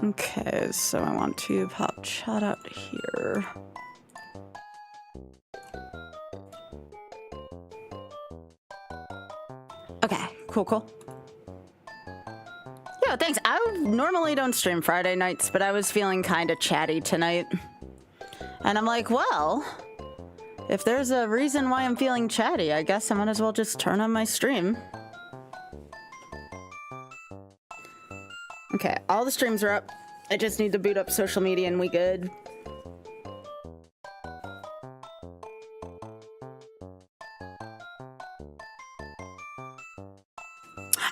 Okay, so I want to pop chat out here. Okay, cool. Yeah, thanks. I normally don't stream Friday nights, but I was feeling kind of chatty tonight. And I'm like, well, if there's a reason why I'm feeling chatty, I guess I might as well just turn on my stream. Okay, all the streams are up. I just need to boot up social media and we good.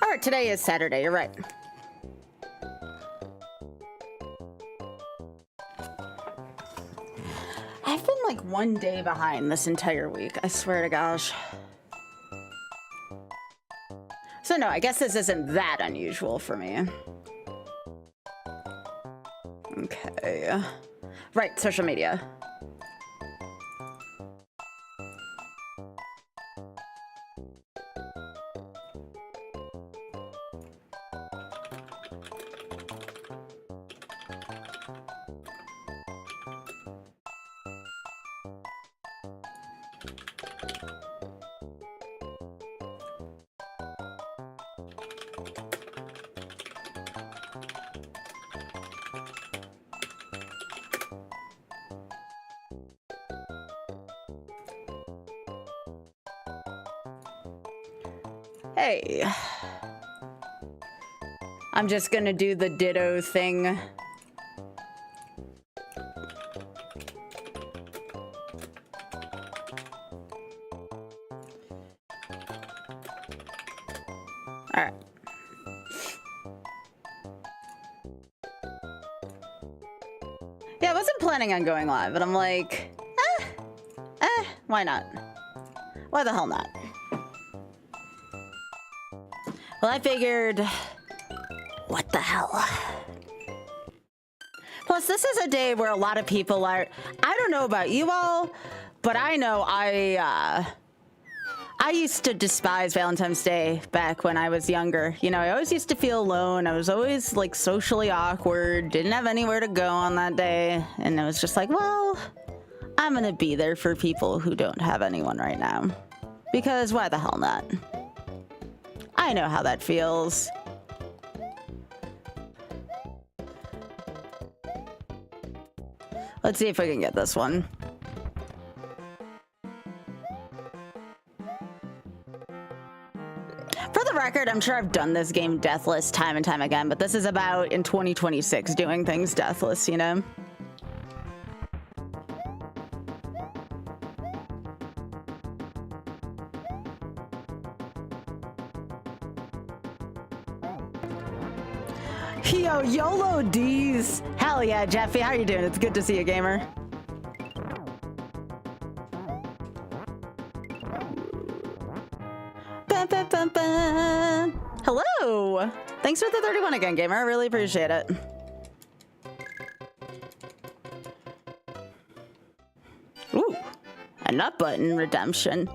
All right, today is Saturday, you're right. I've been like 1 day behind this entire week, I swear to gosh. So no, I guess this isn't that unusual for me. Okay. Right, social media. Hey. I'm just gonna do the ditto thing. Alright. Yeah, I wasn't planning on going live, but I'm like, why not? Why the hell not? Well, I figured, what the hell? Plus, this is a day where a lot of people are, I don't know about you all, but I know I used to despise Valentine's Day back when I was younger. You know, I always used to feel alone. I was always like socially awkward, didn't have anywhere to go on that day. And it was just like, well, I'm gonna be there for people who don't have anyone right now. Because why the hell not? I know how that feels. Let's see if we can get this one. For the record, I'm sure I've done this game deathless time and time again, but this is about, in 2026, doing things deathless, you know? Yo, YOLO D's. Hell yeah, Jeffy. How you doing? It's good to see you, gamer. Bum, bum, bum, bum. Hello. Thanks for the 31 again, gamer. I really appreciate it. Ooh, a nut button redemption.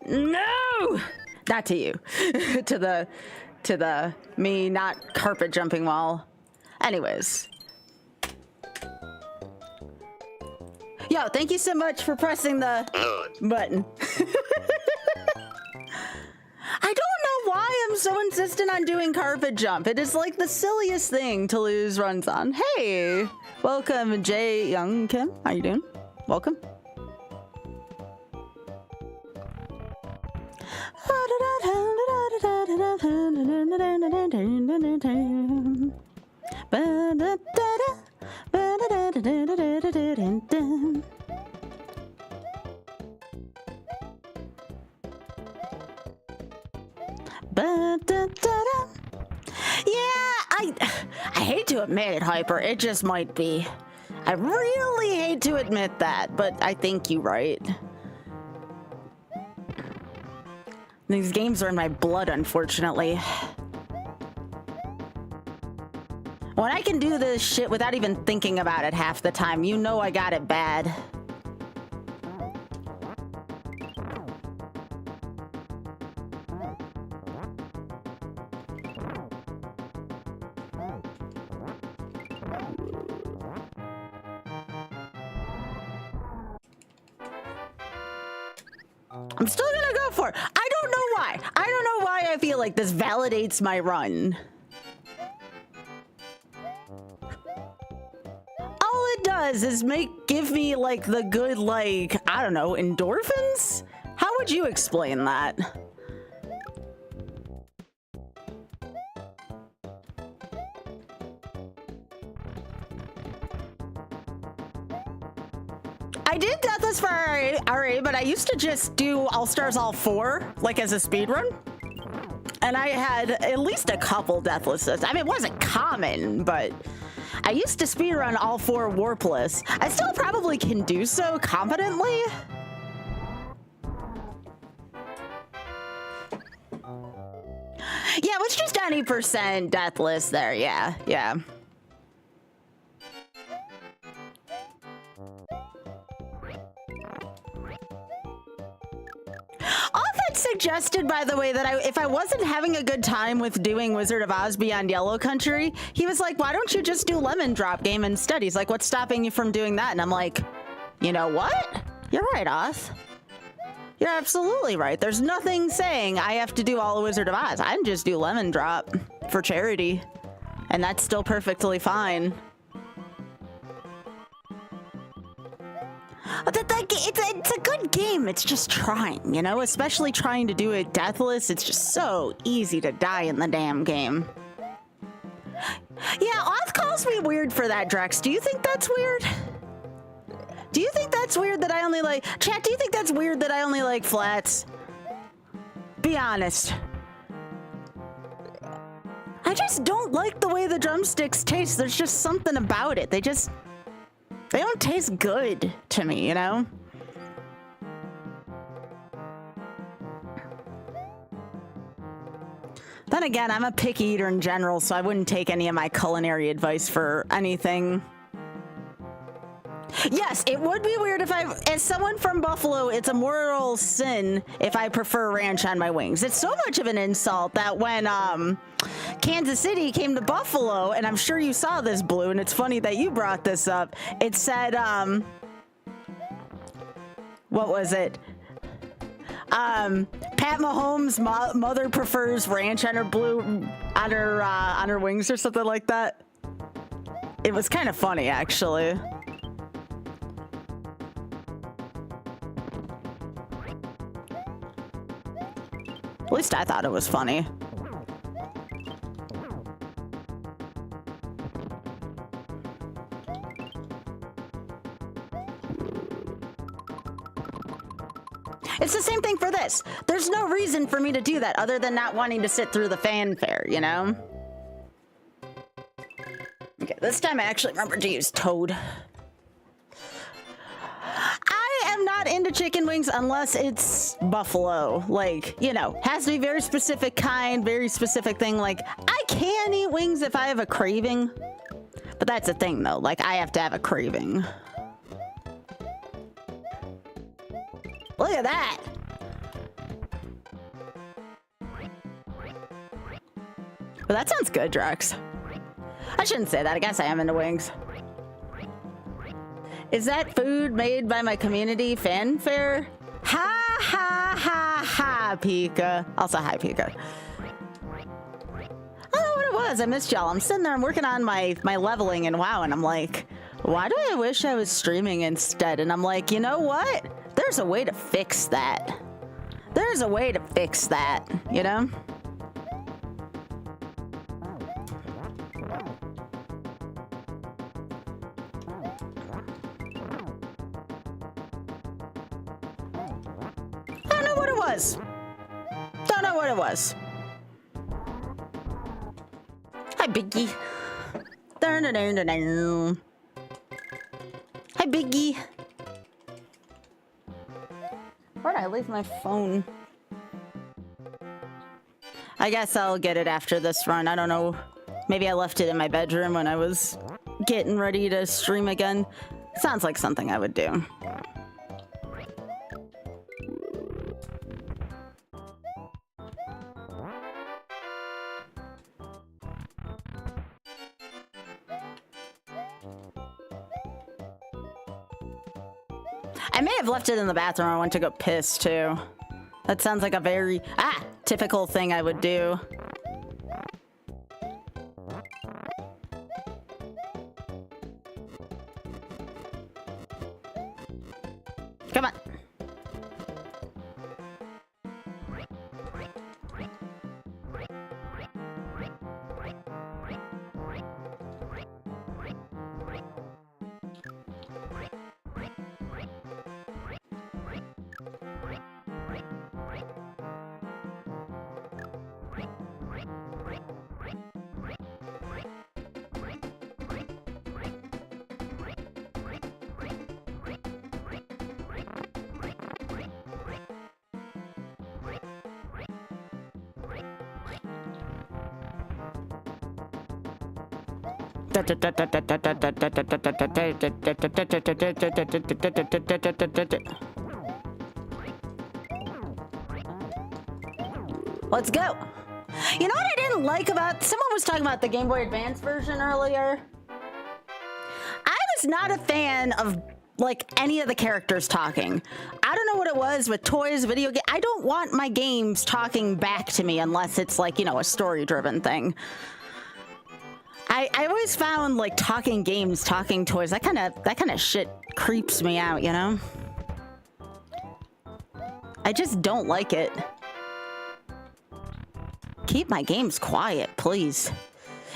No, not to you. to the me not carpet jumping wall. Anyways. Yo, thank you so much for pressing the button. I don't know why I'm so insistent on doing carpet jump. It is like the silliest thing to lose runs on. Hey, welcome Jay Young Kim. How you doing? Welcome. Yeah, I hate to admit it, Hyper. It just might be. I really hate to admit that, but I think you're right. These games are in my blood, unfortunately. When I can do this shit without even thinking about it half the time, you know I got it bad. I'm still gonna go for it. I don't know why. I don't know why I feel like this validates my run. All it does is give me like the good, like, I don't know, endorphins? How would you explain that? I did Deathless for RA, but I used to just do All-Stars All 4, like as a speedrun. And I had at least a couple Deathlesses. I mean, it wasn't common, but I used to speedrun all 4 warpless. I still probably can do so competently. Yeah, it was just any % Deathless there, yeah. Often suggested, by the way, that if I wasn't having a good time with doing Wizard of Oz Beyond Yellow Country, he was like, why don't you just do Lemon Drop Game instead? He's like, what's stopping you from doing that? And I'm like, you know what? You're right, Oz. You're absolutely right. There's nothing saying I have to do all of Wizard of Oz. I can just do Lemon Drop for charity, and that's still perfectly fine. It's a good game. It's just trying, you know? Especially trying to do it deathless. It's just so easy to die in the damn game. Yeah, Oz calls me weird for that, Drex. Do you think that's weird? Do you think that's weird that I only like... Chat, do you think that's weird that I only like flats? Be honest. I just don't like the way the drumsticks taste. There's just something about it. They don't taste good to me, you know? Then again, I'm a picky eater in general, so I wouldn't take any of my culinary advice for anything. Yes, it would be weird if as someone from Buffalo, it's a mortal sin if I prefer ranch on my wings. It's so much of an insult that when Kansas City came to Buffalo, and I'm sure you saw this, Blue, and it's funny that you brought this up. It said, what was it? Pat Mahomes' mother prefers ranch on her wings or something like that. It was kind of funny, actually. At least I thought it was funny. It's the same thing for this. There's no reason for me to do that other than not wanting to sit through the fanfare, you know? Okay, this time I actually remembered to use Toad. I am not into chicken wings unless it's buffalo. Like, you know, has to be very specific kind, very specific thing. Like, I can eat wings if I have a craving. But that's the thing, though. Like, I have to have a craving. Look at that. Well, that sounds good, Drex. I shouldn't say that. I guess I am into wings. Is that food made by my community fanfare? Ha ha ha ha, Pika. Also, hi, Pika. I don't know what it was. I missed y'all. I'm sitting there, I'm working on my leveling and WoW, and I'm like, why do I wish I was streaming instead? And I'm like, you know what? There's a way to fix that. There's a way to fix that, you know? Don't know what it was. Don't know what it was. Hi, Biggie. Hi, Biggie. Where'd I leave my phone? I guess I'll get it after this run. I don't know. Maybe I left it in my bedroom when I was getting ready to stream again. Sounds like something I would do. I may have left it in the bathroom. I went to go piss too. That sounds like a very, typical thing I would do. Come on. Let's go. You know what I didn't like about, someone was talking about the Game Boy Advance version earlier. I was not a fan of like any of the characters talking. I don't know what it was with toys, video game. I don't want my games talking back to me unless it's like, you know, a story driven thing. I always found like talking games, talking toys, that kind of shit creeps me out, you know? I just don't like it. Keep my games quiet, please.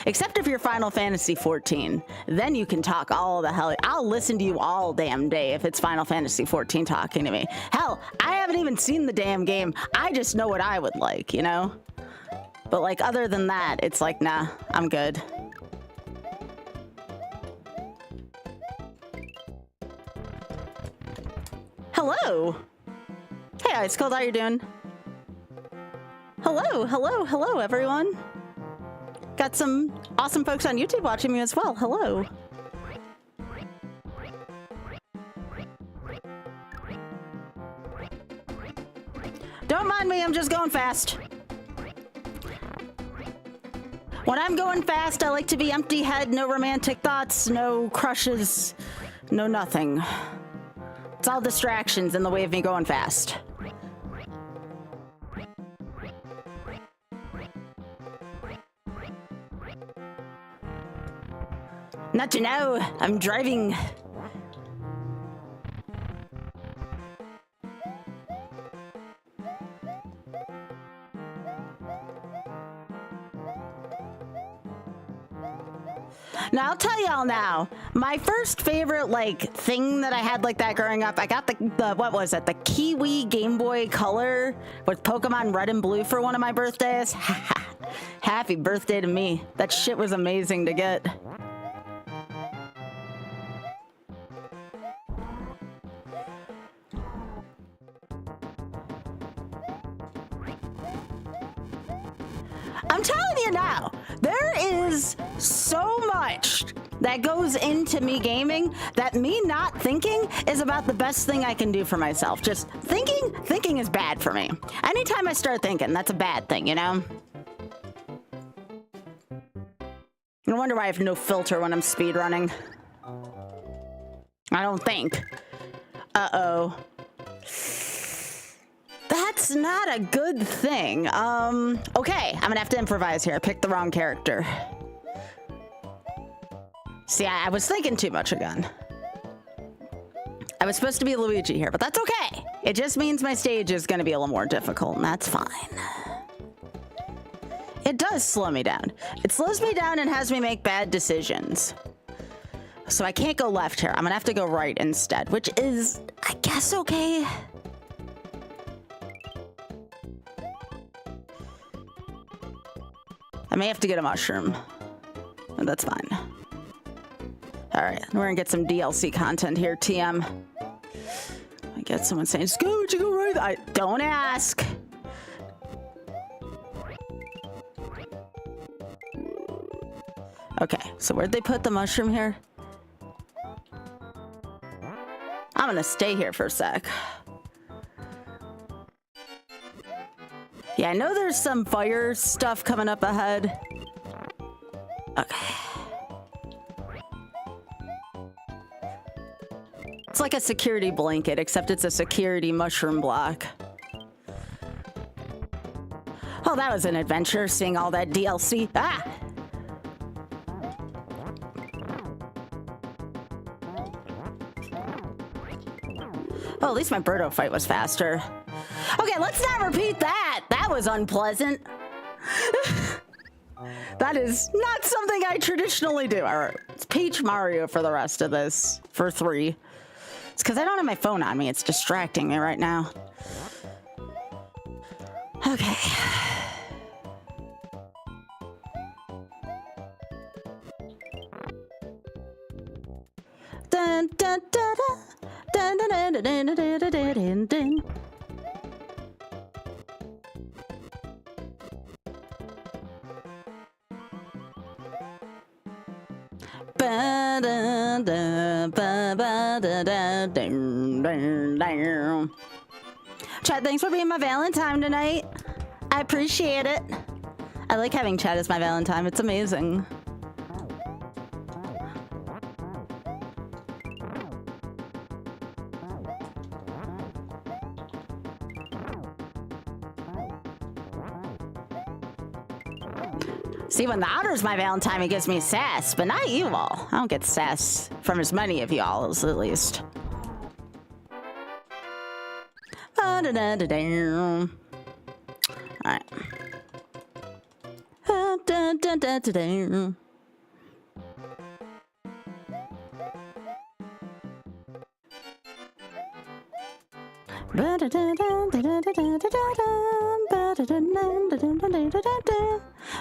Except if you're Final Fantasy 14, then you can talk all the hell. I'll listen to you all damn day if it's Final Fantasy 14 talking to me. Hell, I haven't even seen the damn game. I just know what I would like, you know? But like other than that, it's like, nah, I'm good. Hello. Hey, Ice Cold, how you doing? Hello, everyone. Got some awesome folks on YouTube watching me as well. Hello. Don't mind me, I'm just going fast. When I'm going fast, I like to be empty head, no romantic thoughts, no crushes, no nothing. It's all distractions in the way of me going fast. Not to know, I'm driving. Now, I'll tell y'all now, my first favorite, like, thing that I had like that growing up, I got the what was it? The Kiwi Game Boy Color with Pokemon Red and Blue for one of my birthdays. Happy birthday to me. That shit was amazing to get. I'm telling you now, there is so much that goes into me gaming that me not thinking is about the best thing I can do for myself. Just thinking is bad for me. Anytime I start thinking, that's a bad thing, you know? No wonder why I have no filter when I'm speedrunning. I don't think. Uh-oh. That's not a good thing. Okay, I'm gonna have to improvise here. I picked the wrong character. See, I was thinking too much again. I was supposed to be Luigi here, but that's okay. It just means my stage is gonna be a little more difficult, and that's fine. It does slow me down. It slows me down and has me make bad decisions. So I can't go left here. I'm gonna have to go right instead, which is, I guess, okay. I may have to get a mushroom, but that's fine. All right, we're gonna get some DLC content here, TM. I get someone saying, "Just go, would you go right?" Don't ask. Okay, so where'd they put the mushroom here? I'm gonna stay here for a sec. Yeah, I know there's some fire stuff coming up ahead. Okay. It's like a security blanket, except it's a security mushroom block. Oh, that was an adventure, seeing all that DLC. Ah! Oh, at least my Birdo fight was faster. Okay, let's not repeat that. That was unpleasant. That is not something I traditionally do. All right, it's Peach Mario for the rest of this, for 3. It's because I don't have my phone on me. It's distracting me right now. Okay. Dun, dun, dun, dun. Dun, dun, dun, dun, dun, dun, dun, dun, dun. Ba, da, da, ba, ba, da, da, dun, dun, dun. Chad, thanks for being my Valentine tonight. I appreciate it. I like having Chad as my Valentine. It's amazing. See, when the Otter's my Valentine, he gives me sass, but not you all. I don't get sass from as many of y'all, at least. Alright.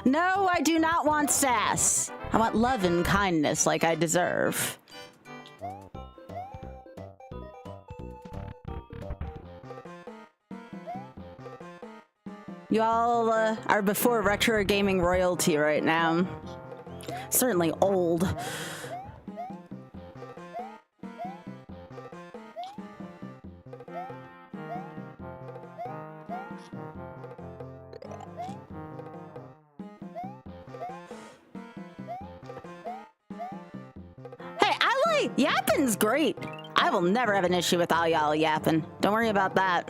No, I do not want sass. I want love and kindness like I deserve. You all are before retro gaming royalty right now. Certainly old. Yapping's great. I will never have an issue with all y'all yapping. Don't worry about that.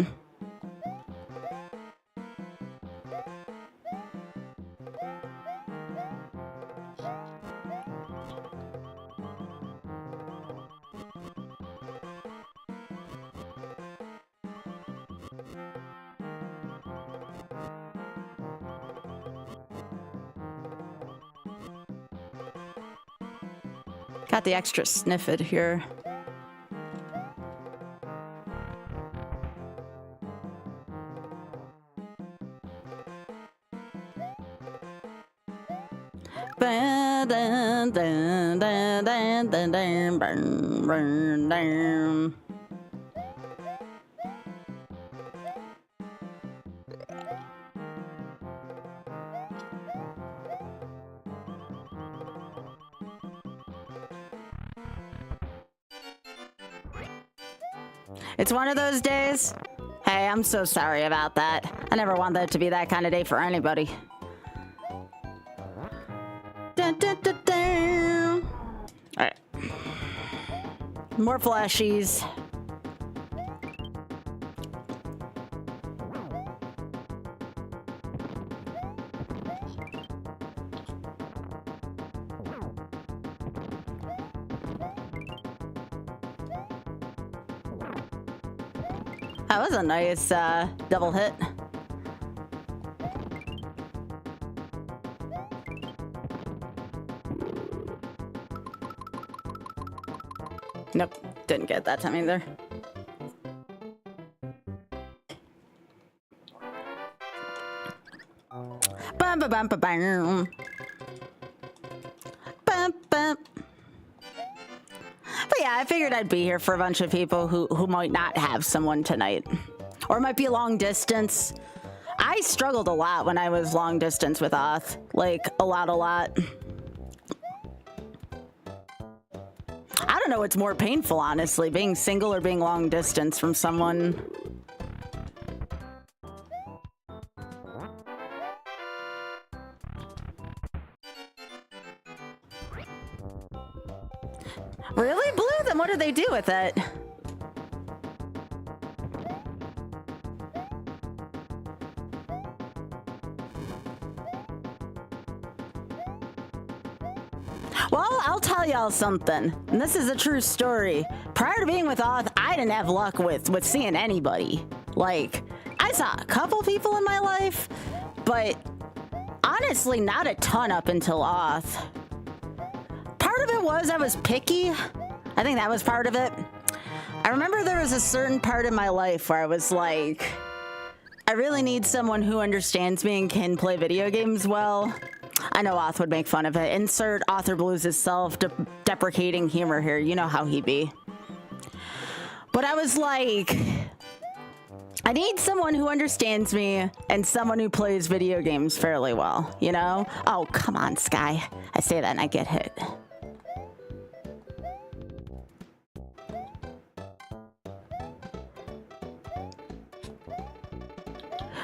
Got the extra sniffed here. It's one of those days. Hey, I'm so sorry about that. I never want that to be that kind of day for anybody. Dun, dun, dun, dun. All right. More flashies. That was a nice double hit. Nope, didn't get it that time either. Bum ba bum ba bum. Bum bum. But yeah, I figured I'd be here for a bunch of people who might not have someone tonight. Or it might be a long distance. I struggled a lot when I was long distance with Oth. Like, a lot. I don't know what's more painful, honestly, being single or being long distance from someone. Really? Blue? Then what do they do with it? I'll tell y'all something, and this is a true story. Prior to being with Auth, I didn't have luck with seeing anybody. Like, I saw a couple people in my life, but honestly, not a ton up until Auth. Part of it was I was picky. I think that was part of it. I remember there was a certain part in my life where I was like, I really need someone who understands me and can play video games well. I know Auth would make fun of it. Insert Author Blues' self-deprecating humor here. You know how he be. But I was like, I need someone who understands me and someone who plays video games fairly well, you know? Oh, come on, Sky. I say that and I get hit.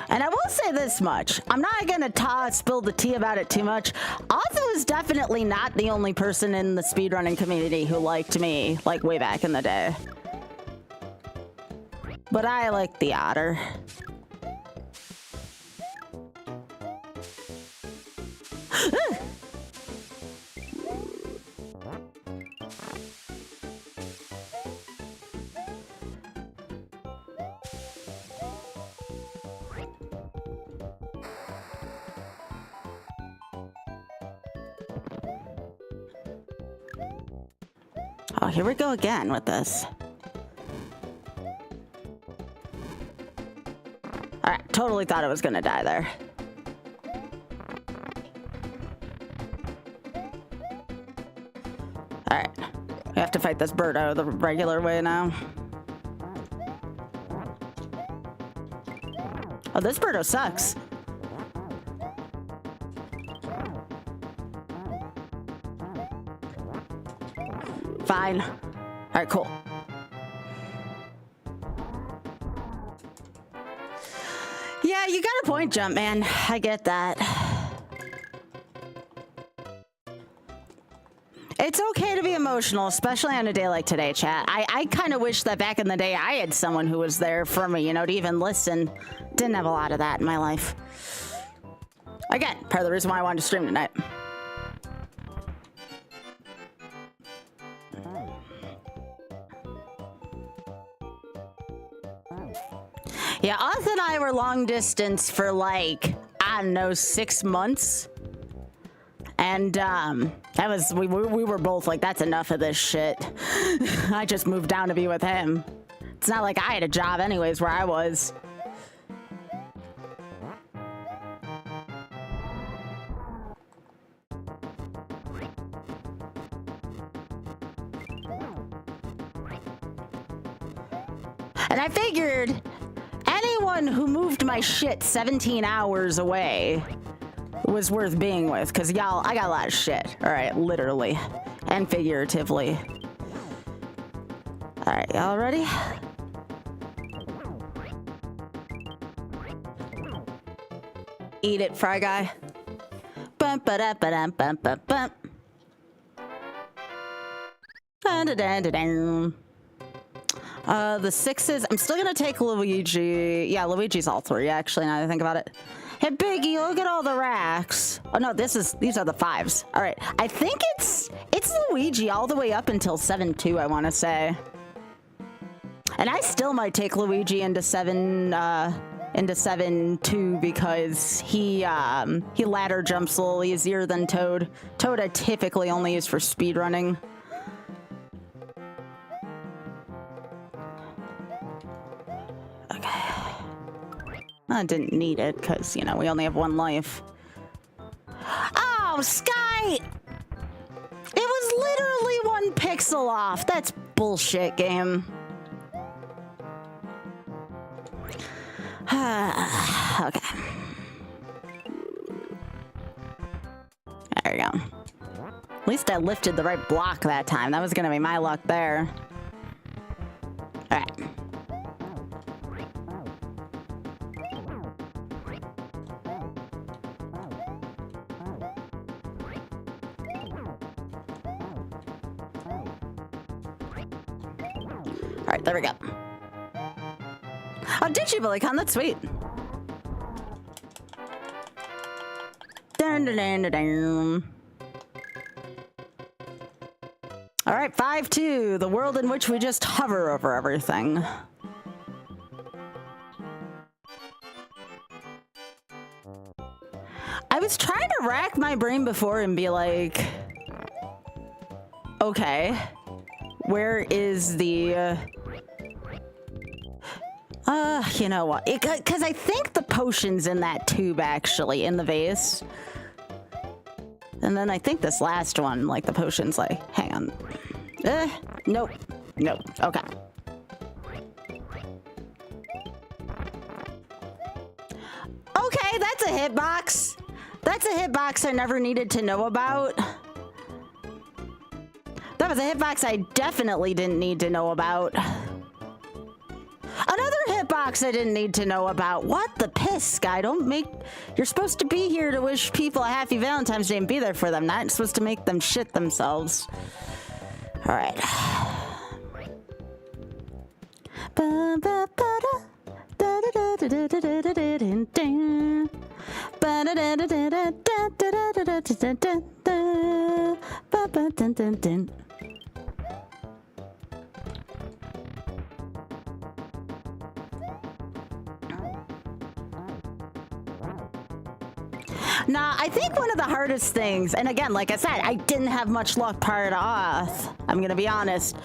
And I will say this much. I'm not gonna spill the tea about it too much. Auth was definitely not the only person in the speedrunning community who liked me, like, way back in the day. But I like the otter. Oh, here we go again with this. All right, totally thought I was gonna die there. All right, we have to fight this bird out of the regular way now. Oh, this birdo sucks. Fine. All right, cool. Yeah, you got a point, Jump Man. I get that. It's okay to be emotional, especially on a day like today, chat. I kind of wish that back in the day I had someone who was there for me, you know, to even listen. Didn't have a lot of that in my life. Again, part of the reason why I wanted to stream tonight. Yeah, Auth and I were long distance for like, I don't know, 6 months. And that was, we were both like, that's enough of this shit. I just moved down to be with him. It's not like I had a job anyways where I was. And I figured anyone who moved my shit 17 hours away was worth being with, because y'all, I got a lot of shit. All right, literally and figuratively. All right, y'all ready? Eat it, Fry Guy. Bum ba da ba dum bum bum bum. Dun dun dun dun dun. The 6s, I'm still gonna take Luigi. Yeah, Luigi's all 3, actually, now that I think about it. Hey, Biggie, look at all the racks. Oh, no, these are the 5s. All right, I think it's Luigi all the way up until 7-2, I want to say. And I still might take Luigi into 7-2 because he ladder jumps a little easier than Toad. Toad I typically only use for speedrunning. I didn't need it because, you know, we only have 1 life. Oh, Sky! It was literally 1 pixel off. That's bullshit, game. Okay. There we go. At least I lifted the right block that time. That was going to be my luck there. All right. All right, there we go. Oh, did you, BillyCon? That's sweet. Dun, dun, dun, dun, dun. All right, 5-2, the world in which we just hover over everything. I was trying to rack my brain before and be like, okay, where is the, you know what? Because I think the potion's in that tube, actually, in the vase. And then I think this last one, like the potion's like, hang on. Nope. Nope. Okay. Okay, that's a hitbox. That's a hitbox I never needed to know about. That was a hitbox I definitely didn't need to know about. Another hitbox I didn't need to know about. What the piss, guy? Don't make... You're supposed to be here to wish people a happy Valentine's Day and be there for them, not supposed to make them shit themselves. All right. Nah, I think one of the hardest things, and again, like I said, I didn't have much luck prior to Oth. I'm gonna be honest.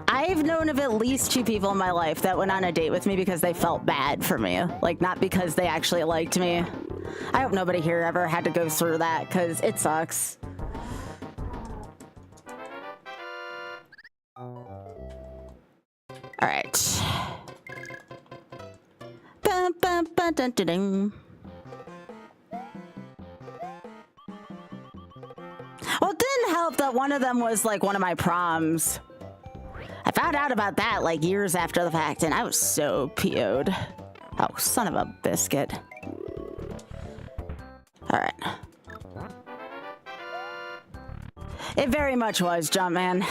I've known of at least 2 people in my life that went on a date with me because they felt bad for me. Like, not because they actually liked me. I hope nobody here ever had to go through that, because it sucks. All right. Bum, bum, bum, dun, dun, dun. Well, it didn't help that one of them was like one of my proms. I found out about that like years after the fact, and I was so PO'd. Oh, son of a biscuit. All right. It very much was, Jumpman.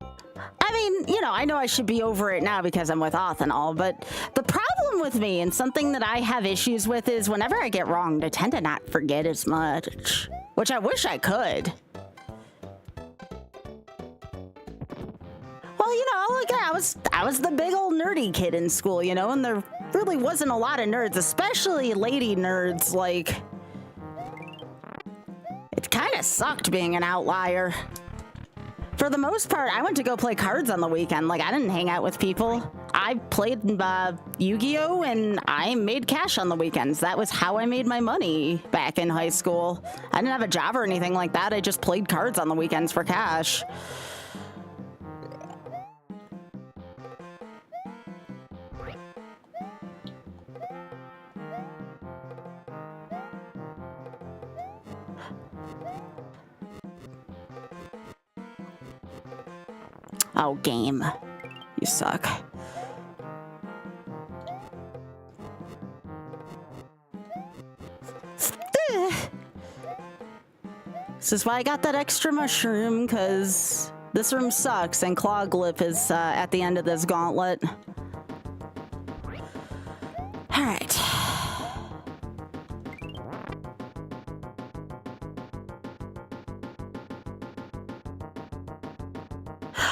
I mean, you know I should be over it now because I'm with Oth and all, but the problem with me, and something that I have issues with, is whenever I get wronged, I tend to not forget as much. Which I wish I could. Well, look, I was the big old nerdy kid in school, and there really wasn't a lot of nerds, especially lady nerds. Like, it kind of sucked being an outlier. For the most part, I went to go play cards on the weekend. Like, I didn't hang out with people. I played Yu-Gi-Oh! And I made cash on the weekends. That was how I made my money back in high school. I didn't have a job or anything like that. I just played cards on the weekends for cash. Oh, game. You suck. This is why I got that extra mushroom, because this room sucks, and Clawglyph is at the end of this gauntlet. All right.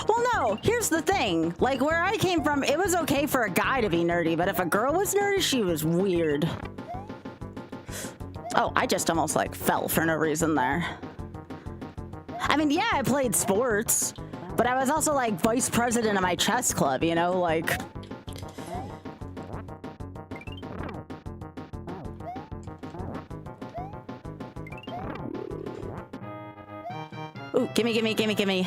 Well, no, here's the thing. Like, where I came from, it was okay for a guy to be nerdy, but if a girl was nerdy, she was weird. Oh, I just almost, like, fell for no reason there. I mean, yeah, I played sports, but I was also, like, vice president of my chess club, like... Ooh, gimme.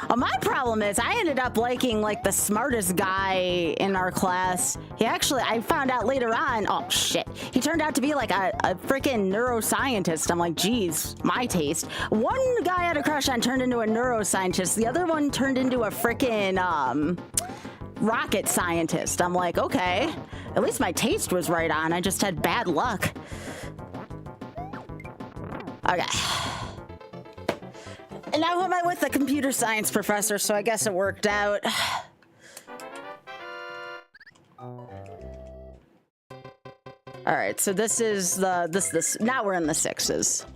Well, my problem is I ended up liking, like, the smartest guy in our class. He actually, I found out later on, oh, shit. He turned out to be, like, a freaking neuroscientist. I'm like, geez, my taste. One guy I had a crush on turned into a neuroscientist. The other one turned into a freaking, rocket scientist. I'm like, okay. At least my taste was right on. I just had bad luck. Okay. And now am I with the computer science professor, so I guess it worked out. All right, so this is this. Now we're in the 6s.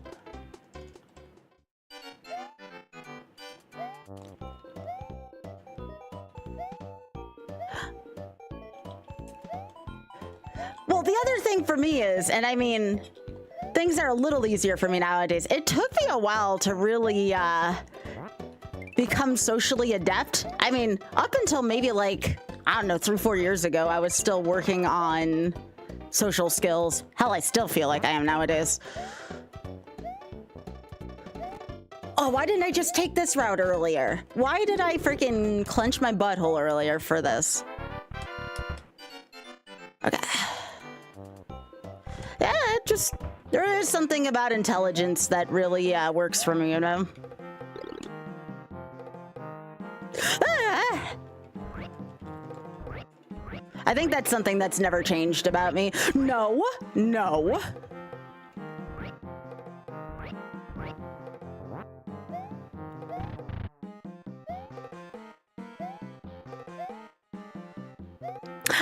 Well, the other thing for me is, and I mean, things are a little easier for me nowadays. It took me a while to really become socially adept. I mean, up until maybe like, I don't know, 3-4 years ago, I was still working on social skills. Hell, I still feel like I am nowadays. Oh, why didn't I just take this route earlier? Why did I freaking clench my butthole earlier for this? Okay. Yeah, it just, there is something about intelligence that really works for me, you know? I think that's something that's never changed about me. No, no.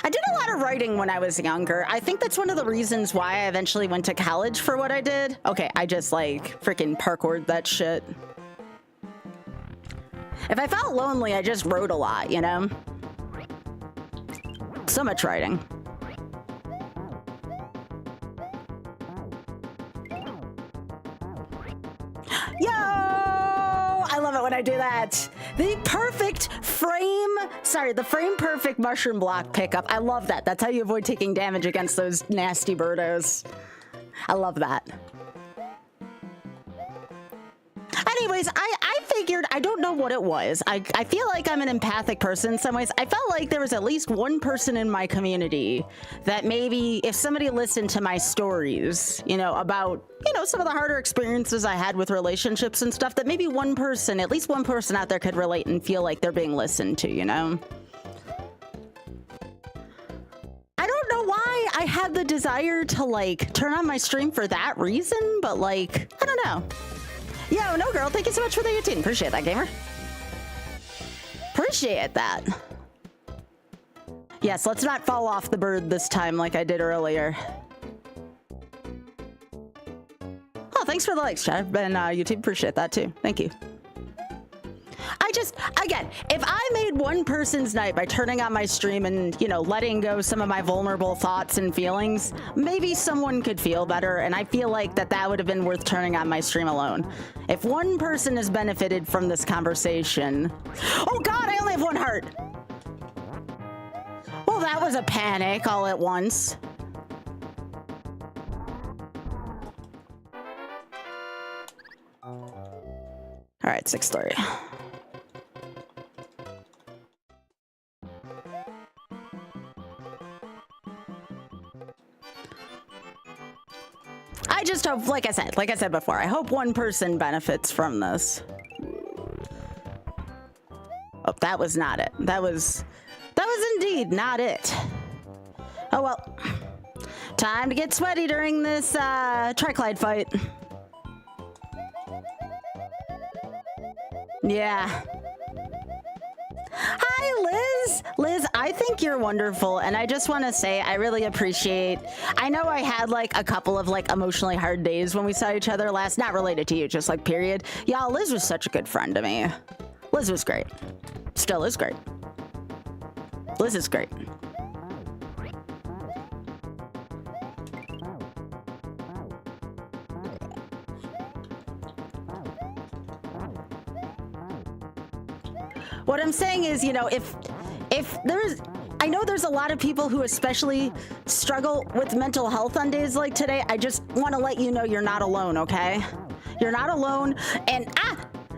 I did a lot of writing when I was younger. I think that's one of the reasons why I eventually went to college for what I did. Okay, I just like freaking parkoured that shit. If I felt lonely, I just wrote a lot, you know? So much writing. Yo! I love it when I do that. The perfect frame, sorry, the frame perfect mushroom block pickup. I love that. That's how you avoid taking damage against those nasty birdos. I love that. Anyways, I figured, I don't know what it was. I feel like I'm an empathic person in some ways. I felt like there was at least one person in my community that maybe if somebody listened to my stories, you know, about, you know, some of the harder experiences I had with relationships and stuff, that maybe one person, at least one person out there could relate and feel like they're being listened to, you know? I don't know why I had the desire to like turn on my stream for that reason, but like, I don't know. Yo, no girl, thank you so much for the 18. Appreciate that, gamer. Appreciate that. Yes, let's not fall off the bird this time like I did earlier. Oh, thanks for the likes, chat. And YouTube, appreciate that too. Thank you. Again, if I made one person's night by turning on my stream and, you know, letting go some of my vulnerable thoughts and feelings, maybe someone could feel better, and I feel like that would have been worth turning on my stream alone. If one person has benefited from this conversation... Oh god, I only have one heart! Well, that was a panic all at once. Alright, 6th story. I just hope, like I said before, I hope one person benefits from this. Oh, that was not it. That was indeed not it. Oh well. Time to get sweaty during this triclide fight. Yeah. Hi, Liz. Liz, I think you're wonderful, and I just want to say I really appreciate... I know I had, like, a couple of, like, emotionally hard days when we saw each other last. Not related to you, just, like, period. Y'all, Liz was such a good friend to me. Liz was great. Still is great. Liz is great. What I'm saying is, you know, if there's, I know there's a lot of people who especially struggle with mental health on days like today. I just want to let you know you're not alone, okay? You're not alone, and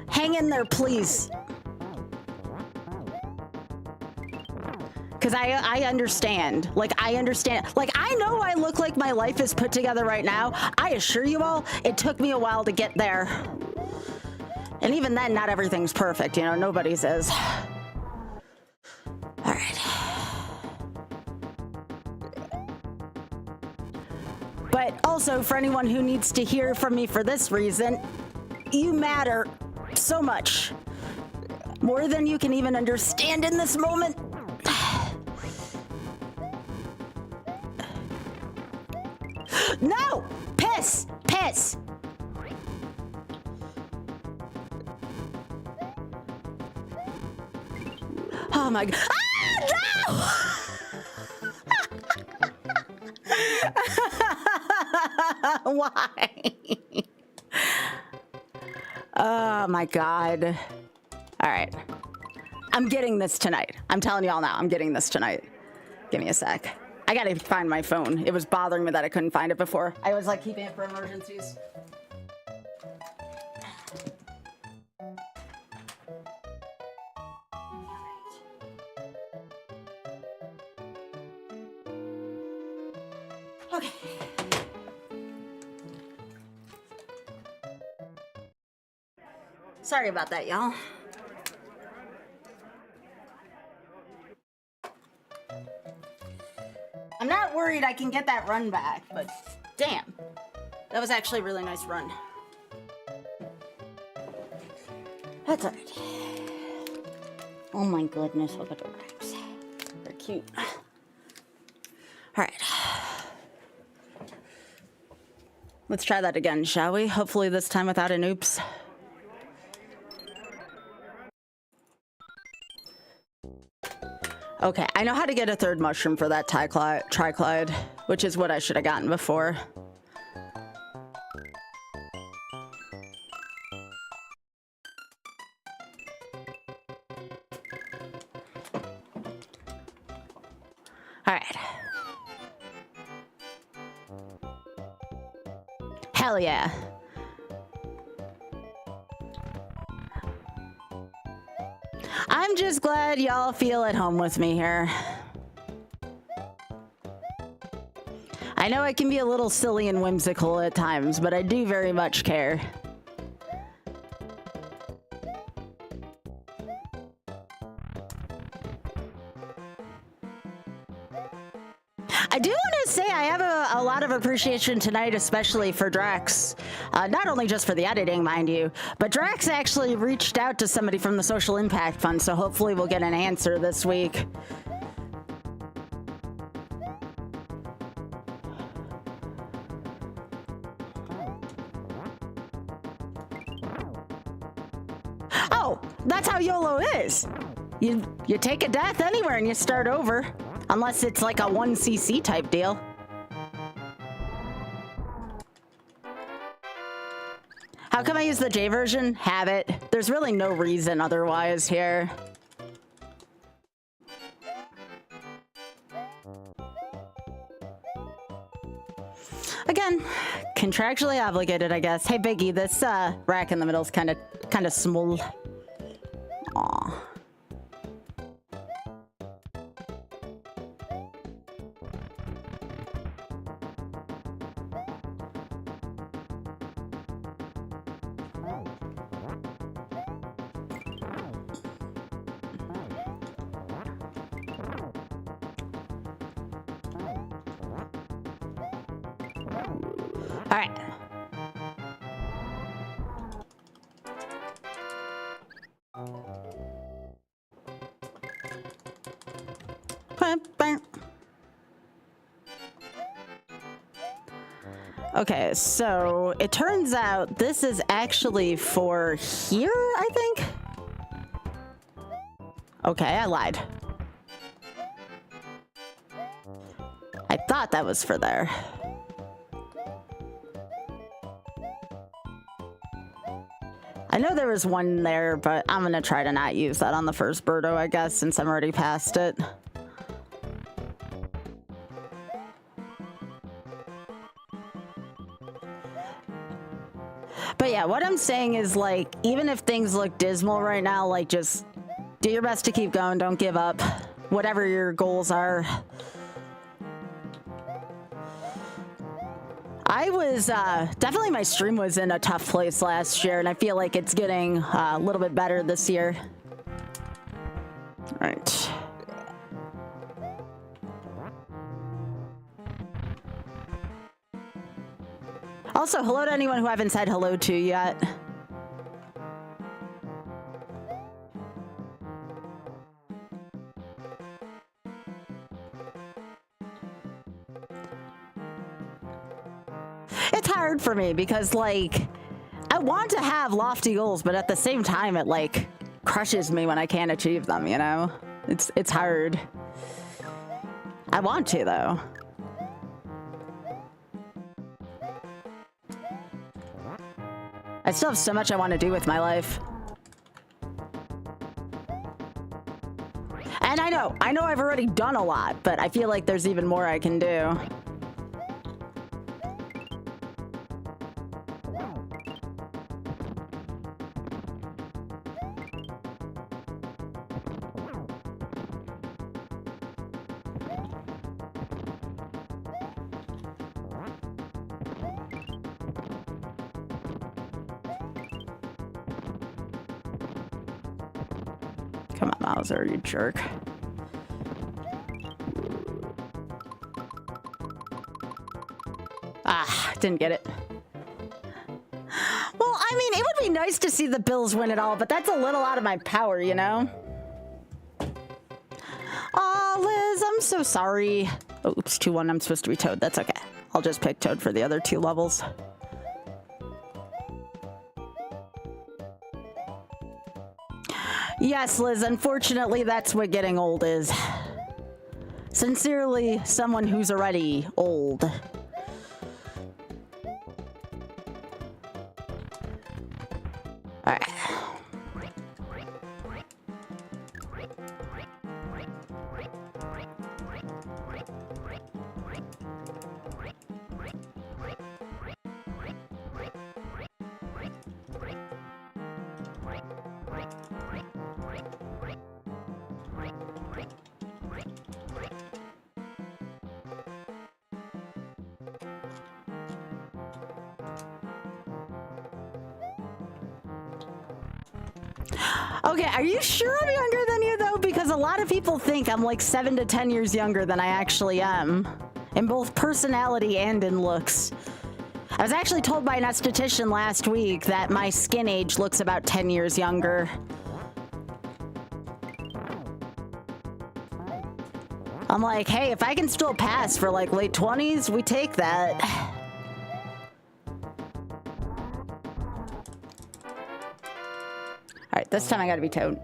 hang in there, please. Because I understand. Like, I understand. Like, I know I look like my life is put together right now. I assure you all, it took me a while to get there. And even then, not everything's perfect, you know, nobody's is. All right. But also, for anyone who needs to hear from me for this reason, you matter so much. More than you can even understand in this moment. No! Piss! Piss! Oh my god. Ah, no! Why? Oh my god. All right. I'm getting this tonight. I'm telling y'all now, I'm getting this tonight. Give me a sec. I gotta find my phone. It was bothering me that I couldn't find it before. I was like keeping it for emergencies. Okay. Sorry about that, y'all. I'm not worried I can get that run back, but damn. That was actually a really nice run. That's alright. Oh my goodness, look at the racks. They're cute. Alright. Let's try that again, shall we? Hopefully this time without an oops. Okay, I know how to get a third mushroom for that triclide, which is what I should have gotten before. All right. Hell yeah. I'm just glad y'all feel at home with me here. I know I can be a little silly and whimsical at times, but I do very much care. I do want to say I have a lot of appreciation tonight, especially for Drax. Not only just for the editing, mind you, but Drax actually reached out to somebody from the Social Impact Fund, so hopefully we'll get an answer this week. Oh, that's how YOLO is. You take a death anywhere and you start over. Unless it's like a 1cc type deal. How come I use the J version? Have it. There's really no reason otherwise here. Again, contractually obligated, I guess. Hey Biggie, this rack in the middle is kind of small. Aw. All right. Okay, so it turns out this is actually for here, I think? Okay, I lied. I thought that was for there. I know there was one there, but I'm gonna try to not use that on the first Birdo, I guess, since I'm already past it. But yeah, what I'm saying is, like, even if things look dismal right now, like, just do your best to keep going, don't give up, whatever your goals are. I was, definitely my stream was in a tough place last year, and I feel like it's getting a little bit better this year. All right. Also, hello to anyone who I haven't said hello to yet. hard for me because, like, I want to have lofty goals, but at the same time, it, like, crushes me when I can't achieve them, you know? It's hard. I want to, though. I still have so much I want to do with my life. And I know I've already done a lot, but I feel like there's even more I can do. Come on, Mauser, you jerk. Ah, didn't get it. Well, I mean, it would be nice to see the Bills win it all, but that's a little out of my power, you know? Aw, Liz, I'm so sorry. Oh, oops, 2-1, I'm supposed to be Toad. That's okay. I'll just pick Toad for the other 2 levels. Yes, Liz, unfortunately, that's what getting old is. Sincerely, someone who's already old. Alright. Okay, are you sure I'm younger than you, though? Because a lot of people think I'm like 7 to 10 years younger than I actually am. In both personality and in looks. I was actually told by an esthetician last week that my skin age looks about 10 years younger. I'm like, hey, if I can still pass for like late 20s, we take that. All right, this time I gotta be Toad.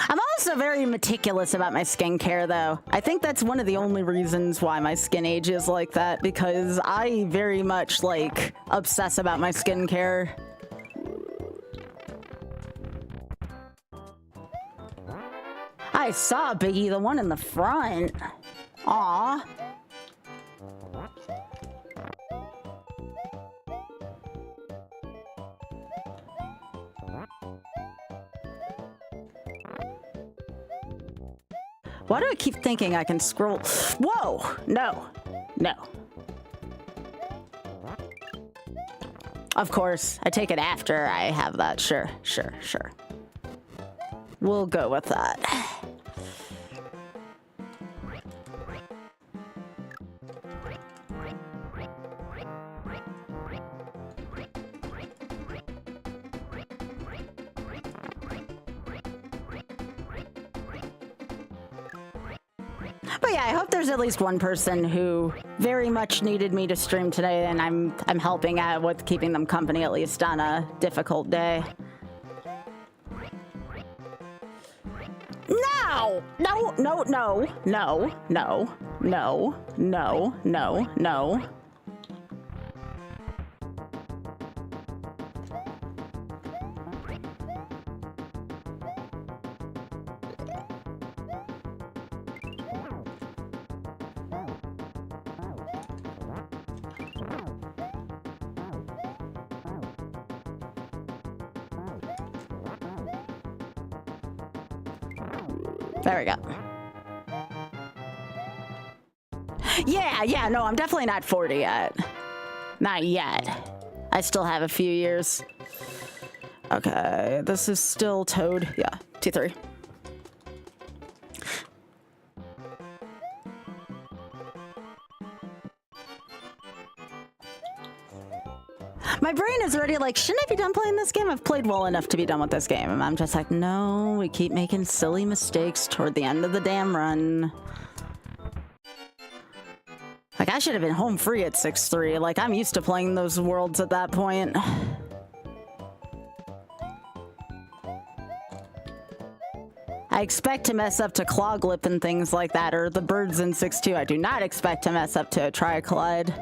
I'm also very meticulous about my skincare, though. I think that's one of the only reasons why my skin age is like that, because I very much, like, obsess about my skincare. I saw Biggie, the one in the front. Aw. Why do I keep thinking I can scroll? Whoa! No. No. Of course. I take it after I have that. Sure, sure, sure. We'll go with that. But yeah, I hope there's at least one person who very much needed me to stream today, and I'm helping out with keeping them company, at least on a difficult day. No! No, no, no, no, no, no, no, no, no. There we go. Yeah, no, I'm definitely not 40 yet. Not yet. I still have a few years. Okay, this is still Toad. Yeah, T3. My brain is already like, shouldn't I be done playing this game? I've played well enough to be done with this game. And I'm just like, no, we keep making silly mistakes toward the end of the damn run. Like, I should have been home free at 6-3. Like, I'm used to playing those worlds at that point. I expect to mess up to Cloglip and things like that, or the birds in 6-2. I do not expect to mess up to a Tri-Collide.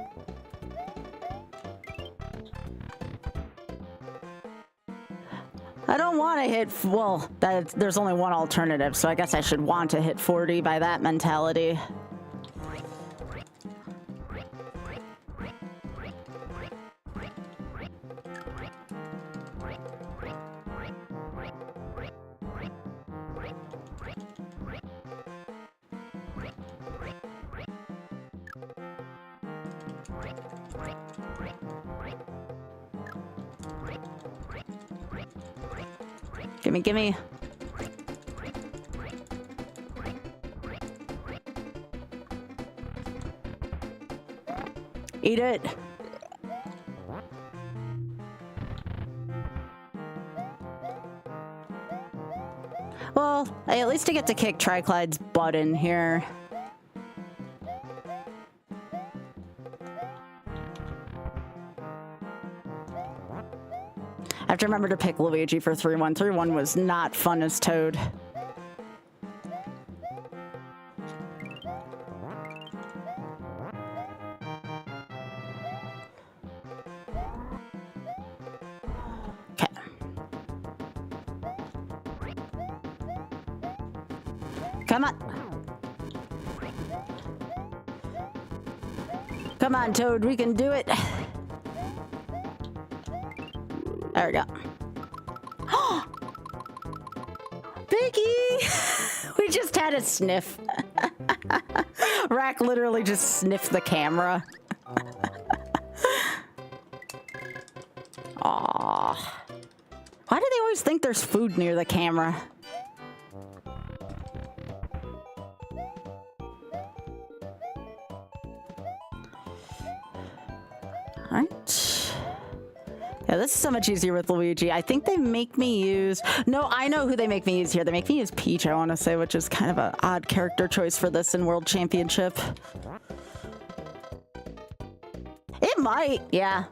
I don't want to hit, well, there's only one alternative, so I guess I should want to hit 40 by that mentality. Gimme, gimme. Eat it. Well, at least I get to kick Triclide's butt in here. I have to remember to pick Luigi for 3-1. 3-1 was not fun as Toad. Okay. Come on. Come on, Toad, we can do it. There we go. Biggie! We just had a sniff. Rack literally just sniffed the camera. Aw. Why do they always think there's food near the camera? Alright. Yeah, this is so much easier with Luigi. I think they make me use... No, I know who they make me use here. They make me use Peach, I want to say, which is kind of an odd character choice for this in World Championship. It might, yeah.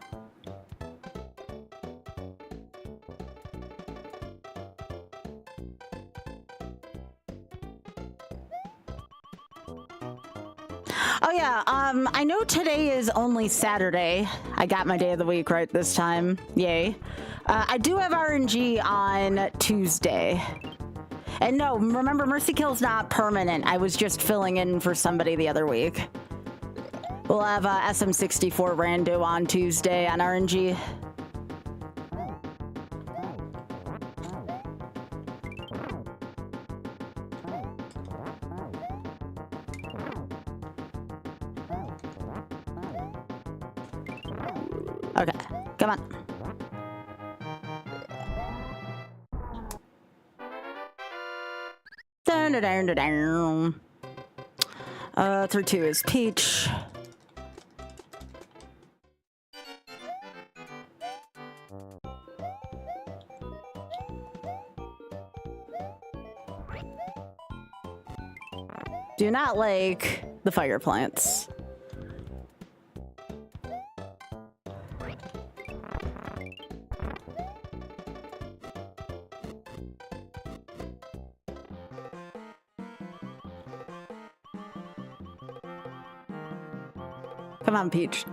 Oh yeah, I know today is only Saturday. I got my day of the week right this time. Yay. I do have RNG on Tuesday. And no, remember, Mercy Kill's not permanent. I was just filling in for somebody the other week. We'll have SM64 Rando on Tuesday on RNG. Okay, come on. Down, down, down, down. 3-2 is Peach. Do not like the fire plants. Come on, Peach.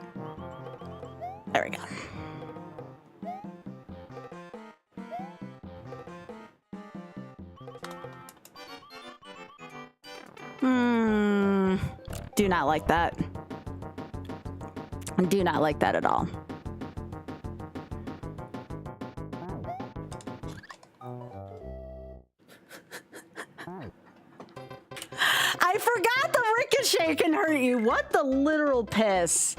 There we go. Do not like that. Do not like that at all. I forgot the ricochet can hurt you. What the literal piss?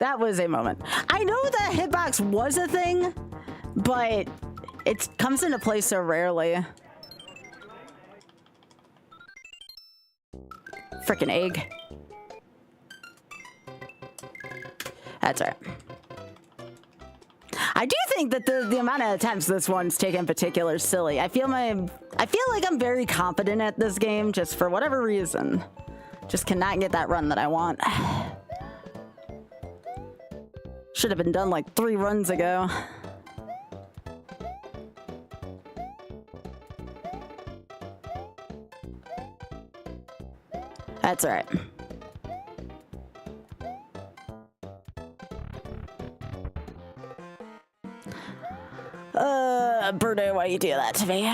That was a moment. I know that hitbox was a thing, but it comes into play so rarely. Frickin' egg. That's right. I do think that the amount of attempts this one's taken in particular is silly. I feel like I'm very competent at this game, just for whatever reason. Just cannot get that run that I want. Should have been done like 3 runs ago. That's all right. Birdo, why you do that to me?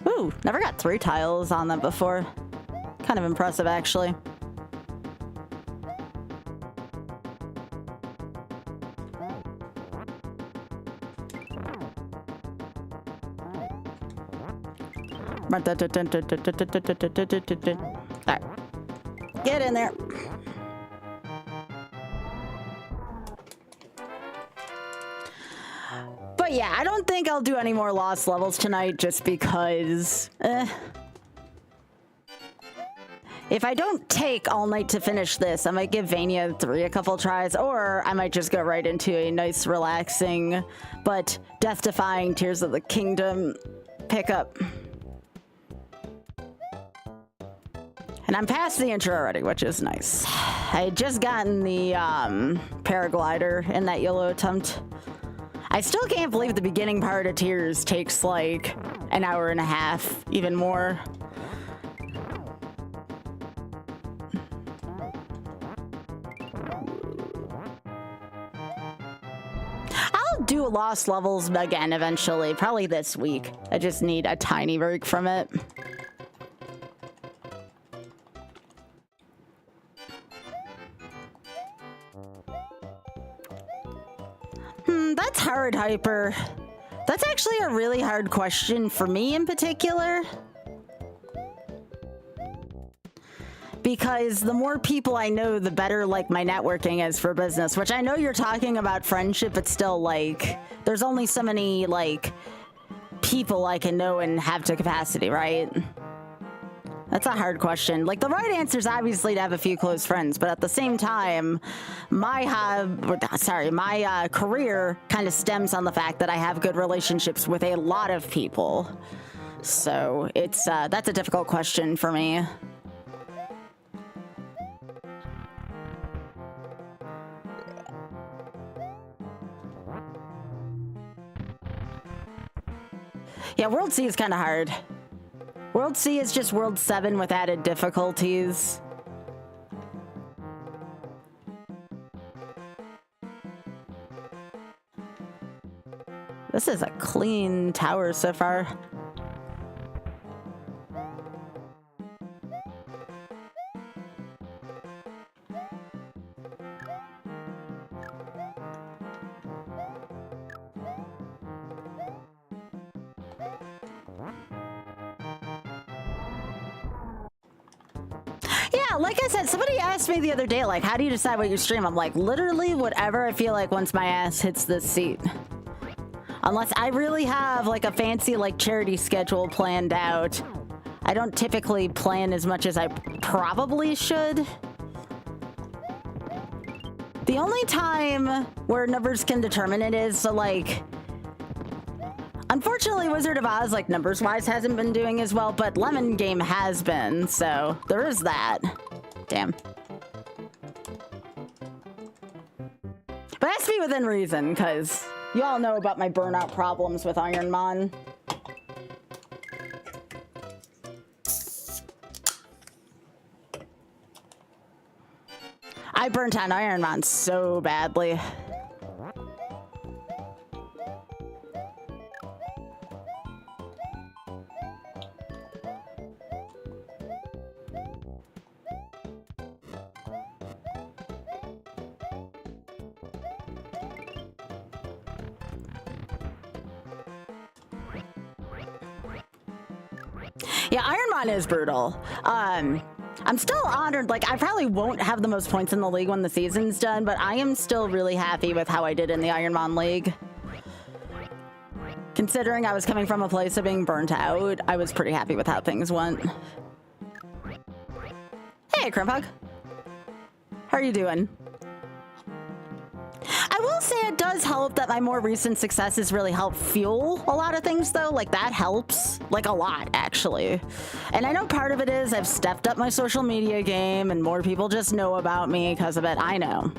Ooh, never got 3 tiles on them before. Kind of impressive, actually. Alright. Get in there. But yeah, I don't think I'll do any more lost levels tonight just because... If I don't take all night to finish this, I might give Vania 3 a couple tries, or I might just go right into a nice, relaxing, but death-defying Tears of the Kingdom pickup. And I'm past the intro already, which is nice. I had just gotten the paraglider in that YOLO attempt. I still can't believe the beginning part of Tears takes like an hour and a half, even more. I'll do lost levels again eventually, probably this week. I just need a tiny break from it. That's hard, Hyper. That's actually a really hard question for me in particular. Because the more people I know, the better, like, my networking is for business. Which I know you're talking about friendship, but still, like, there's only so many, like, people I can know and have to capacity, right? That's a hard question. Like, the right answer is obviously to have a few close friends, but at the same time, my career kind of stems on the fact that I have good relationships with a lot of people. So it's that's a difficult question for me. Yeah, World C is kind of hard. World C is just World 7 with added difficulties. This is a clean tower so far. Like I said, somebody asked me the other day, like, how do you decide what you stream? I'm like, literally whatever I feel like once my ass hits this seat. Unless I really have, like, a fancy, like, charity schedule planned out. I don't typically plan as much as I probably should. The only time where numbers can determine it is, so, like... Unfortunately, Wizard of Oz, like, numbers-wise, hasn't been doing as well, but Lemon Game has been, so there is that. Damn. But it has to be within reason, because you all know about my burnout problems with Ironmon. I burnt on Ironmon so badly. Yeah, Ironmon is brutal. I'm still honored. Like, I probably won't have the most points in the league when the season's done, but I am still really happy with how I did in the Ironmon League. Considering I was coming from a place of being burnt out, I was pretty happy with how things went. Hey, Crimpug. How are you doing? I will say it does help that my more recent successes really help fuel a lot of things, though. Like, that helps. Like, a lot, actually. And I know part of it is I've stepped up my social media game and more people just know about me because of it. I know.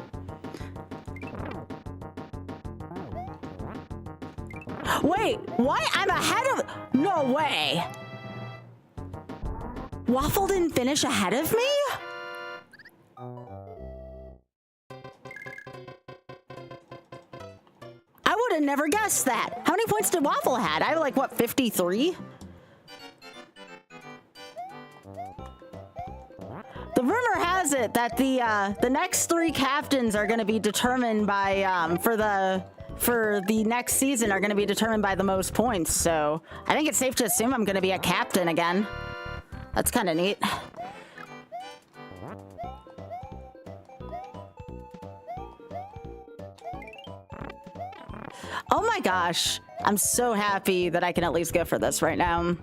Wait, what? I'm ahead of... No way. Waffle didn't finish ahead of me? I would have never guessed that. How many points did Waffle had? I have like, what, 53? The rumor has it that the next 3 captains are going to be determined by, for the next season are going to be determined by the most points. So I think it's safe to assume I'm going to be a captain again. That's kind of neat. Oh my gosh. I'm so happy that I can at least go for this right now.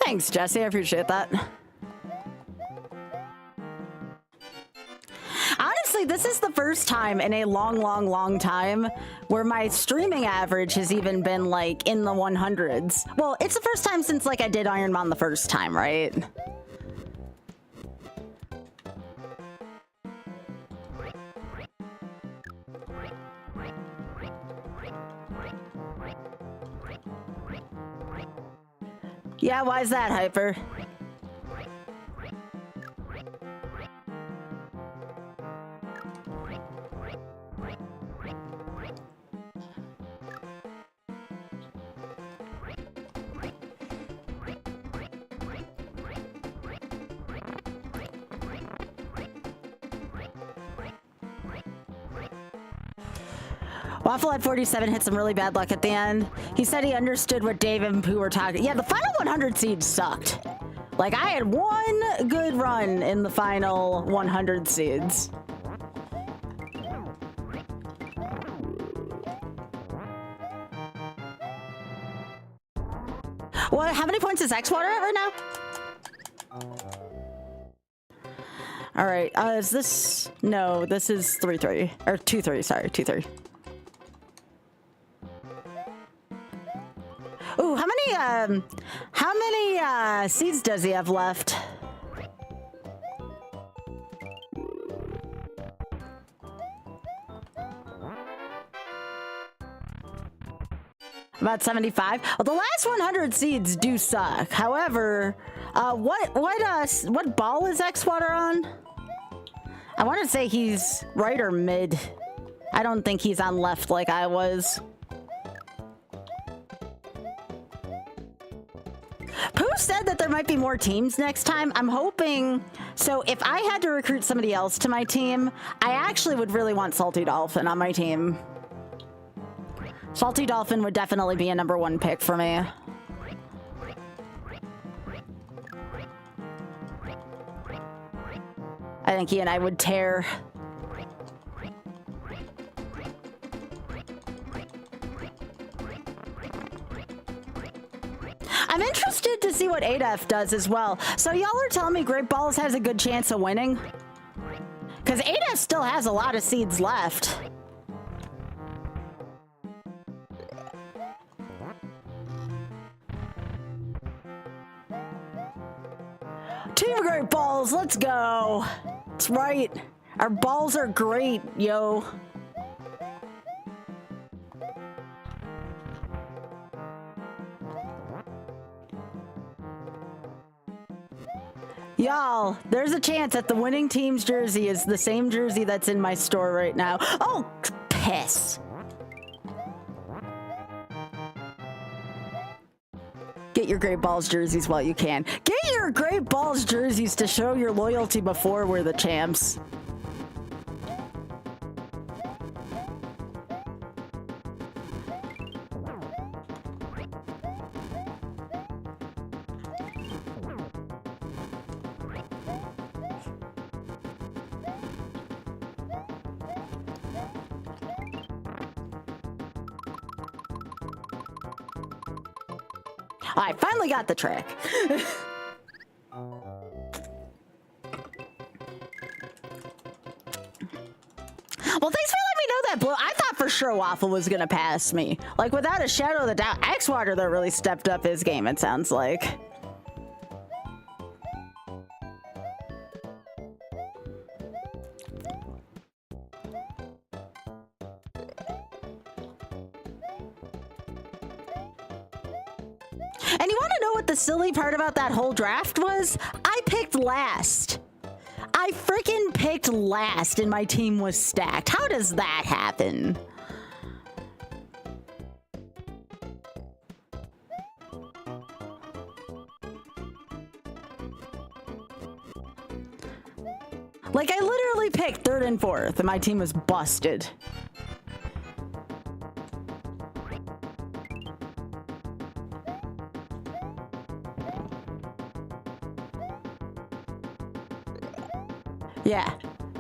Thanks, Jesse. I appreciate that. Honestly, this is the first time in a long time where my streaming average has even been, like, in the 100s. Well, it's the first time since, like, I did Ironman the first time, right? Yeah, why is that, Hyper? Waffle had 47, hit some really bad luck at the end. He said he understood what Dave and Pooh were talking. Yeah, the final 100 seeds sucked. Like, I had one good run in the final 100 seeds. What? How many points is X-Water at right now? All right, is this... No, this is 3-3. Or 2-3, sorry, 2-3. Ooh, how many seeds does he have left? About 75. Well, the last 100 seeds do suck. However, what ball is X-Water on? I want to say he's right or mid. I don't think he's on left like I was. Pooh said that there might be more teams next time. I'm hoping. So if I had to recruit somebody else to my team, I actually would really want Salty Dolphin on my team. Salty Dolphin would definitely be a #1 pick for me. I think he and I would tear. I'm interested to see what ADF does as well. So y'all are telling me Great Balls has a good chance of winning? Because ADF still has a lot of seeds left. Team Great Balls, let's go. That's right. Our balls are great, yo. Y'all, there's a chance that the winning team's jersey is the same jersey that's in my store right now. Oh, piss. get your Great Balls jerseys while you can. Get your Great Balls jerseys to show your loyalty before we're the champs. I finally got the trick. Well, thanks for letting me know that, Blue. I thought for sure Waffle was gonna pass me. Like, without a shadow of a doubt. X-Water, though, really stepped up his game, it sounds like. And you want to know what the silly part about that whole draft was? I picked last. I freaking picked last and my team was stacked. How does that happen? Like, I literally picked 3rd and 4th and my team was busted.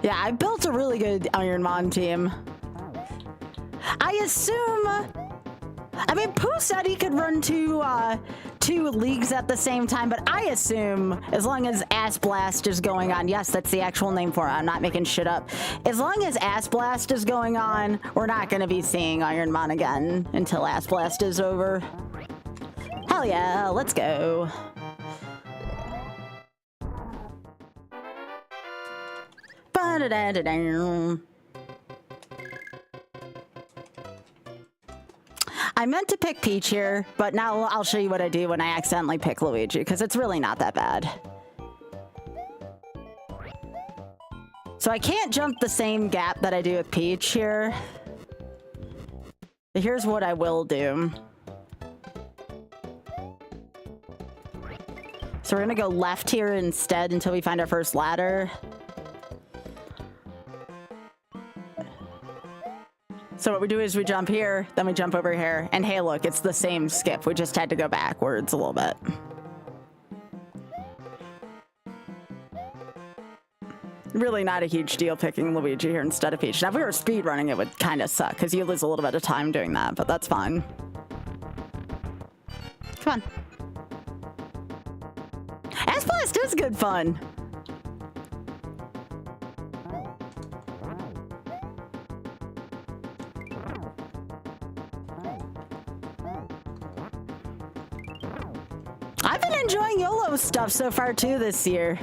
Yeah, I built a really good Ironmon team. I assume, I mean, Pooh said he could run two leagues at the same time, but I assume as long as Ass Blast is going on, yes, that's the actual name for it, I'm not making shit up. As long as Ass Blast is going on, we're not gonna be seeing Ironmon again until Ass Blast is over. Hell yeah, let's go. I meant to pick Peach here, but now I'll show you what I do when I accidentally pick Luigi, because it's really not that bad. So I can't jump the same gap that I do with Peach here. But here's what I will do. So we're gonna go left here instead until we find our first ladder. So what we do is we jump here, then we jump over here, and hey look, it's the same skip. We just had to go backwards a little bit. Really not a huge deal picking Luigi here instead of Peach. Now if we were speedrunning, it would kind of suck, because you lose a little bit of time doing that, but that's fine. Come on. Ass Blast is good fun. I've been enjoying YOLO stuff so far too this year.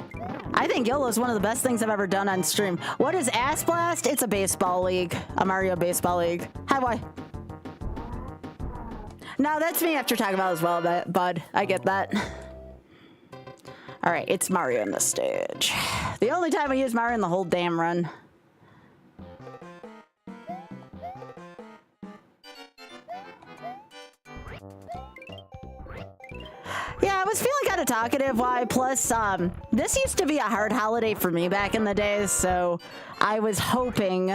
I think YOLO is one of the best things I've ever done on stream. What is Ass Blast? It's a baseball league. A Mario baseball league. Hi, boy. No, that's me after talking about it as well, bud. I get that. All right, it's Mario on the stage. The only time I use Mario in the whole damn run. Yeah, I was feeling kind of talkative. Why? Plus, this used to be a hard holiday for me back in the days, so I was hoping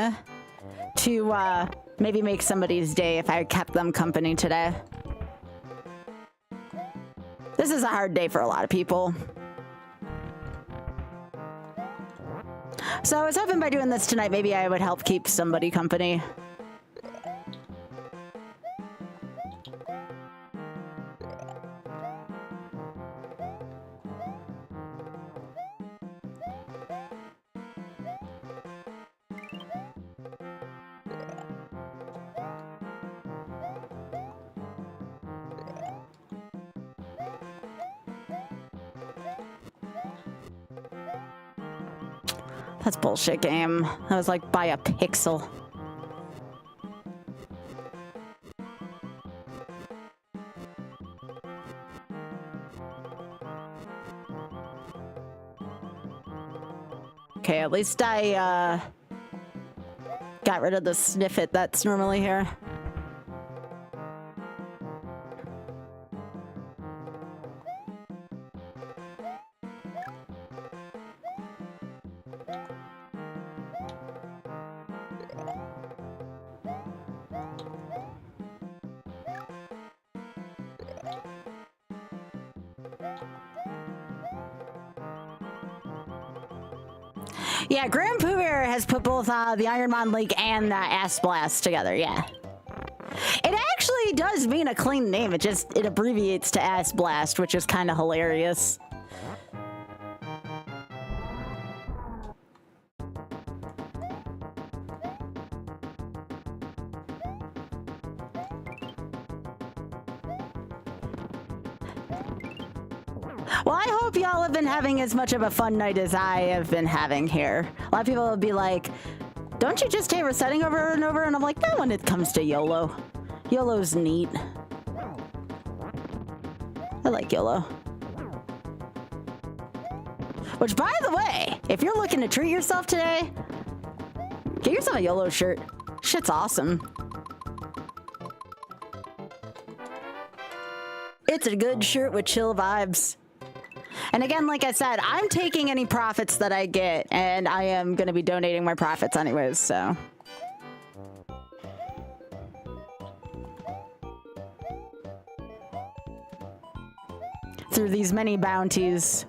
to maybe make somebody's day if I kept them company today. This is a hard day for a lot of people. So I was hoping by doing this tonight, maybe I would help keep somebody company. That's bullshit game. That was like by a pixel. Okay, at least I got rid of the sniffit that's normally here. Yeah, Grand Pooh Bear has put both the Ironmon League and Ass Blast together, yeah. It actually does mean a clean name. It abbreviates to Ass Blast, which is kind of hilarious. Well, I hope y'all have been having as much of a fun night as I have been having here. A lot of people will be like, don't you just hate resetting over and over? And I'm like, no, when it comes to YOLO. YOLO's neat. I like YOLO. Which, by the way, if you're looking to treat yourself today, get yourself a YOLO shirt. Shit's awesome. It's a good shirt with chill vibes. And again, like I said, I'm taking any profits that I get, and I am going to be donating my profits anyways, so. Through these many bounties.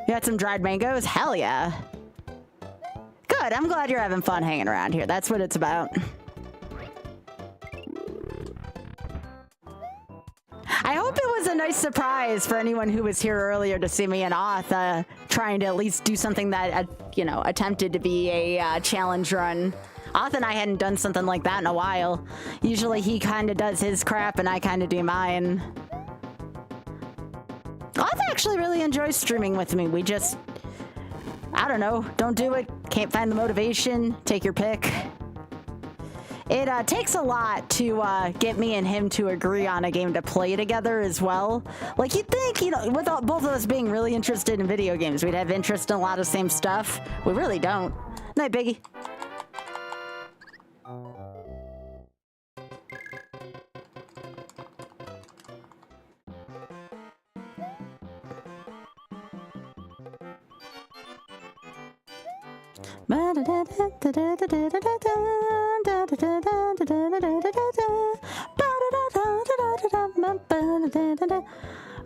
You got some dried mangoes? Hell yeah. Good, I'm glad you're having fun hanging around here. That's what it's about. I hope it was a nice surprise for anyone who was here earlier to see me and Oth trying to at least do something that, you know, attempted to be a challenge run. Oth and I hadn't done something like that in a while. Usually he kind of does his crap and I kind of do mine. Oth actually really enjoys streaming with me. We just, I don't know, don't do it, can't find the motivation, take your pick. It takes a lot to get me and him to agree on a game to play together as well. Like, you'd think, you know, with both of us being really interested in video games, we'd have interest in a lot of the same stuff. We really don't. Night, Biggie.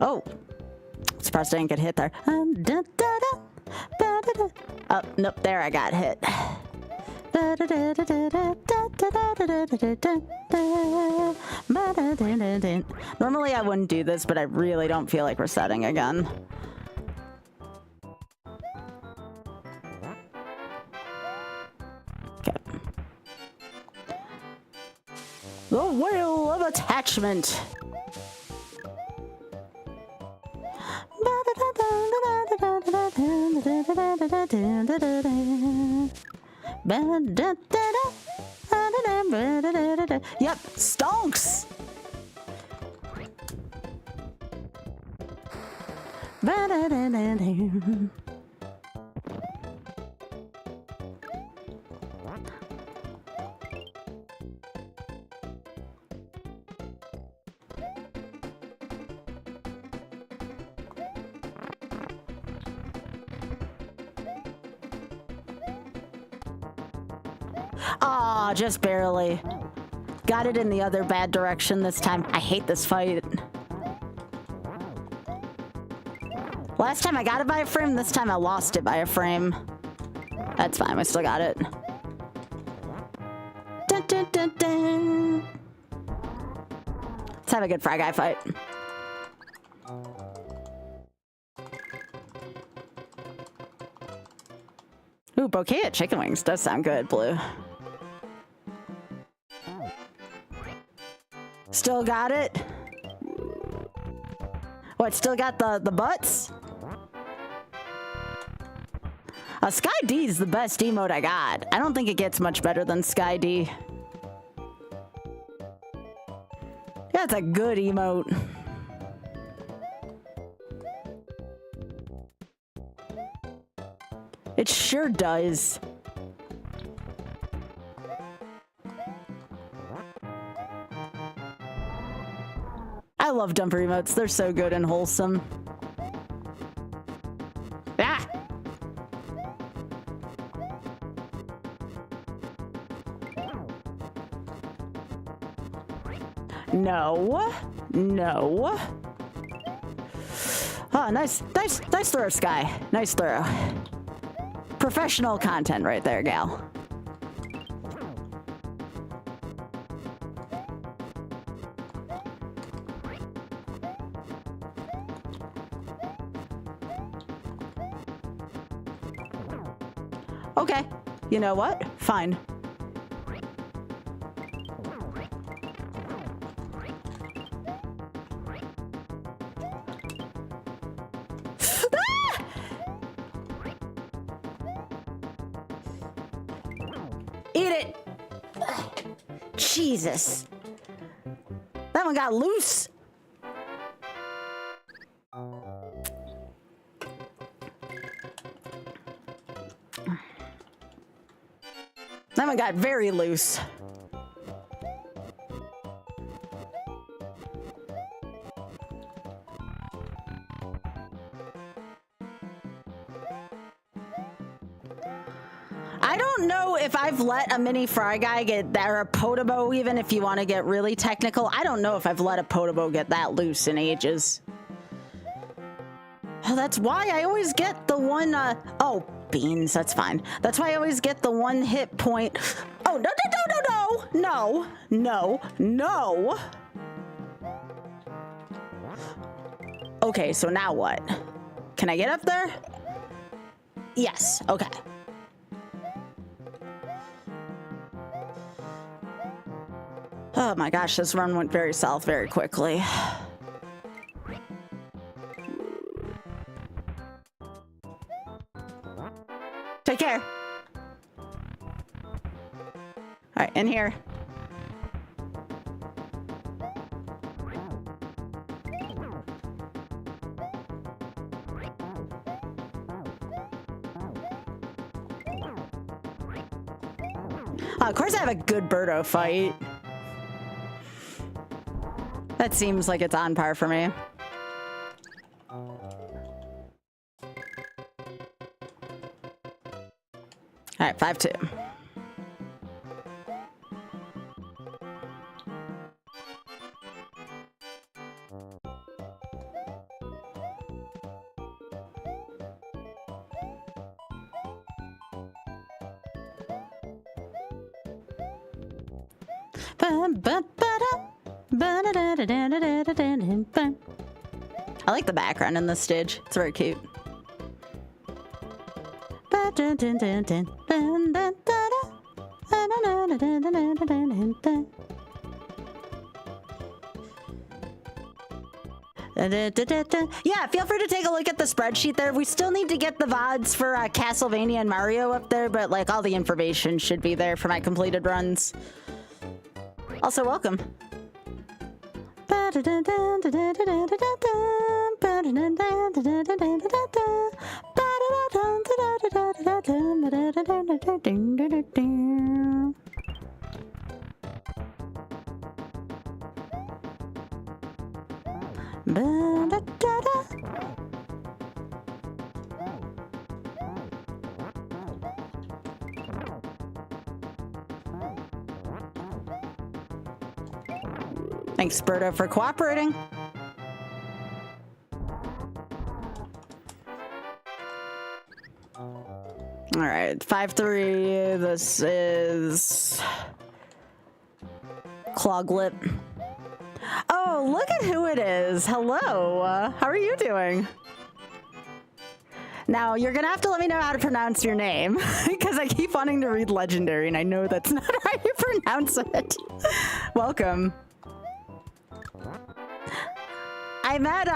Oh, surprised I didn't get hit there. Oh, nope, there I got hit. Normally I wouldn't do this, but I really don't feel like resetting again. Okay. The Wheel of Attachment. Yep, stonks. Aw, just barely. Got it in the other bad direction this time. I hate this fight. Last time I got it by a frame, this time I lost it by a frame. That's fine, we still got it. Dun, dun, dun, dun. Let's have a good Fry Guy fight. Ooh, bouquet of chicken wings does sound good, Blue. Still got it? What, still got the butts? Sky D is the best emote I got. I don't think it gets much better than Sky D. Yeah, it's a good emote. It sure does. I love dumper emotes. They're so good and wholesome. Ah! No. No. Oh, nice throw, Sky. Nice throw. Professional content right there, gal. Okay, you know what? Fine. Eat it! Jesus. That one got loose. That one got very loose. I don't know if I've let a mini fry guy get that, or a Podobo, even if you want to get really technical. I don't know if I've let a Podobo get that loose in ages. Oh, that's why I always get the one, oh, beans, that's fine. That's why I always get the one hit point. Oh, no, no, no, no, no, no, no, no. Okay, so now what? Can I get up there? Yes, okay. Oh my gosh, this run went very south very quickly. Take care. All right, in here. Of course I have a good Birdo fight. That seems like it's on par for me. All right, 5-2. I like the background in this stage. It's very cute. Yeah, feel free to take a look at the spreadsheet there. We still need to get the VODs for Castlevania and Mario up there, but like all the information should be there for my completed runs. Also, welcome. Thanks, Berto, for cooperating. All right, 5-3. This is Cloglip. Oh, look at who it is. Hello. How are you doing? Now, you're going to have to let me know how to pronounce your name because I keep wanting to read Legendary and I know that's not how you pronounce it. Welcome. I met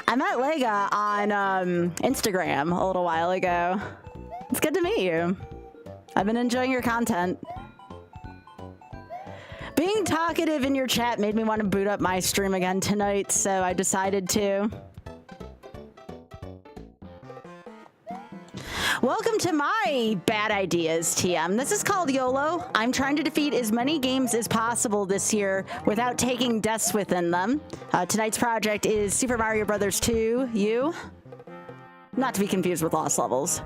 Lega on Instagram a little while ago. It's good to meet you. I've been enjoying your content. Being talkative in your chat made me want to boot up my stream again tonight, so I decided to. Welcome to my bad ideas, TM. This is called YOLO. I'm trying to defeat as many games as possible this year without taking deaths within them. Tonight's project is Super Mario Bros. 2 U. Not to be confused with Lost Levels.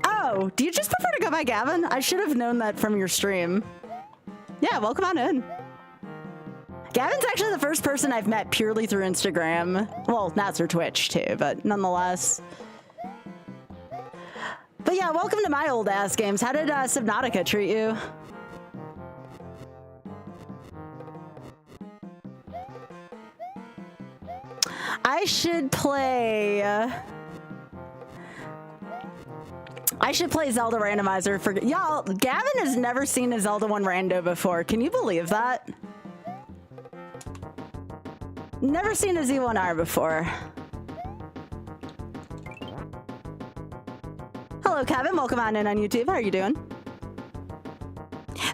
Oh, do you just prefer to go by Gavin? I should have known that from your stream. Yeah, welcome on in. Gavin's actually the first person I've met purely through Instagram. Well, not through Twitch too, but nonetheless. But yeah, welcome to my old ass games. How did Subnautica treat you? I should play Zelda Randomizer for y'all. Gavin has never seen a Zelda 1 rando before. Can you believe that? Never seen a Z1R before. Hello, Kevin. Welcome on in on YouTube. How are you doing?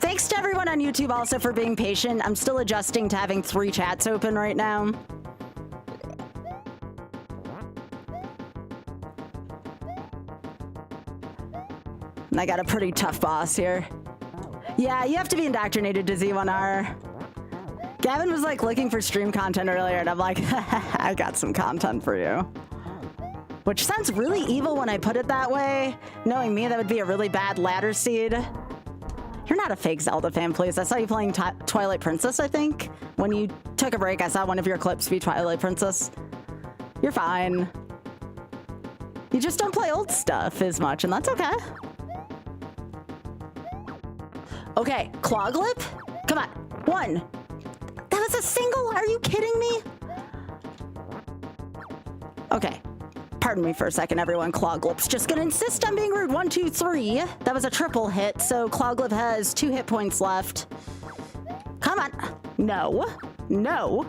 Thanks to everyone on YouTube also for being patient. I'm still adjusting to having 3 chats open right now. And I got a pretty tough boss here. Yeah, you have to be indoctrinated to Z1R. Gavin was like looking for stream content earlier, and I'm like, I got some content for you. Which sounds really evil when I put it that way. Knowing me, that would be a really bad ladder seed. You're not a fake Zelda fan, please. I saw you playing Twilight Princess, I think. When you took a break, I saw one of your clips be Twilight Princess. You're fine. You just don't play old stuff as much, and that's okay. Okay, Clawglip? Come on, 1. That was a single? Are you kidding me? Okay. Pardon me for a second, everyone. Clawglip's just gonna insist on being rude. 1, 2, 3. That was a triple hit, so Clawglip has 2 hit points left. Come on. No. No.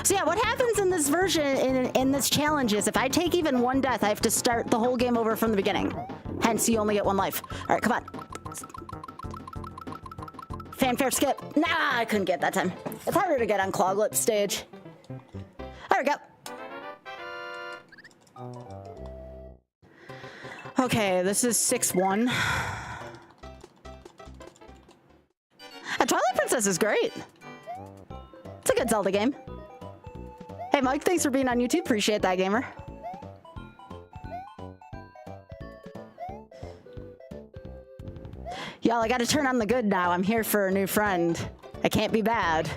So yeah, what happens in this version, in this challenge is if I take even 1 death, I have to start the whole game over from the beginning. Hence, you only get 1 life. All right, come on. Fanfare skip. Nah, I couldn't get that time. It's harder to get on Clawglip stage. There we go. Okay, this is 6-1. Twilight Princess is great. It's a good Zelda game. Hey, Mike, thanks for being on YouTube. Appreciate that, gamer. Y'all, I gotta turn on the good now. I'm here for a new friend. I can't be bad.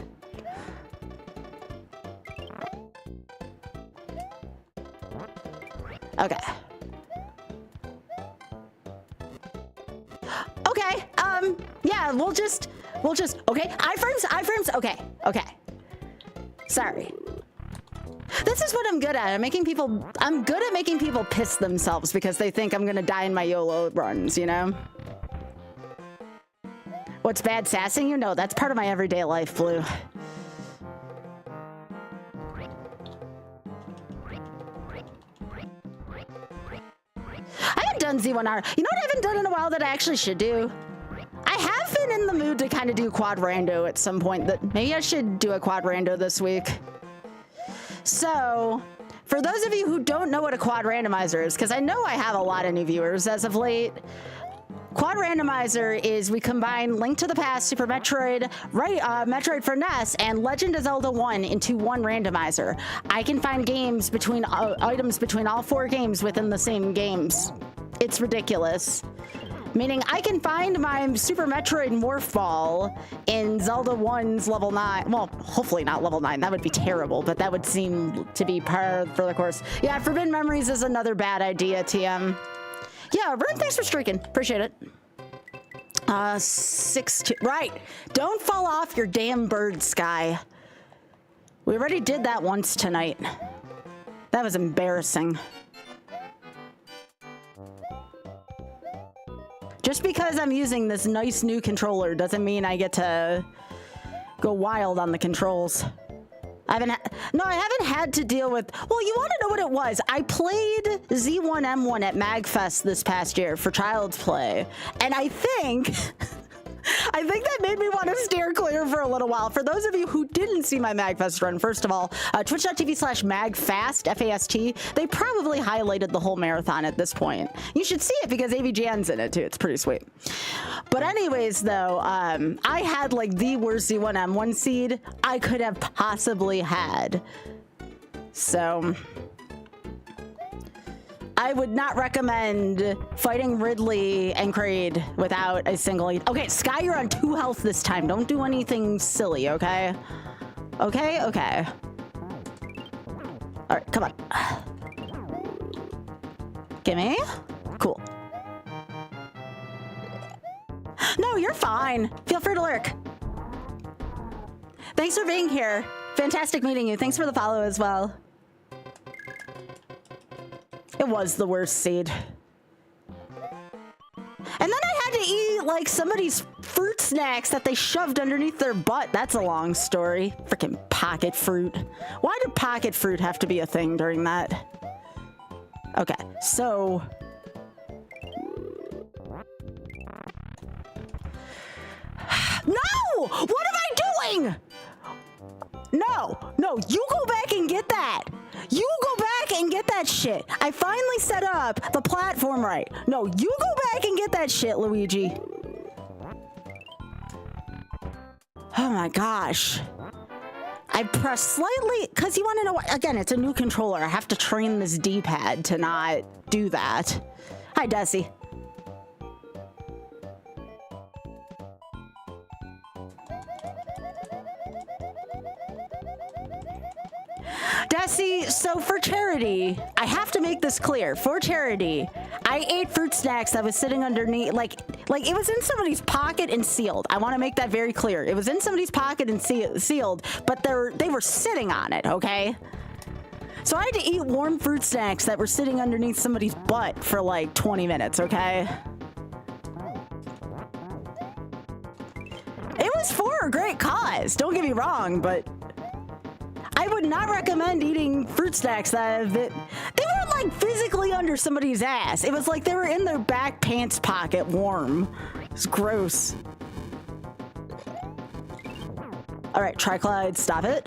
Okay. Okay, yeah, we'll just, okay, iframes, okay, okay. Sorry. This is what I'm good at. I'm good at making people piss themselves because they think I'm gonna die in my YOLO runs, you know? What's bad, sassing you? No, that's part of my everyday life, Blue. I haven't done Z1R. You know what I haven't done in a while that I actually should do? I have been in the mood to kind of do quad rando at some point. That maybe I should do a quad rando this week. So, for those of you who don't know what a quad randomizer is, because I know I have a lot of new viewers as of late, Quad Randomizer is we combine Link to the Past, Super Metroid, Metroid for NES, and Legend of Zelda 1 into one randomizer. I can find games between items between all 4 games within the same games. It's ridiculous. Meaning I can find my Super Metroid Morph Ball in Zelda 1's level 9. Well, hopefully not level 9. That would be terrible, but that would seem to be par for the course. Yeah, Forbidden Memories is another bad idea, TM. Yeah, Rune, thanks for streaking. Appreciate it. 6-2. Right. Don't fall off your damn bird, Sky. We already did that once tonight. That was embarrassing. Just because I'm using this nice new controller doesn't mean I get to go wild on the controls. I haven't had to deal with, well, you want to know what it was? I played Z1M1 at MagFest this past year for Child's Play, and I think that made me want to steer clear for a little while. For those of you who didn't see my MagFest run, first of all, twitch.tv/magfast, F-A-S-T, they probably highlighted the whole marathon at this point. You should see it because AVGN's in it too. It's pretty sweet. But anyways, though, I had like the worst Z1M1 seed I could have possibly had. So I would not recommend fighting Ridley and Kraid without a single... Okay, Sky, you're on 2 health this time. Don't do anything silly, okay? Okay, okay. All right, come on. Gimme. Cool. No, you're fine. Feel free to lurk. Thanks for being here. Fantastic meeting you. Thanks for the follow as well. It was the worst seed. And then I had to eat, like, somebody's fruit snacks that they shoved underneath their butt. That's a long story. Freaking pocket fruit. Why did pocket fruit have to be a thing during that? Okay, so... No! What am I doing? No, no, you go back and get that. You go back and get that shit. I finally set up the platform right. No, you go back and get that shit, Luigi. Oh my gosh. I pressed slightly, because you want to know what, again, it's a new controller. I have to train this D-pad to not do that. Hi, Desi. Desi, so for charity, I have to make this clear. For charity, I ate fruit snacks that was sitting underneath, like it was in somebody's pocket and sealed. I want to make that very clear. It was in somebody's pocket and sealed, but they were sitting on it, okay? So I had to eat warm fruit snacks that were sitting underneath somebody's butt for like 20 minutes, okay? It was for a great cause, don't get me wrong, but I would not recommend eating fruit snacks that they were like physically under somebody's ass. It was like they were in their back pants pocket warm. It's gross. All right, Triclide, stop it.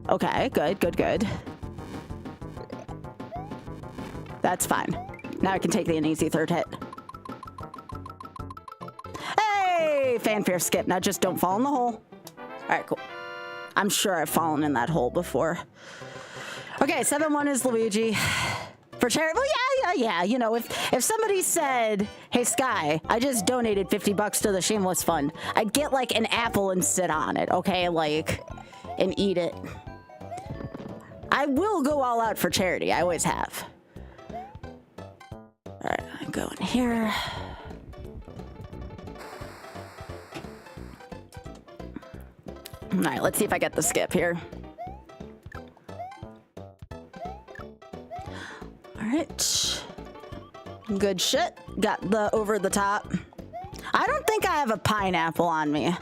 Okay, good, good, good. That's fine. Now I can take the uneasy third hit. Hey, fanfare skip. Now just don't fall in the hole. All right, cool. I'm sure I've fallen in that hole before. Okay, 7-1 is Luigi. For charity, well, yeah. You know, if somebody said, hey, Sky, I just donated $50 to the Shameless Fund, I'd get like an apple and sit on it, okay? Like, and eat it. I will go all out for charity. I always have. All right, I'm going here. All right, let's see if I get the skip here. All right. Good shit. Got the over the top. I don't think I have a pineapple on me.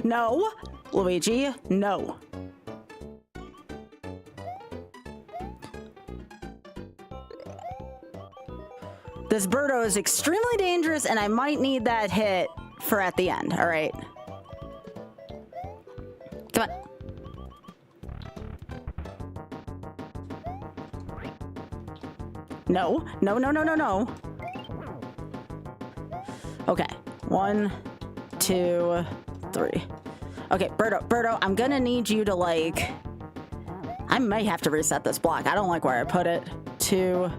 No, Luigi, no. This Birdo is extremely dangerous and I might need that hit for at the end, all right? Come on. No, no, no, no, no, no. Okay, 1, 2, 3. Okay, Birdo, I'm gonna need you to like, I might have to reset this block. I don't like where I put it. 2.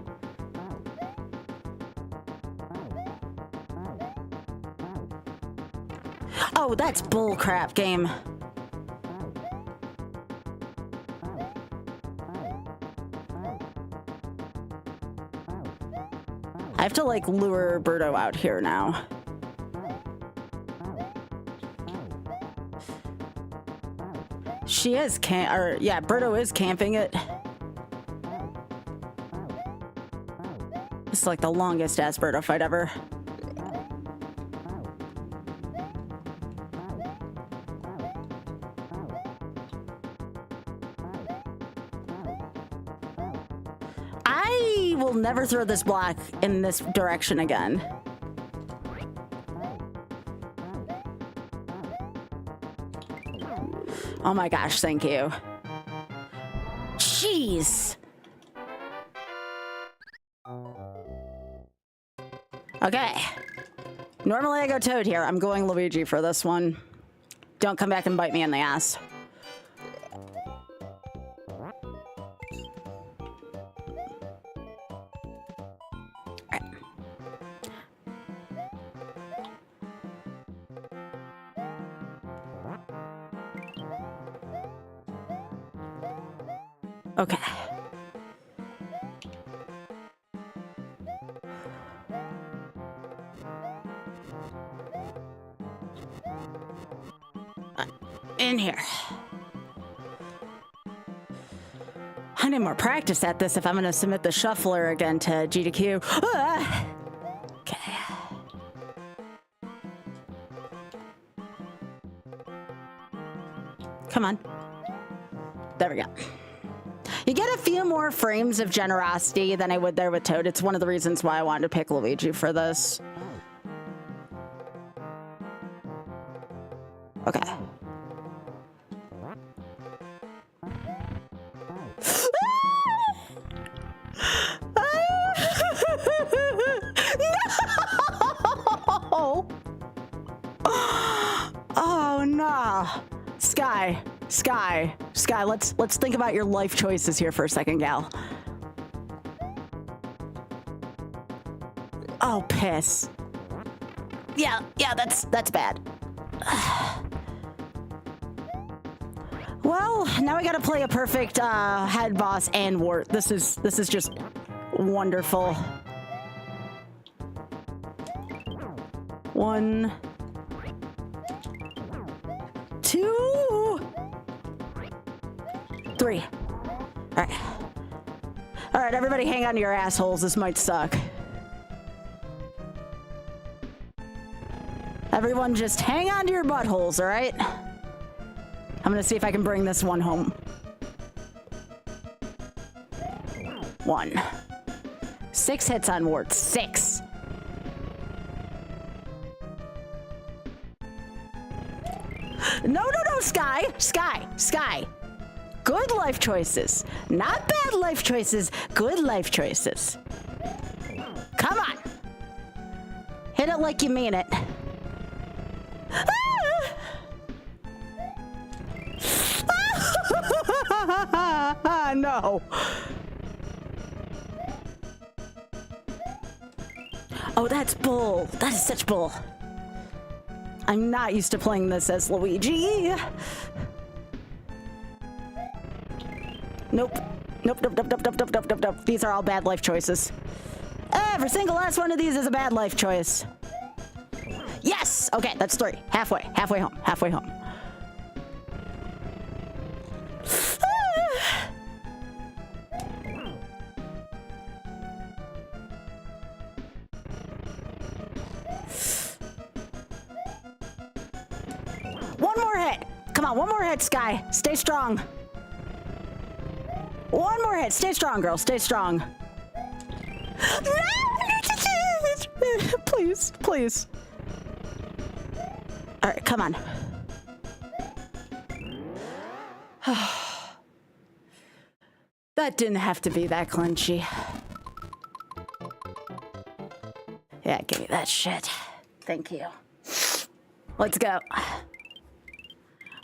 Oh, that's bullcrap game. I have to like lure Birdo out here now. She is yeah, Birdo is camping it. It's like the longest ass Birdo fight ever. I will never throw this block in this direction again. Oh my gosh, thank you. Jeez. Okay. Normally I go Toad here. I'm going Luigi for this one. Don't come back and bite me in the ass. Okay. In here. I need more practice at this if I'm going to submit the shuffler again to GDQ. Ah! Okay. Come on. There we go. You get a few more frames of generosity than I would there with Toad. It's one of the reasons why I wanted to pick Luigi for this. Okay. No! Oh no. Sky, let's think about your life choices here for a second, gal. Oh, piss. Yeah, that's bad. Well, now we gotta play a perfect head boss and wart. This is just wonderful. 1, 2, 3. All right, everybody hang on to your assholes. This might suck. Everyone just hang on to your buttholes, all right? I'm gonna see if I can bring this one home. 1. 6 hits on wart. 6. No, Sky. Good life choices. Not bad life choices. Good life choices. Come on. Hit it like you mean it. No. Oh, that's bull. That is such bull. I'm not used to playing this as Luigi. Nope. These are all bad life choices. Every single last one of these is a bad life choice. Yes! Okay, that's 3. Halfway home. One more hit. Come on, one more hit, Sky. Stay strong. One more hit. Stay strong, girl. Stay strong. Please. All right, come on. That didn't have to be that clinchy. Yeah, give me that shit. Thank you. Let's go.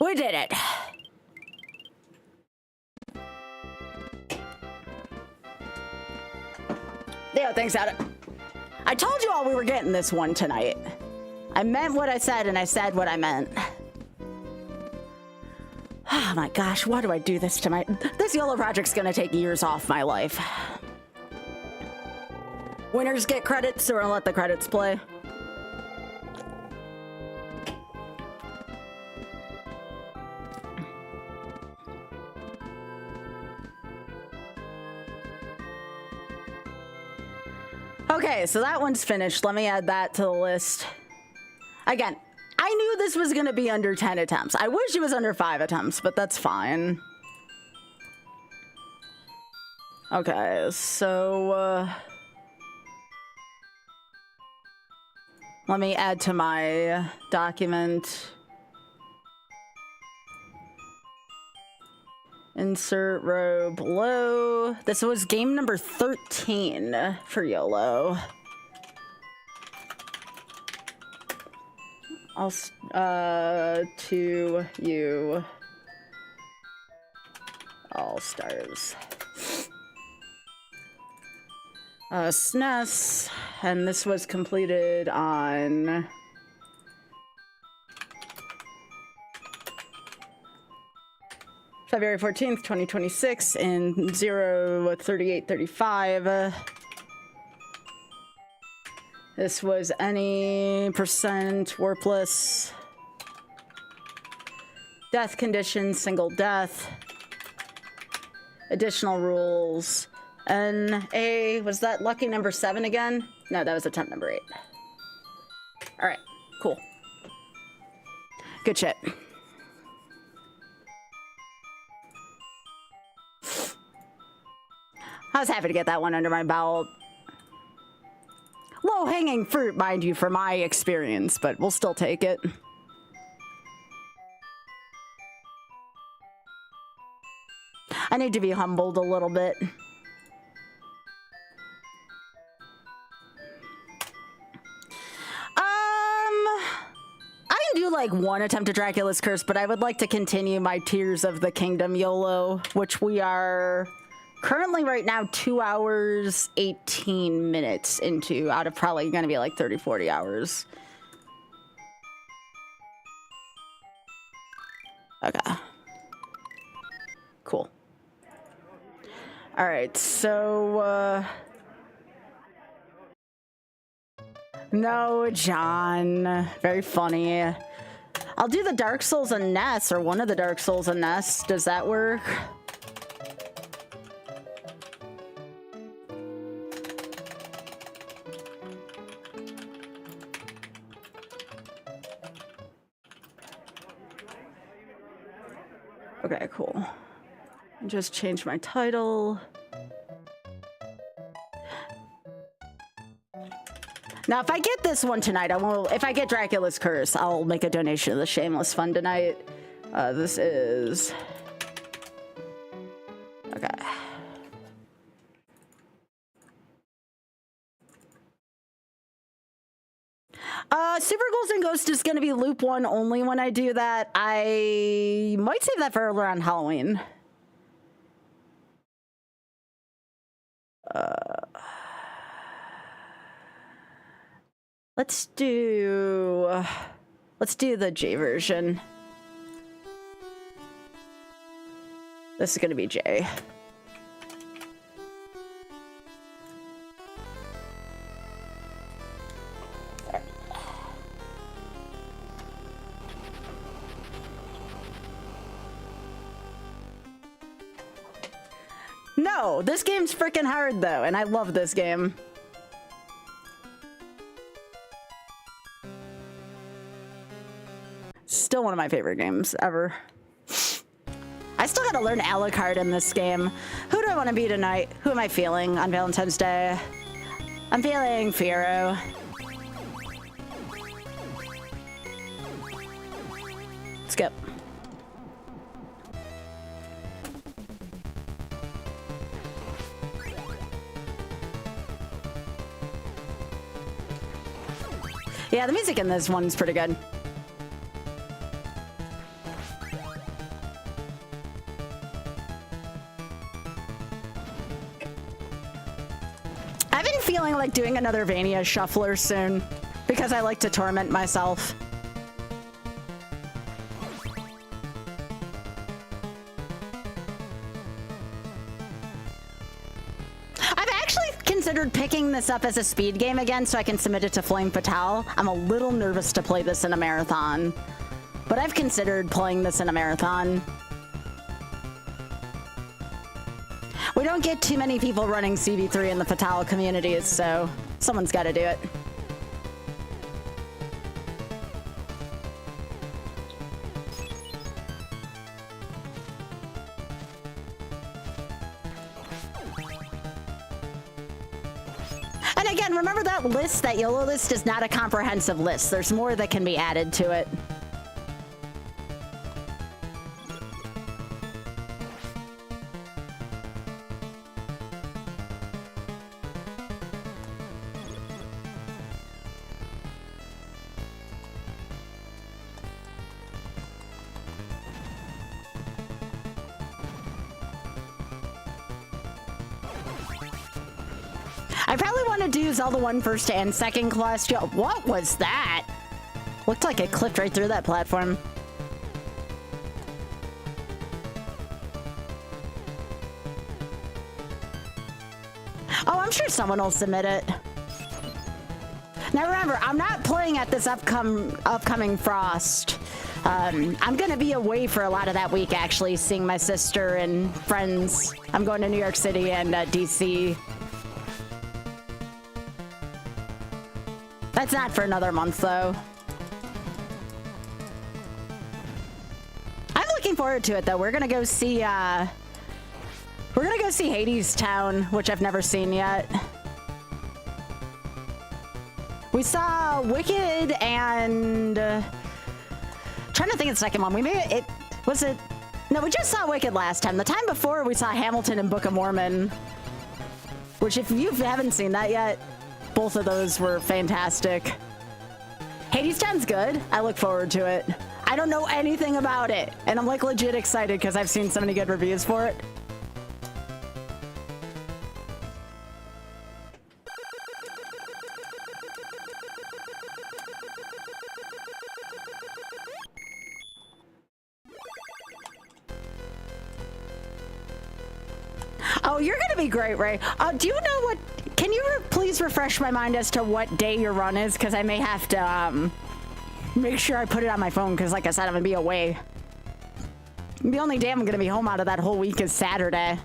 We did it. Yeah, thanks, Adam. I told you all we were getting this one tonight. I meant what I said, and I said what I meant. Oh my gosh, why do I do this to my... This YOLO project's gonna take years off my life. Winners get credits, so we're gonna let the credits play. Okay, so that one's finished. Let me add that to the list. Again, I knew this was going to be under 10 attempts. I wish it was under 5 attempts, but that's fine. Okay, so... let me add to my document. Insert row below. This was game number 13 for YOLO. To you. All stars. SNES, and this was completed on... February 14th, 2026 in 0:38:35. This was any percent warpless. Death condition, single death. Additional rules. NA, was that lucky number 7 again? No, that was attempt number 8. All right, cool. Good shit. I was happy to get that one under my belt. Low-hanging fruit, mind you, from my experience, but we'll still take it. I need to be humbled a little bit. I can do like one attempt at Dracula's Curse, but I would like to continue my Tears of the Kingdom YOLO, which we are currently right now 2 hours, 18 minutes into, out of probably going to be like 30, 40 hours. Okay. Cool. All right, so, no, John. Very funny. I'll do the Dark Souls and Ness, or one of the Dark Souls and Ness. Does that work? Okay, cool. Just change my title. Now, if I get this one tonight, I will. If I get Dracula's Curse, I'll make a donation to the Shameless Fund tonight. This is okay. Super Ghouls and Ghost is going to be loop 1 only when I do that. I might save that for around Halloween. Let's do the J version. This is going to be J. No, this game's freaking hard though, and I love this game. Still one of my favorite games ever. I still gotta learn Alucard in this game. Who do I want to be tonight? Who am I feeling on Valentine's Day? I'm feeling Firo. Skip. Yeah, the music in this one's pretty good. I've been feeling like doing another Vania Shuffler soon because I like to torment myself. Considered picking this up as a speed game again so I can submit it to Flame Fatale. I'm a little nervous to play this in a marathon, but I've considered playing this in a marathon. We don't get too many people running CB3 in the Fatale communities, so someone's got to do it. And again, remember that list, that YOLO list is not a comprehensive list. There's more that can be added to it. I probably want to do Zelda 1 first and second class. What was that? Looked like it clipped right through that platform. sure someone will submit it. Now remember, I'm not playing at this upcoming Frost. I'm gonna be away for a lot of that week, actually, seeing my sister and friends. I'm going to New York City and DC. That's not for another month, though. I'm looking forward to it, though. We're gonna go see Hades Town, which I've never seen yet. We saw Wicked and trying to think of the second one. We just saw Wicked last time. The time before we saw Hamilton and Book of Mormon, which if you haven't seen that yet, both of those were fantastic. Hades Town's good. I look forward to it. I don't know anything about it, and I'm like legit excited because I've seen so many good reviews for it. Oh, you're gonna be great, Ray. Do you know what? Can you please refresh my mind as to what day your run is? Because I may have to make sure I put it on my phone. Because, like I said, I'm gonna be away. The only day I'm gonna be home out of that whole week is Saturday.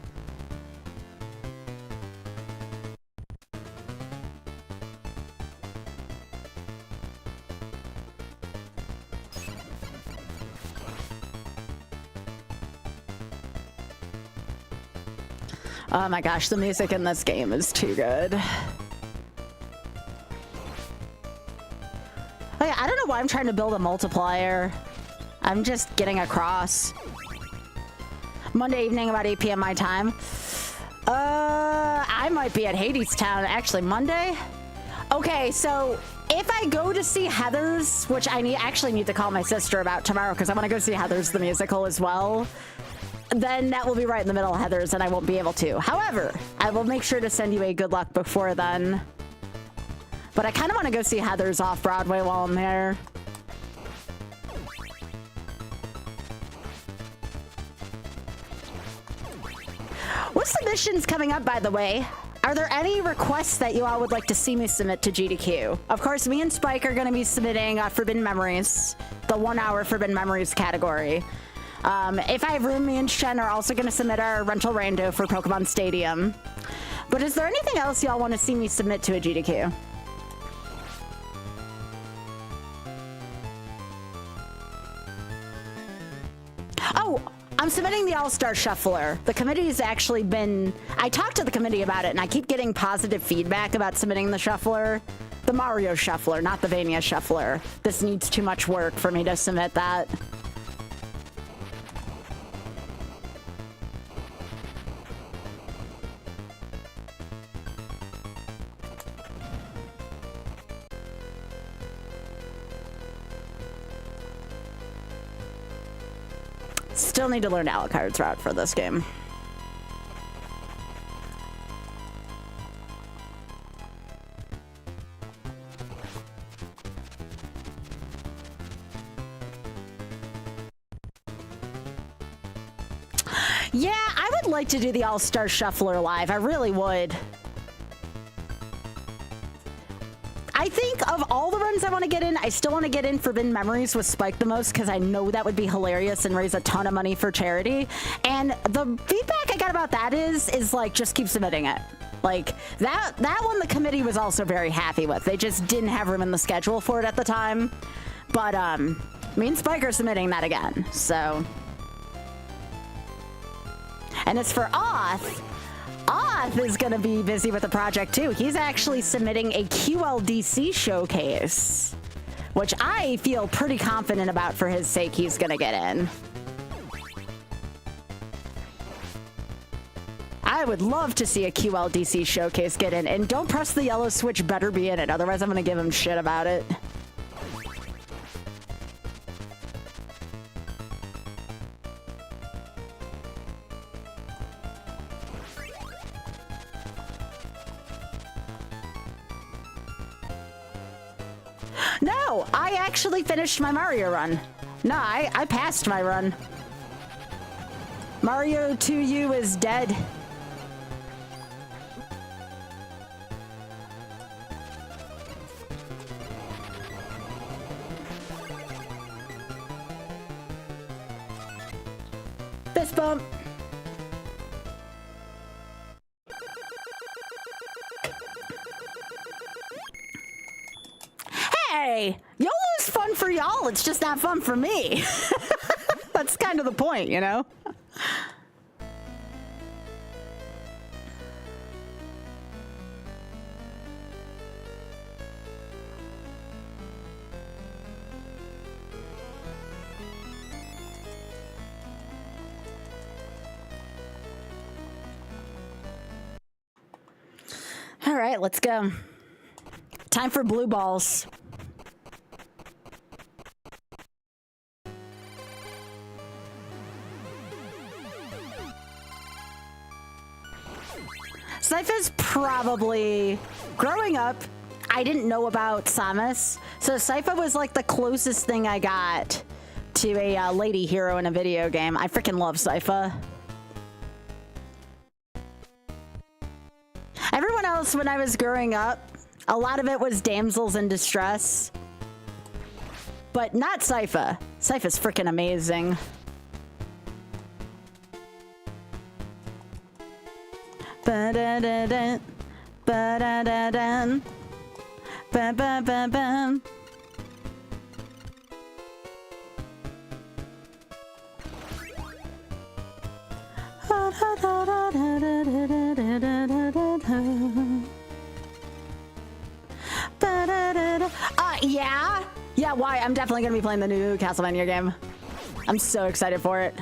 Oh my gosh, the music in this game is too good. Oh yeah, I don't know why I'm trying to build a multiplier. I'm just getting across. Monday evening, about 8 p.m. my time. I might be at Hades Town, actually, Monday? Okay, so if I go to see Heathers, which I actually need to call my sister about tomorrow because I want to go see Heathers the musical as well, then that will be right in the middle of Heathers and I won't be able to. However, I will make sure to send you a good luck before then. But I kind of want to go see Heathers off Broadway while I'm there. What's the missions coming up, by the way? Are there any requests that you all would like to see me submit to GDQ? Of course, me and Spike are going to be submitting Forbidden Memories, the 1 hour Forbidden Memories category. If I have room, me and Shen are also going to submit our rental rando for Pokemon Stadium. But is there anything else y'all want to see me submit to a GDQ? Oh, I'm submitting the All-Star Shuffler. The committee's actually been... I talked to the committee about it, and I keep getting positive feedback about submitting the Shuffler. The Mario Shuffler, not the Vania Shuffler. This needs too much work for me to submit that. Still need to learn Alucard's route for this game. Yeah, I would like to do the All-Star Shuffler live. I really would. I think of all the runs I want to get in, I still want to get in Forbidden Memories with Spike the most because I know that would be hilarious and raise a ton of money for charity. And the feedback I got about that is like, just keep submitting it. Like, that one the committee was also very happy with. They just didn't have room in the schedule for it at the time. But, me and Spike are submitting that again, so. And as for Oth, Oth is going to be busy with the project too. He's actually submitting a QLDC showcase, which I feel pretty confident about for his sake he's going to get in. I would love to see a QLDC showcase get in, and don't press the yellow switch, better be in it, otherwise I'm going to give him shit about it. No, I actually finished my Mario run. No, I passed my run. Mario 2U is dead. fist bump. Hey, YOLO's fun for y'all. It's just not fun for me. That's kind of the point, you know? All right, let's go. Time for blue balls. Sypha's probably, growing up, I didn't know about Samus, so Sypha was like the closest thing I got to a lady hero in a video game. I freaking love Sypha. Everyone else, when I was growing up, a lot of it was damsels in distress, but not Sypha. Sypha's freaking amazing. Ba-da-da-da, ba-da-da-da, ba-ba-ba-bam. Yeah? Yeah, why? I'm definitely gonna be playing the new Castlevania game. I'm so excited for it.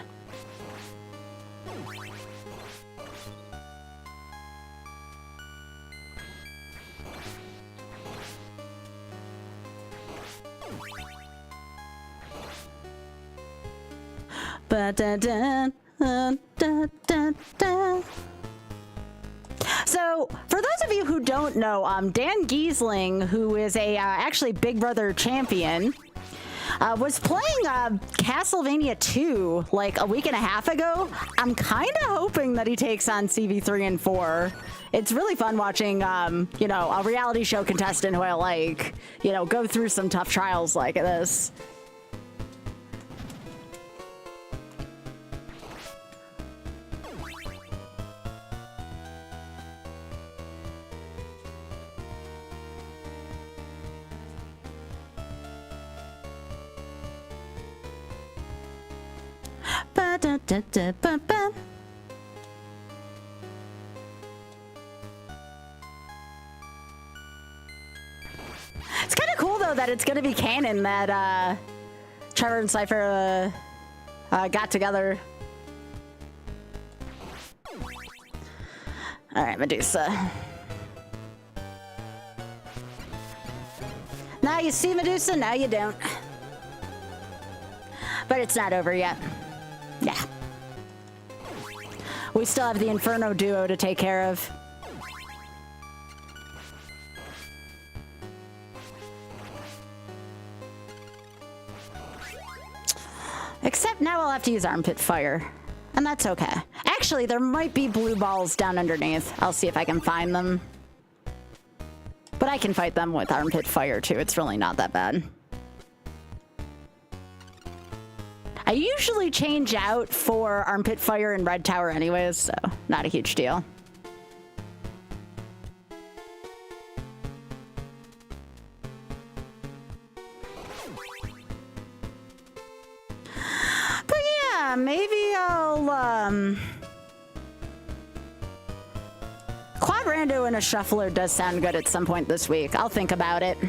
So, for those of you who don't know, Dan Giesling, who is a actually Big Brother champion, was playing Castlevania 2 like a week and a half ago. I'm kind of hoping that he takes on CV3 and 4. It's really fun watching, you know, a reality show contestant who I like, you know, go through some tough trials like this. Ba-da-da-da-ba-ba. It's kind of cool though that it's going to be canon that Trevor and Cypher got together. All right, Medusa. Now you see Medusa, now you don't. But it's not over yet. Yeah. We still have the Inferno duo to take care of. Except now I'll have to use Armpit Fire. And that's okay. Actually, there might be blue balls down underneath. I'll see if I can find them. But I can fight them with Armpit Fire too. It's really not that bad. I usually change out for Armpit Fire and Red Tower anyways, so not a huge deal. But yeah, maybe I'll, Quad Rando and a Shuffler does sound good at some point this week. I'll think about it.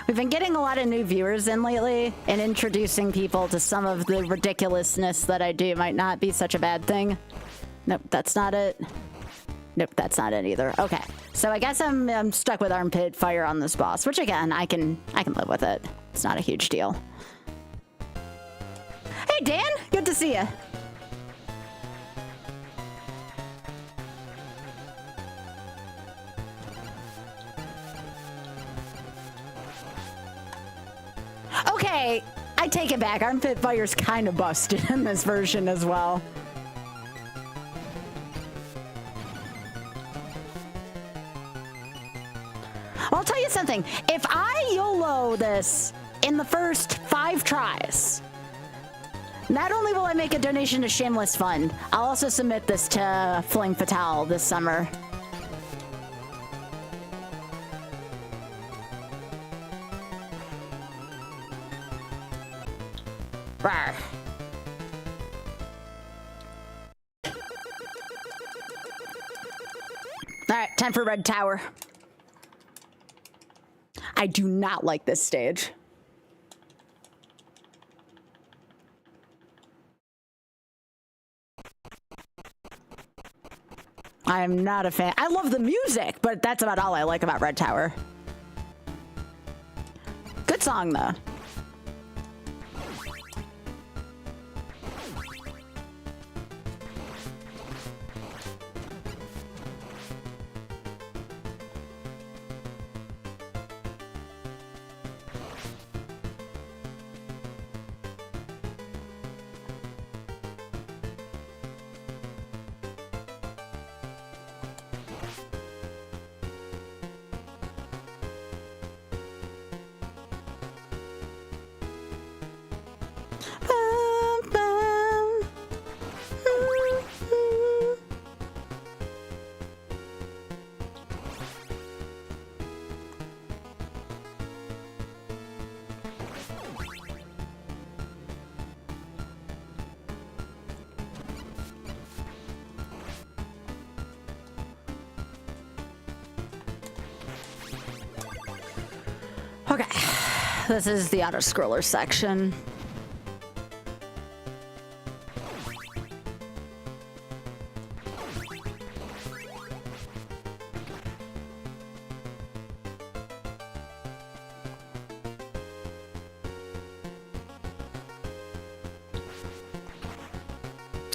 We've been getting a lot of new viewers in lately, and introducing people to some of the ridiculousness that I do might not be such a bad thing. Nope, that's not it. Nope, that's not it either. Okay, so I guess I'm stuck with Armpit Fire on this boss, which again, I can live with it. It's not a huge deal. Hey Dan, good to see you. Okay, I take it back. Armpit Fire's kind of busted in this version as well. I'll tell you something. If I YOLO this in the first 5 tries, not only will I make a donation to Shameless Fund, I'll also submit this to Flame Fatale this summer. Rawr. All right, time for Red Tower. I do not like this stage. I am not a fan. I love the music, but that's about all I like about Red Tower. Good song, though. Okay, this is the auto-scroller section.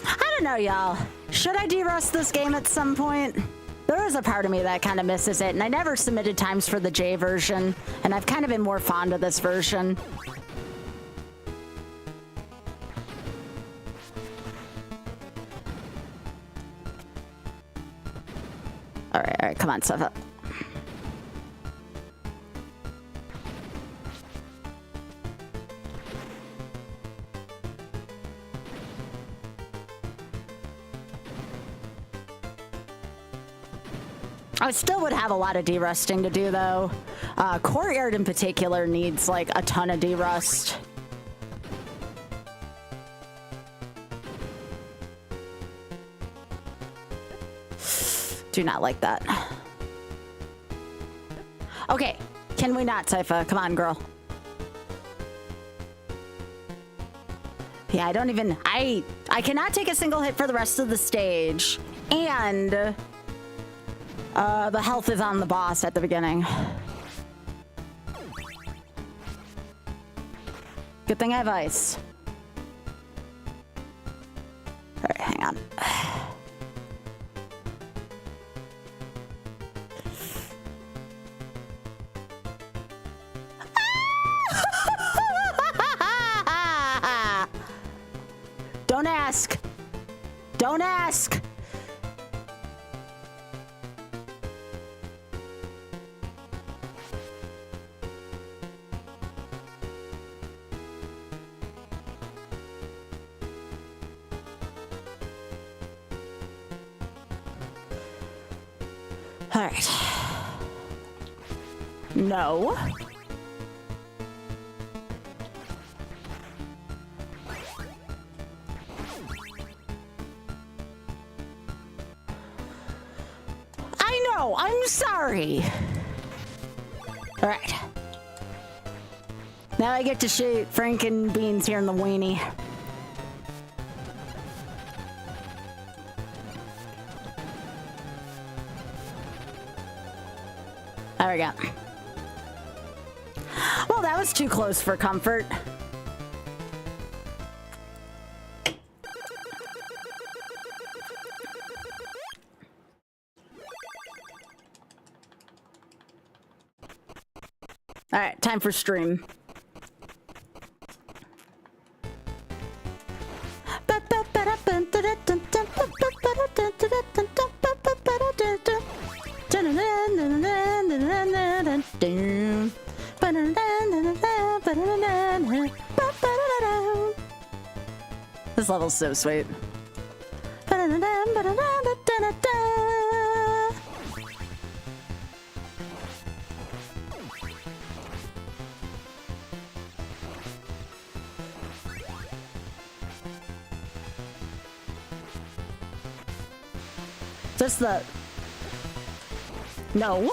I don't know, y'all. Should I de-rust this game at some point? There is a part of me that kind of misses it, and I never submitted times for the J version, and I've kind of been more fond of this version. All right, come on, stuff up. I still would have a lot of derusting to do, though. Courtyard in particular needs, like, a ton of derust. Do not like that. Okay, can we not, Sypha? Come on, girl. Yeah, I don't even... I cannot take a single hit for the rest of the stage. And... the health is on the boss at the beginning. Good thing I have ice. All right, hang on. Don't ask. Don't ask. All right. No. I know, I'm sorry. All right. Now I get to shoot Franken beans here in the weenie. There we go. Well, that was too close for comfort. All right, time for stream. Doom. This level's so sweet. Just the... No.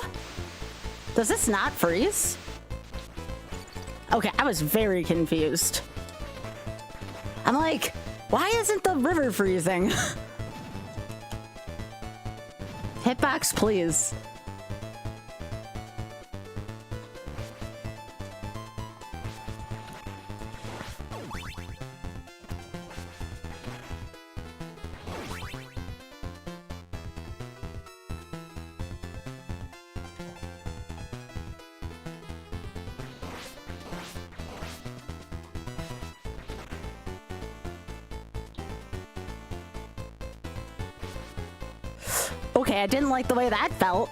Does this not freeze? Okay, I was very confused. I'm like, why isn't the river freezing? Hitbox, please. Okay, I didn't like the way that felt.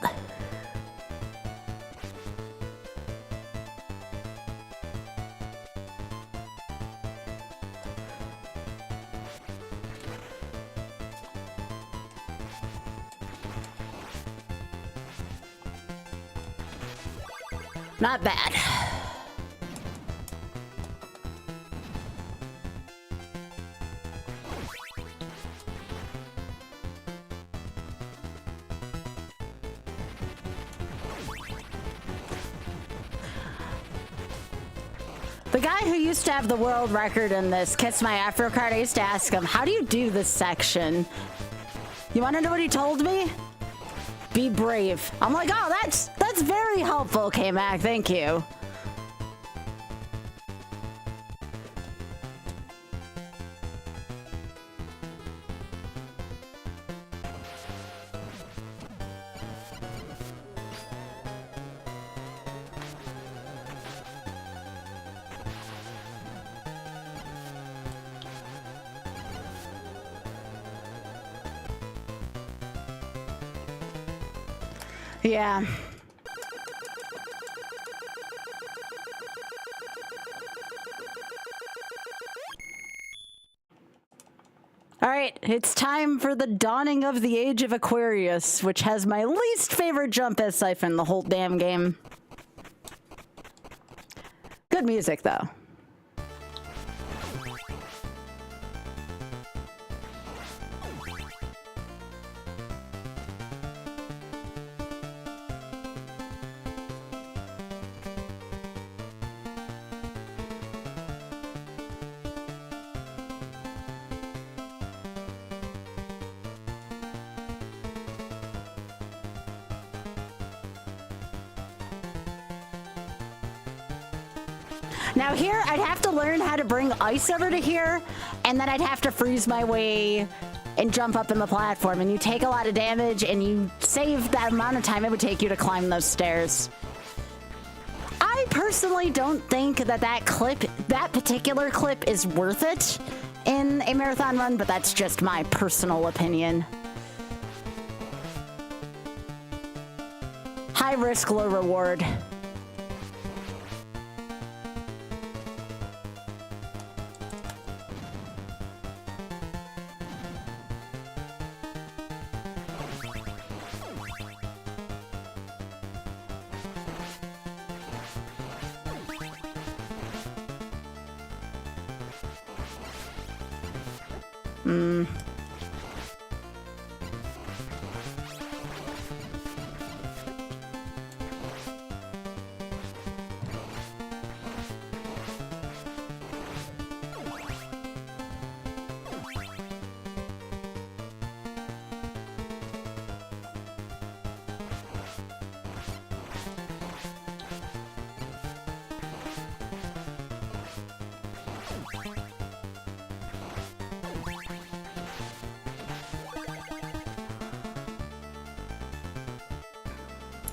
Not bad. The guy who used to have the world record in this, Kiss My Afro card, I used to ask him, how do you do this section? You want to know what he told me? Be brave. I'm like, oh, that's very helpful, K-Mac, thank you. Yeah. All right, it's time for the dawning of the age of Aquarius, which has my least favorite jump as Siphon in the whole damn game. Good music, though. Now here, I'd have to learn how to bring ice over to here, and then I'd have to freeze my way and jump up in the platform, and you take a lot of damage, and you save that amount of time it would take you to climb those stairs. I personally don't think that that particular clip is worth it in a marathon run, but that's just my personal opinion. High risk, low reward.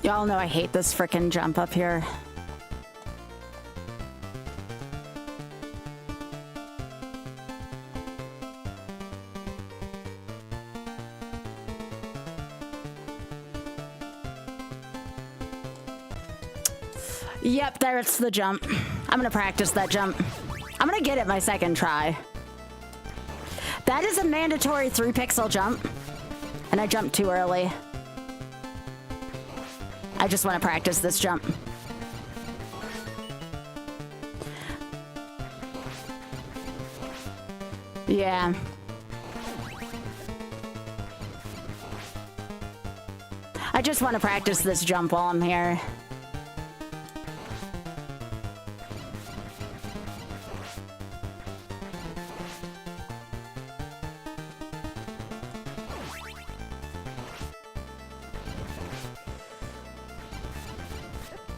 Y'all know I hate this frickin' jump up here. Yep, there's the jump. I'm gonna practice that jump. I'm gonna get it my second try. That is a mandatory 3-pixel jump. And I jumped too early. I just want to practice this jump. Yeah. I just want to practice this jump while I'm here.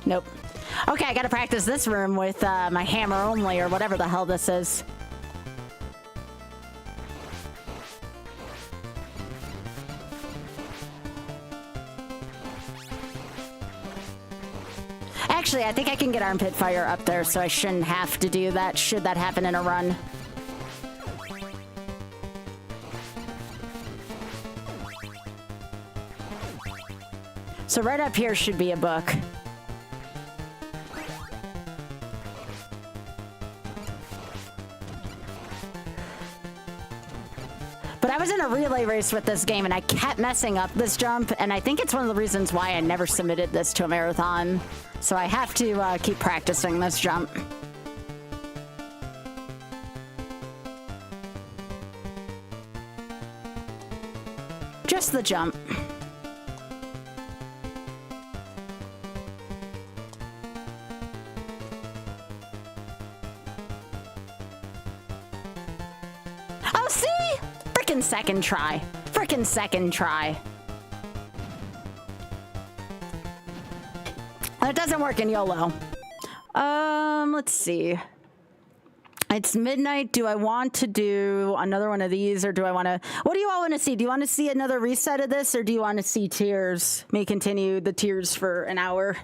Nope. Okay, I gotta practice this room with my hammer only, or whatever the hell this is. Actually, I think I can get armpit fire up there, so I shouldn't have to do that, should that happen in a run. So right up here should be a book. But I was in a relay race with this game and I kept messing up this jump, and I think it's one of the reasons why I never submitted this to a marathon. So I have to keep practicing this jump. Just the jump. Oh, see? Frickin' second try. Frickin' second try. It doesn't work in YOLO. Let's see. It's midnight. Do I want to do another one of these, or do I want to... What do you all want to see? Do you want to see another reset of this, or do you want to see Tears? Me continue the Tears for an hour.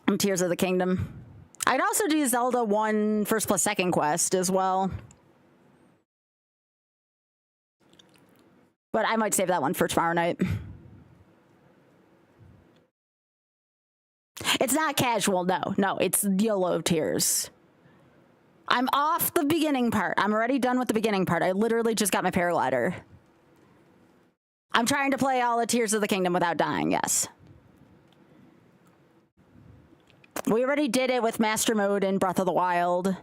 And Tears of the Kingdom. I'd also do Zelda 1 First plus Second Quest as well. But I might save that one for tomorrow night. It's not casual, no. No, it's YOLO Tears. I'm off the beginning part. I'm already done with the beginning part. I literally just got my paraglider. I'm trying to play all the Tears of the Kingdom without dying, yes. We already did it with Master Mode in Breath of the Wild.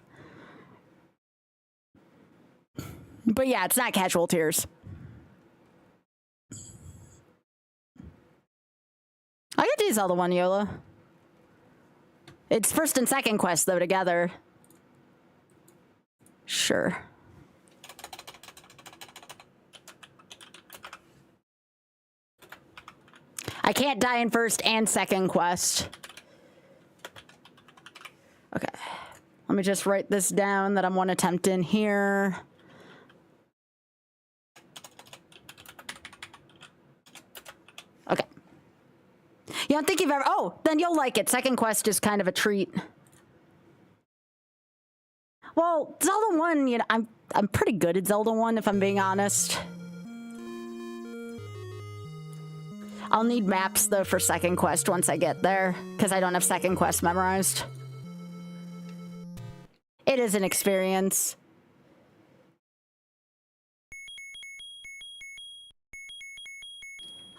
But yeah, it's not casual Tears. I could do Zelda 1 YOLO. It's first and second quest, though, together. Sure. I can't die in first and second quest. Okay. Let me just write this down that I'm one attempt in here. Okay. You don't think you've ever... Oh, then you'll like it. Second quest is kind of a treat. Well, Zelda 1, you know, I'm pretty good at Zelda 1, if I'm being honest. I'll need maps, though, for second quest once I get there, because I don't have second quest memorized. It is an experience.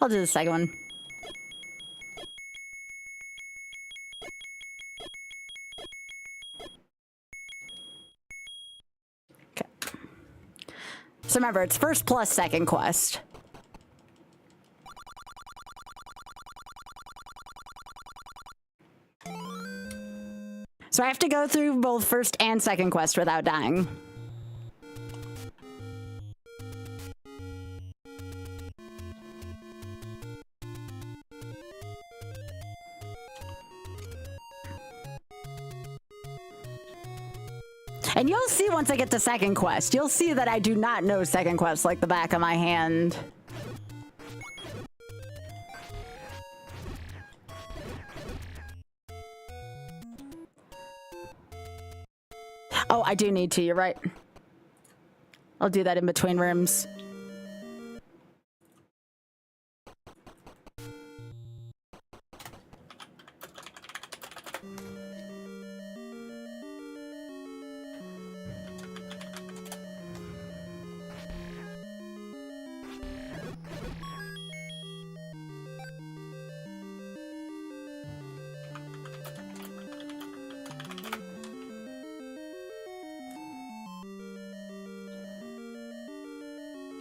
I'll do the second one. Okay. So remember, it's first plus second quest. So I have to go through both first and second quest without dying. And you'll see once I get to second quest, you'll see that I do not know second quest like the back of my hand. Oh, I do need to, you're right. I'll do that in between rooms.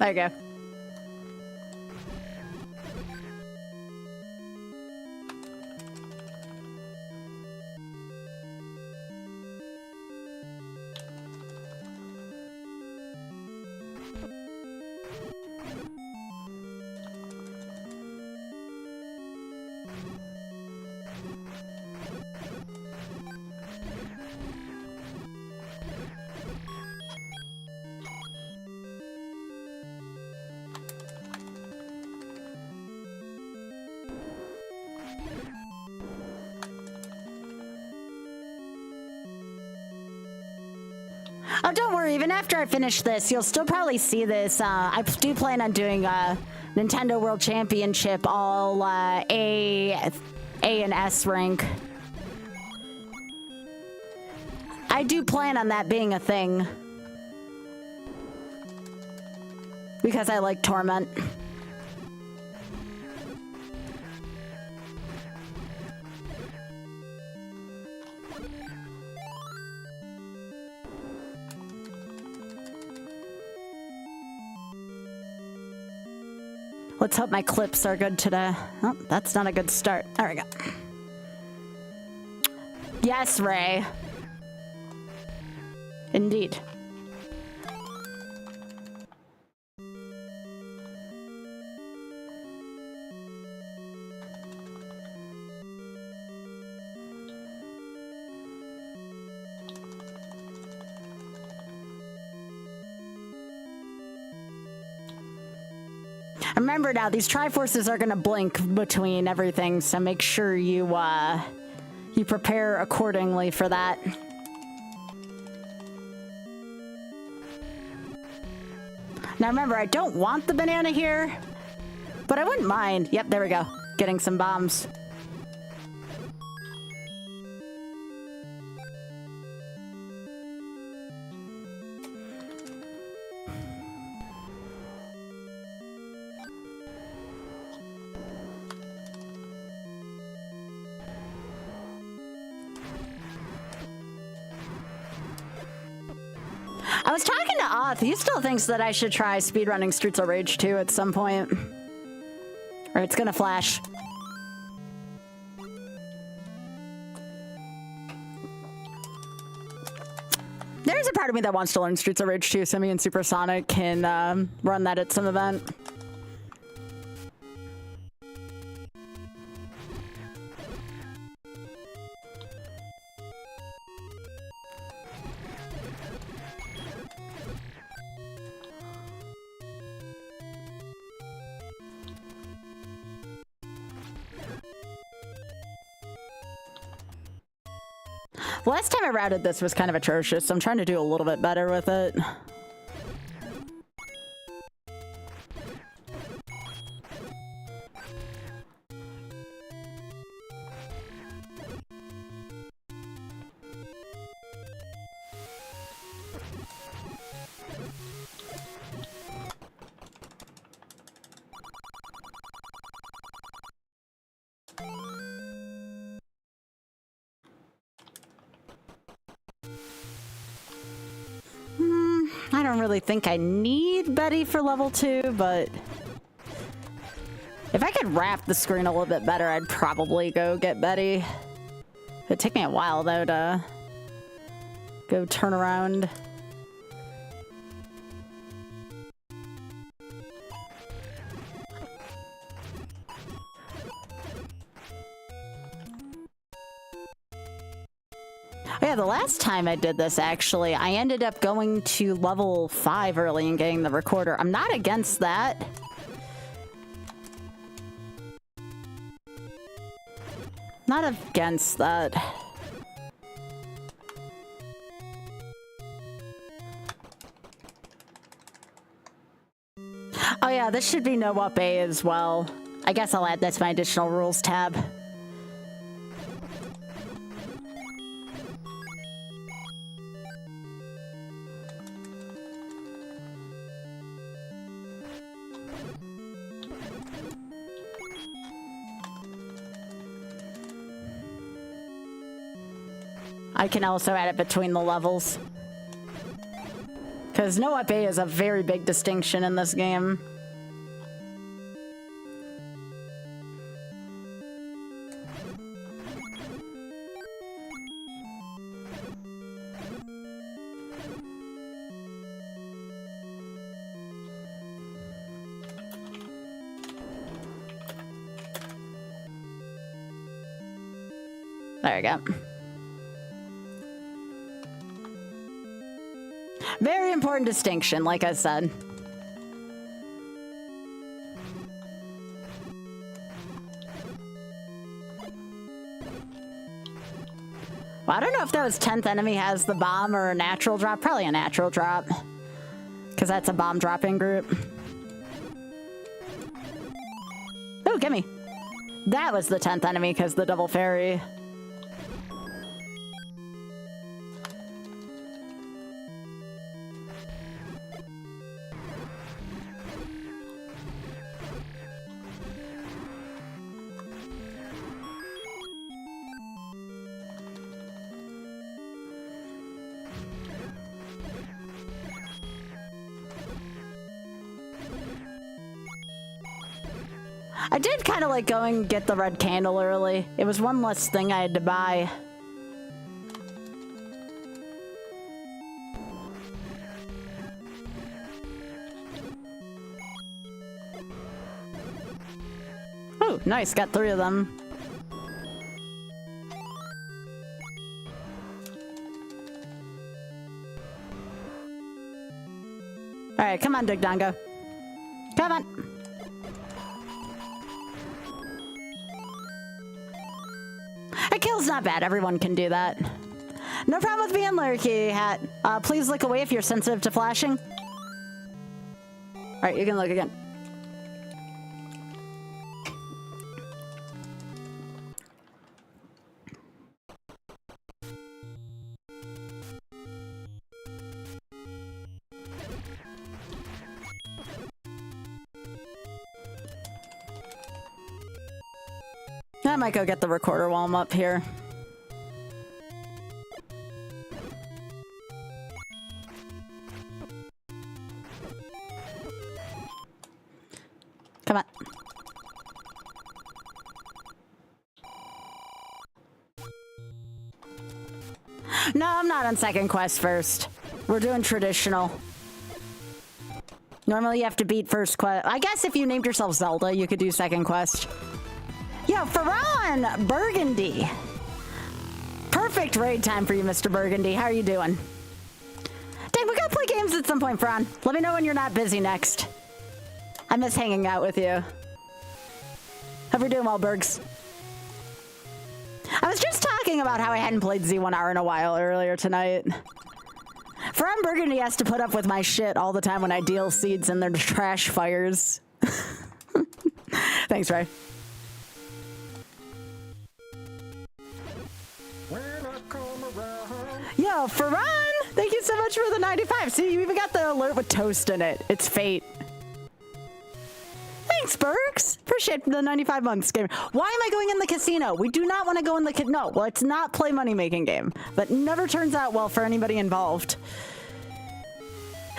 There you go. Oh, don't worry. Even after I finish this, you'll still probably see this. I do plan on doing a Nintendo World Championship all A and S rank. I do plan on that being a thing. Because I like Torment. Let's hope my clips are good today. Oh, that's not a good start. There we go. Yes, Ray. Indeed. Remember now, these Triforces are gonna blink between everything, so make sure you prepare accordingly for that. Now remember, I don't want the banana here, but I wouldn't mind. Yep, there we go. Getting some bombs. I was talking to Oth. He still thinks that I should try speedrunning Streets of Rage 2 at some point. Or it's gonna flash. There's a part of me that wants to learn Streets of Rage 2 so me and Supersonic can run that at some event. Last time I routed this was kind of atrocious, so I'm trying to do a little bit better with it. I don't really think I need Betty for level 2, but if I could wrap the screen a little bit better, I'd probably go get Betty. It'd take me a while, though, to go turn around. Yeah, the last time I did this, actually, I ended up going to level 5 early and getting the recorder. I'm not against that. Not against that. Oh yeah, this should be no up A as well. I guess I'll add that to my additional rules tab. I can also add it between the levels. Because no up A is a very big distinction in this game. There we go. Very important distinction, like I said. Well, I don't know if that was 10th enemy has the bomb or a natural drop. Probably a natural drop. Because that's a bomb dropping group. Oh, gimme. That was the 10th enemy because the double fairy. I did kind of like going and get the red candle early. It was one less thing I had to buy. Oh, nice. Got 3 of them. All right, come on, Dugdongo. Come on. A kill's not bad. Everyone can do that. No problem with being lurky, Hat. Please look away if you're sensitive to flashing. All right, you can look again. I might go get the recorder while I'm up here. Come on. No, I'm not on second quest first. We're doing traditional. Normally you have to beat first quest. I guess if you named yourself Zelda, you could do second quest. Yo, Ferran Burgundy. Perfect raid time for you, Mr. Burgundy. How are you doing? Dang, we gotta play games at some point, Ferran. Let me know when you're not busy next. I miss hanging out with you. Hope you're doing well, Bergs. I was just talking about how I hadn't played Z1R in a while earlier tonight. Ferran Burgundy has to put up with my shit all the time when I deal seeds in their trash fires. Thanks, Ray. Yo, Ferran! Thank you so much for the 95. See, you even got the alert with toast in it. It's fate. Thanks, Bergs. Appreciate the 95 months game. Why am I going in the casino? We do not want to go in the no, well, it's not play money making game, but never turns out well for anybody involved.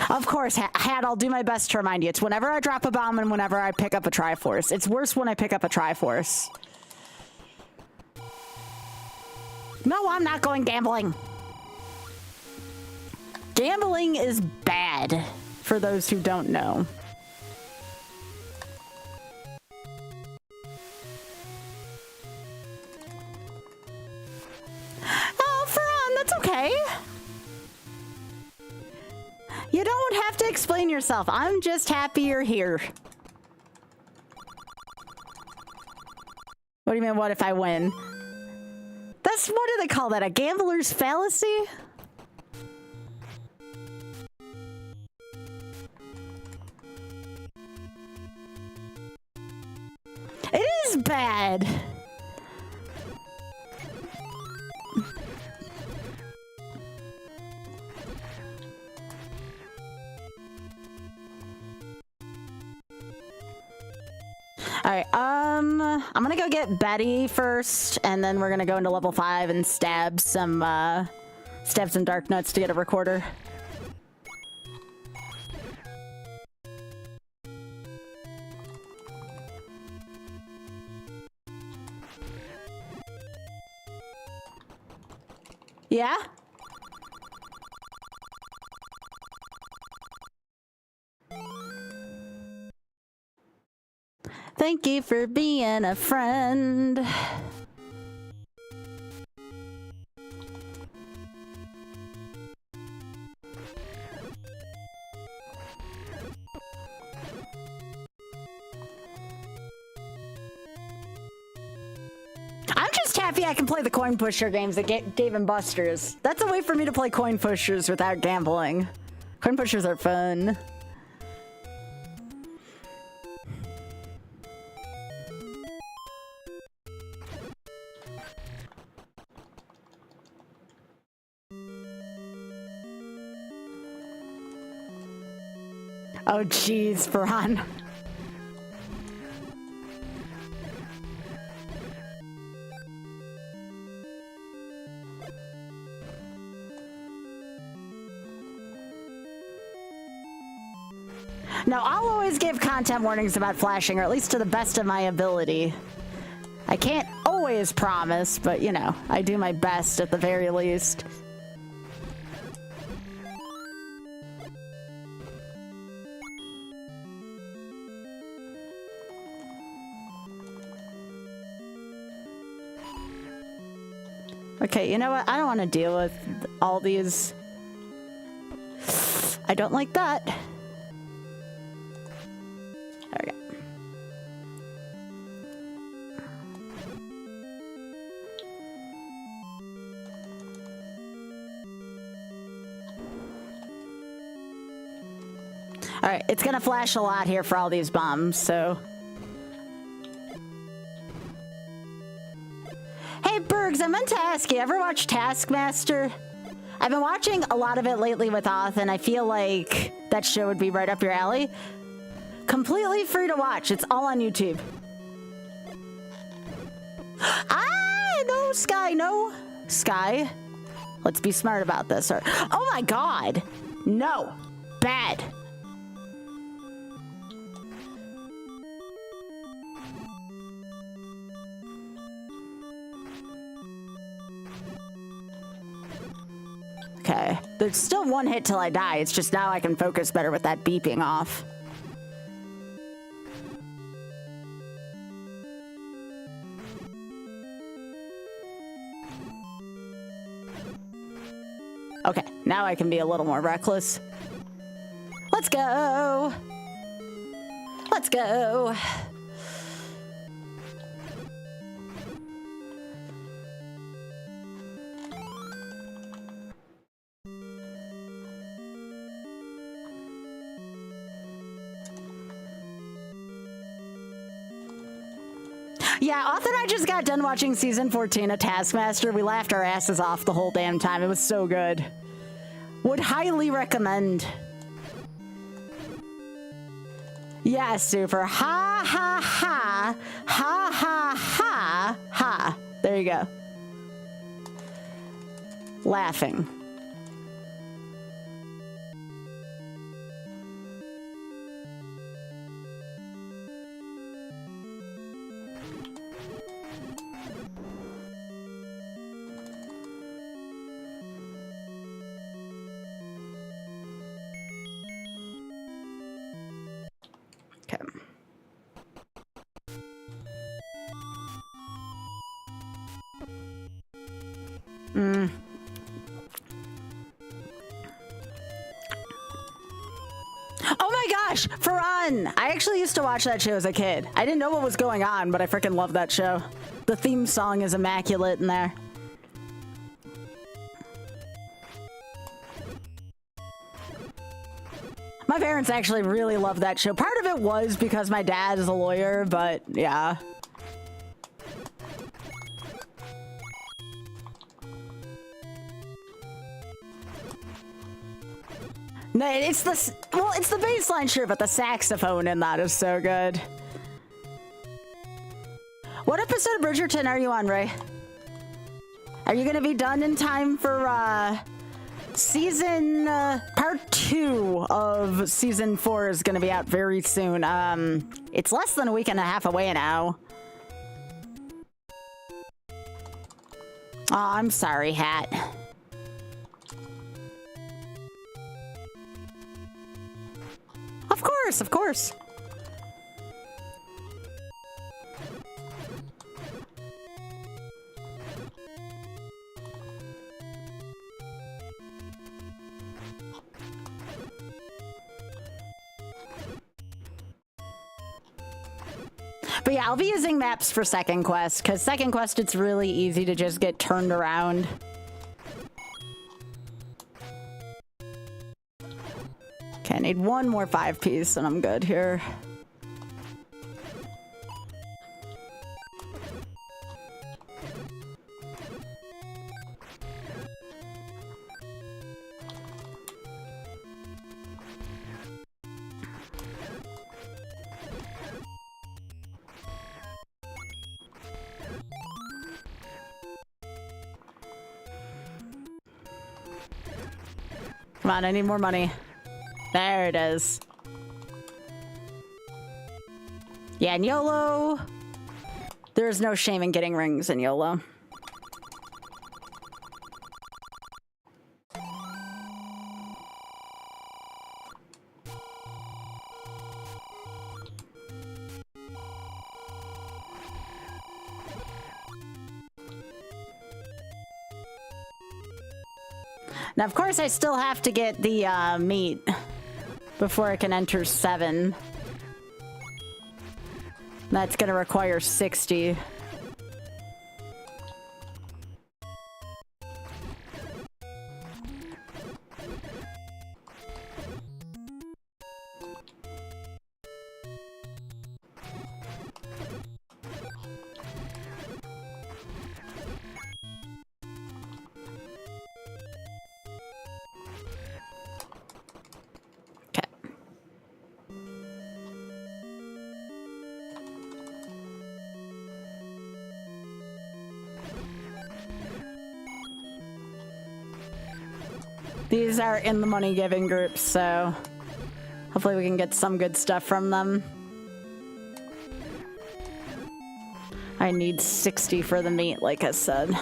Of course, Hat, I'll do my best to remind you. It's whenever I drop a bomb and whenever I pick up a Triforce. It's worse when I pick up a Triforce. No, I'm not going gambling. Gambling is bad, for those who don't know. Oh, Ferran, that's okay. You don't have to explain yourself. I'm just happy you're here. What do you mean, what if I win? That's, what do they call that? A gambler's fallacy? It is bad. All right, I'm gonna go get Betty first, and then we're gonna go into level 5 and stab some dark nuts to get a recorder. Yeah? Thank you for being a friend. I'm just happy I can play the coin pusher games at Dave and Buster's. That's a way for me to play coin pushers without gambling. Coin pushers are fun. Oh, jeez, Ferran. Now, I'll always give content warnings about flashing, or at least to the best of my ability. I can't always promise, but, you know, I do my best at the very least. Okay, you know what? I don't want to deal with all these. I don't like that. There we go. All right, it's gonna flash a lot here for all these bombs, so. Hey, Bergs, I meant to ask you, ever watch Taskmaster? I've been watching a lot of it lately with Oth, and I feel like that show would be right up your alley. Completely free to watch. It's all on YouTube. Ah, no, Sky, no. Sky, let's be smart about this. Or, oh my God. No. Bad. Okay, there's still one hit till I die. It's just now I can focus better with that beeping off. Okay, now I can be a little more reckless. Let's go! Let's go! Yeah, Oth and I just got done watching season 14 of Taskmaster. We laughed our asses off the whole damn time. It was so good. Would highly recommend. Yeah, super. Ha, ha, ha. Ha, ha, ha. Ha. There you go. Laughing. Oh my gosh, Ferran! I actually used to watch that show as a kid. I didn't know what was going on, but I freaking love that show. The theme song is immaculate in there. My parents actually really loved that show. Part of it was because my dad is a lawyer, but yeah. No, it's the, well, it's the bass line, sure, but the saxophone in that is so good. What episode of Bridgerton are you on, Ray? Are you gonna be done in time for, season, part 2 of season 4 is gonna be out very soon. It's less than a week and a half away now. Oh, I'm sorry, Hat. course, of course. But yeah, I'll be using maps for second quest, because second quest, it's really easy to just get turned around. Okay, I need one more 5-piece and I'm good here. Come on, I need more money. There it is. Yeah, in YOLO, there's no shame in getting rings in YOLO. Now, of course, I still have to get the meat before I can enter 7. That's gonna require 60. These are in the money giving groups, so hopefully we can get some good stuff from them. I need 60 for the meat, like I said.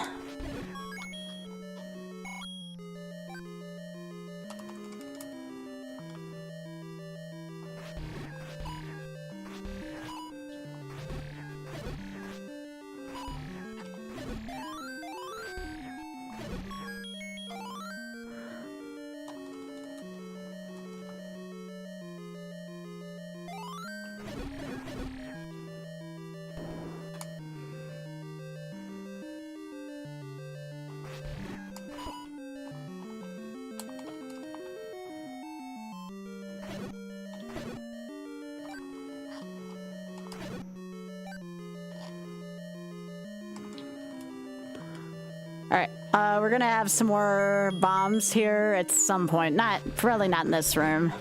We're gonna have some more bombs here at some point. Probably not in this room.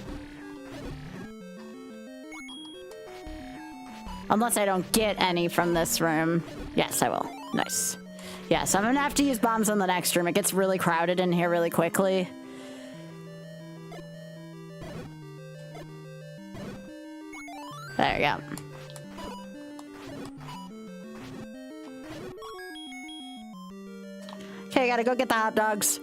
Unless I don't get any from this room. Yes, I will. Nice. Yeah, so I'm gonna have to use bombs in the next room. It gets really crowded in here really quickly. There you go. Okay, gotta go get the hot dogs.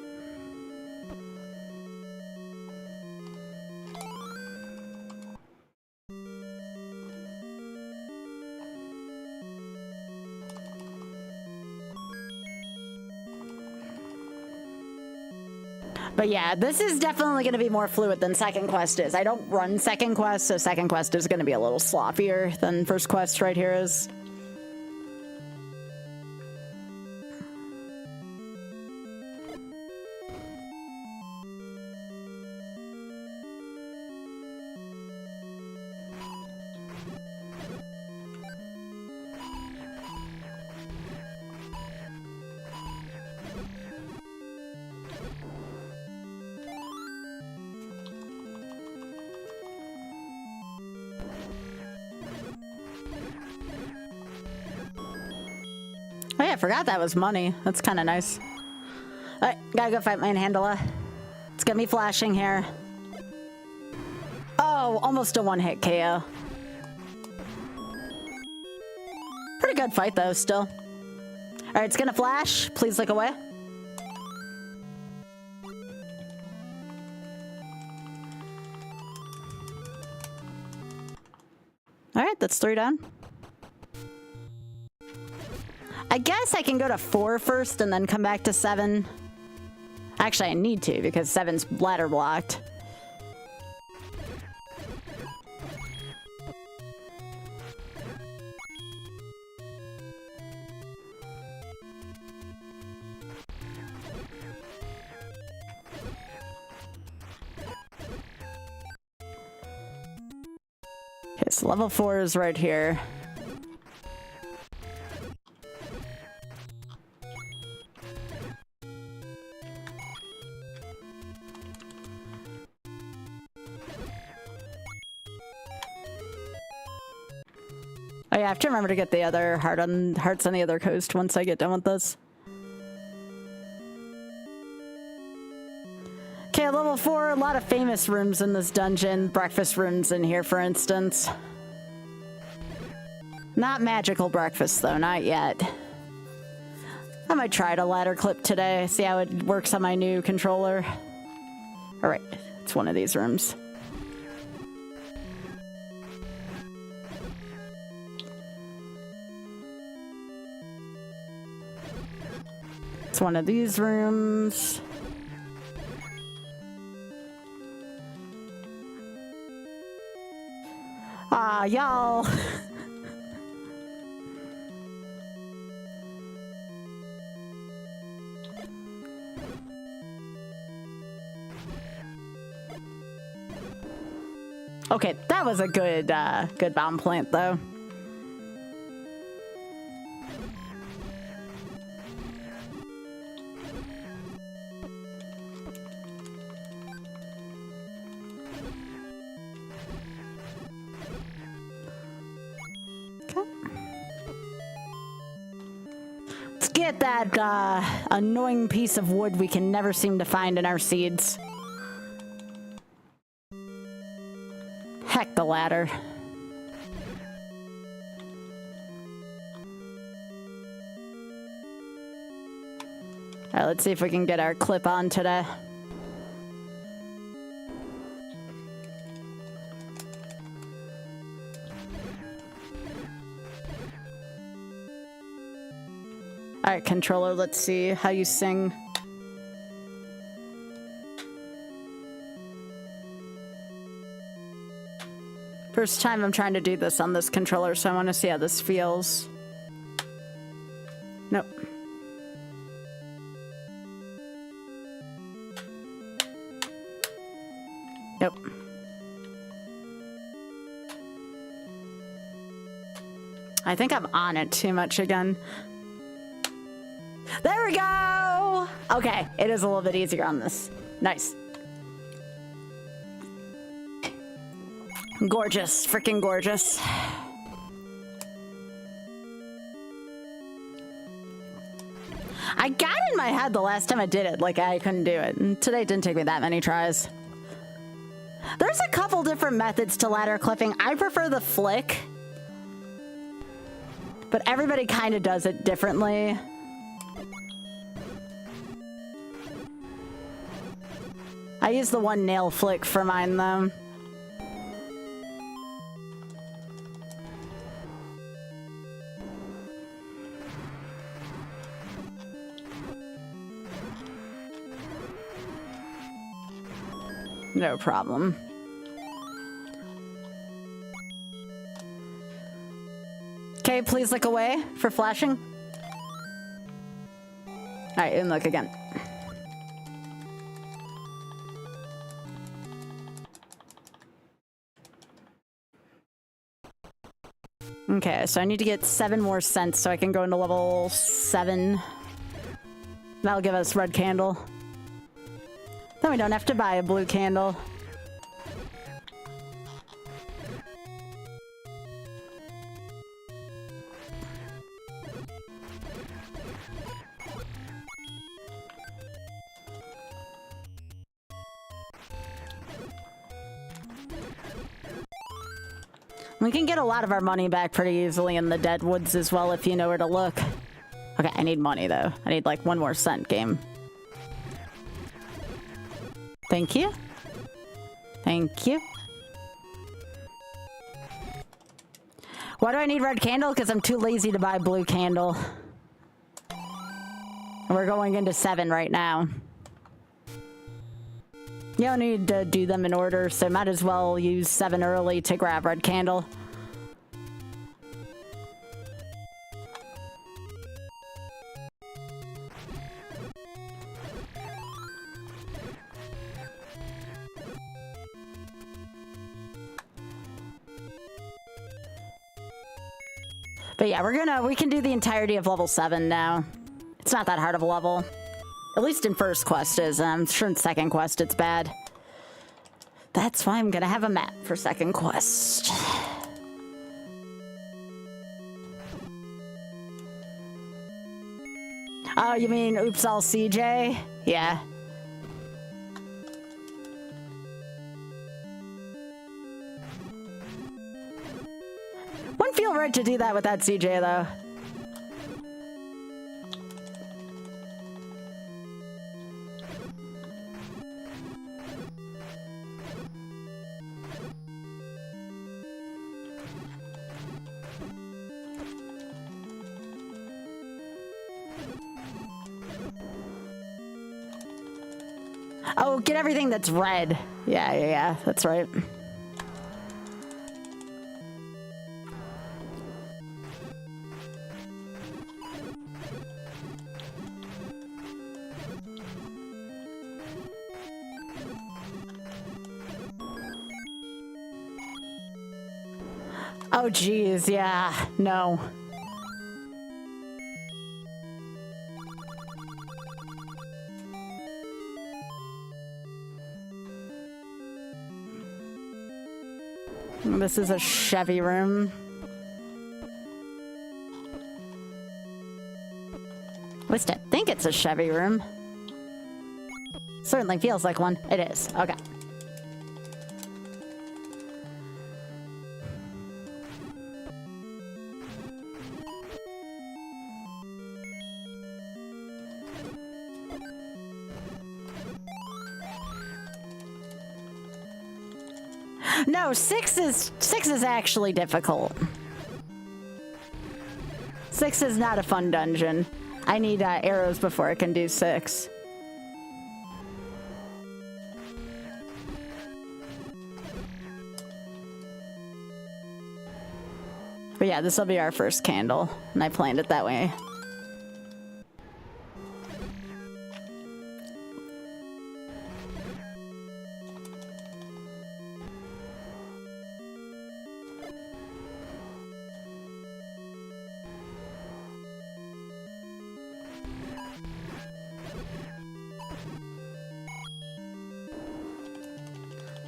But yeah, this is definitely going to be more fluid than second quest is. I don't run second quest, so second quest is going to be a little sloppier than first quest right here is. Oh yeah, I forgot that was money. That's kind of nice. Alright, gotta go fight Manhandla. It's gonna be flashing here. Oh, almost a one-hit KO. Pretty good fight though, still. Alright, it's gonna flash. Please look away. All right, that's 3 down. I guess I can go to 4 first and then come back to 7. Actually, I need to because 7's ladder blocked. Okay, so level 4 is right here. Oh yeah, I have to remember to get the other hearts on the other coast once I get done with this. Okay, level 4, a lot of famous rooms in this dungeon. Breakfast rooms in here, for instance. Not magical breakfast, though, not yet. I might try to ladder clip today, see how it works on my new controller. Alright, it's one of these rooms. It's one of these rooms. Ah, y'all. Okay, that was a good, good bomb plant, though. Get that annoying piece of wood we can never seem to find in our seeds. Heck, the ladder. Alright, let's see if we can get our clip on today. Alright, controller, let's see how you sing. First time I'm trying to do this on this controller, so I want to see how this feels. Nope. Nope. I think I'm on it too much again. There we go! Okay, it is a little bit easier on this. Nice. Gorgeous, freaking gorgeous. I got in my head the last time I did it, like I couldn't do it. And today it didn't take me that many tries. There's a couple different methods to ladder clipping. I prefer the flick. But everybody kind of does it differently. I use the one nail flick for mine, though. No problem. Okay, please look away for flashing. Alright, and look again. Okay, so I need to get 7 more cents so I can go into level 7. That'll give us red candle. Then we don't have to buy a blue candle. We can get a lot of our money back pretty easily in the dead woods as well if you know where to look. Okay, I need money though. I need like 1 more cent, game. Thank you. Thank you. Why do I need red candle? Because I'm too lazy to buy blue candle. We're going into 7 right now. You don't need to do them in order, so might as well use 7 early to grab red candle. But yeah, we can do the entirety of level 7 now. It's not that hard of a level. At least in first quest is. I'm sure in second quest it's bad. That's why I'm gonna have a map for second quest. Oh, you mean Oops All CJ? Yeah. Wouldn't feel right to do that with that CJ though. Oh, get everything that's red. Yeah, that's right. Oh, geez, yeah, no. This is a Chevy room. At least I think it's a Chevy room. Certainly feels like one. It is. Okay. No, 6 is actually difficult. 6 is not a fun dungeon. I need arrows before I can do 6. But yeah, this will be our first candle, and I planned it that way.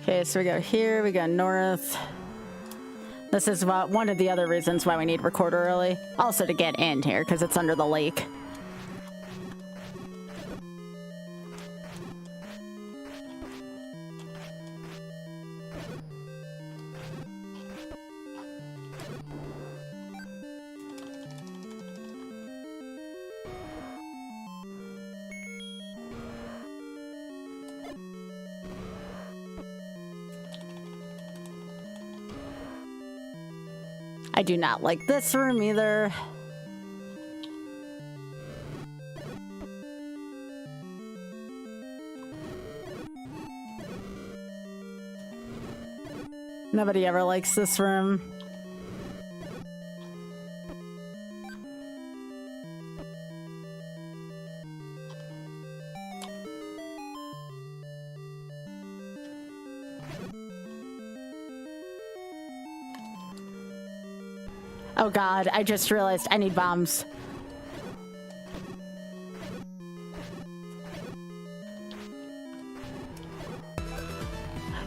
Okay, so we go here, we go north. This is one of the other reasons why we need recorder early. Also to get in here, because it's under the lake. I do not like this room either. Nobody ever likes this room. Oh god, I just realized I need bombs.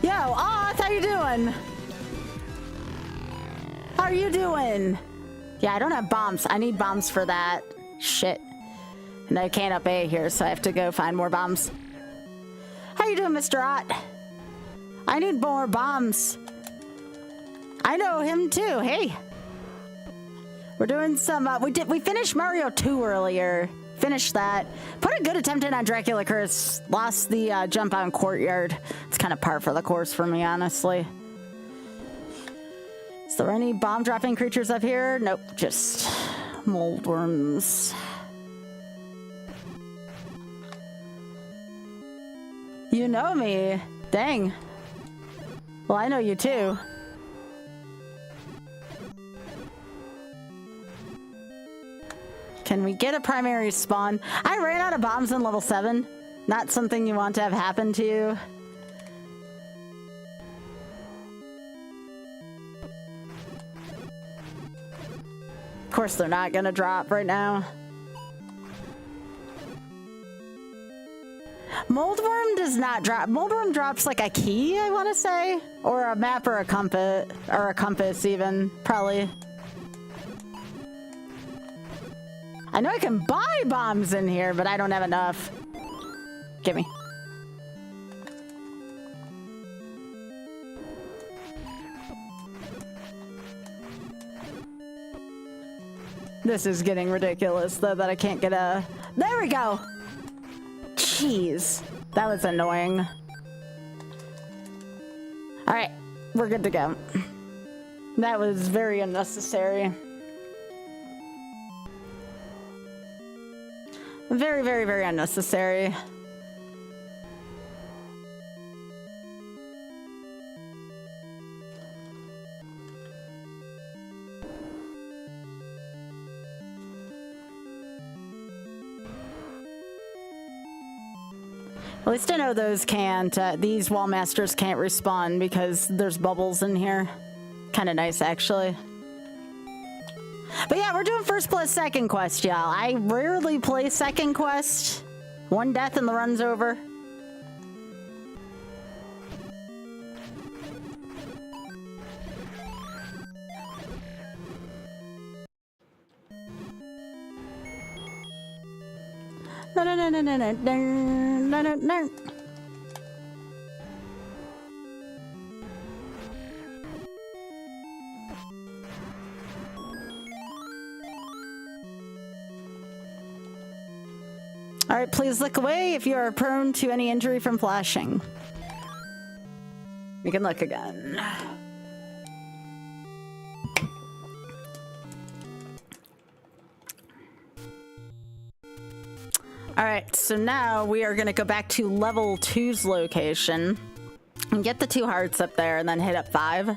Yo, Oth, how you doing? How are you doing? Yeah, I don't have bombs. I need bombs for that. Shit. And I can't up A here, so I have to go find more bombs. How you doing, Mr. Ott? I need more bombs. I know him too. Hey. We're doing some, we finished Mario 2 earlier. Finished that. Put a good attempt in on Dracula Curse. Lost the jump on Courtyard. It's kind of par for the course for me, honestly. Is there any bomb dropping creatures up here? Nope, just mold worms. You know me. Dang. Well, I know you too. Can we get a primary spawn? I ran out of bombs in level 7. Not something you want to have happen to you. Of course, they're not gonna drop right now. Moldworm does not drop. Moldworm drops like a key, I want to say, or a map or a compass even, probably. I know I can buy bombs in here, but I don't have enough. Gimme. This is getting ridiculous, though, that I can't get a... There we go! Jeez. That was annoying. Alright, we're good to go. That was very unnecessary. Very, very, very unnecessary. At least I know those can't, these wall masters can't respawn because there's bubbles in here. Kind of nice, actually. But yeah, we're doing first plus second quest, y'all. I rarely play second quest. One death and the run's over. No, no, no, no, no, no, no, no, no. All right, please look away if you are prone to any injury from flashing. You can look again. All right, so now we are gonna go back to level 2's location and get the 2 hearts up there and then hit up 5.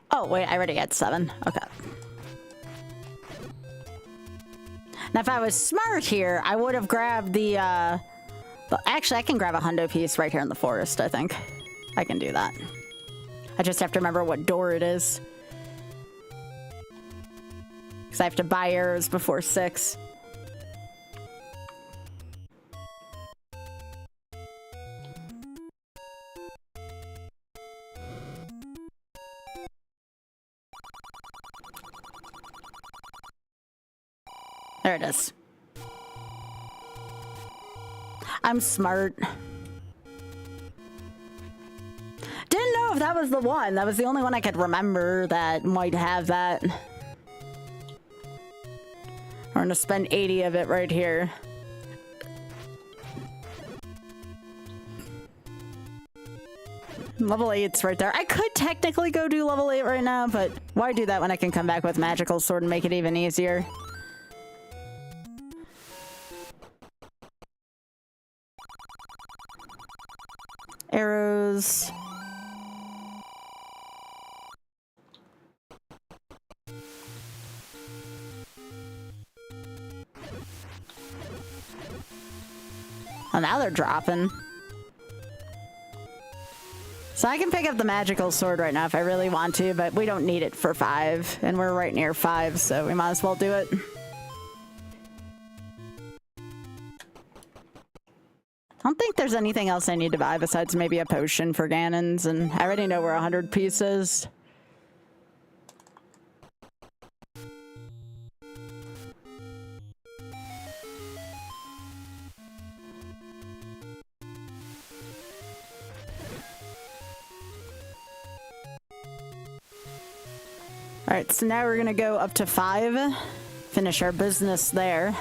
Oh, wait, I already had 7. Okay. Now, if I was smart here, I would have grabbed the actually, I can grab a hundo piece right here in the forest, I think. I can do that. I just have to remember what door it is. Because I have to buy arrows before 6. There it is. I'm smart. Didn't know if that was the one. That was the only one I could remember that might have that. We're gonna spend 80 of it right here. Level 8's right there. I could technically go do level 8 right now, but why do that when I can come back with magical sword and make it even easier? Arrows. Oh, now they're dropping. So I can pick up the magical sword right now if I really want to, but we don't need it for 5. And we're right near 5, so we might as well do it. I don't think there's anything else I need to buy besides maybe a potion for Ganon's, and I already know where 100 pieces. Alright, so now we're gonna go up to 5. Finish our business there.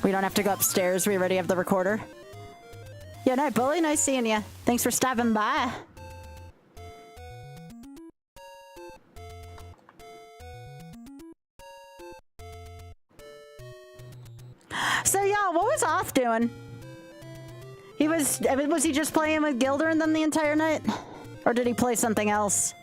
We don't have to go upstairs. We already have the recorder. Yeah, night bully. Nice seeing you. Thanks for stopping by. So, yeah, what was Oth doing? Was he just playing with Gilder and them the entire night? Or did he play something else?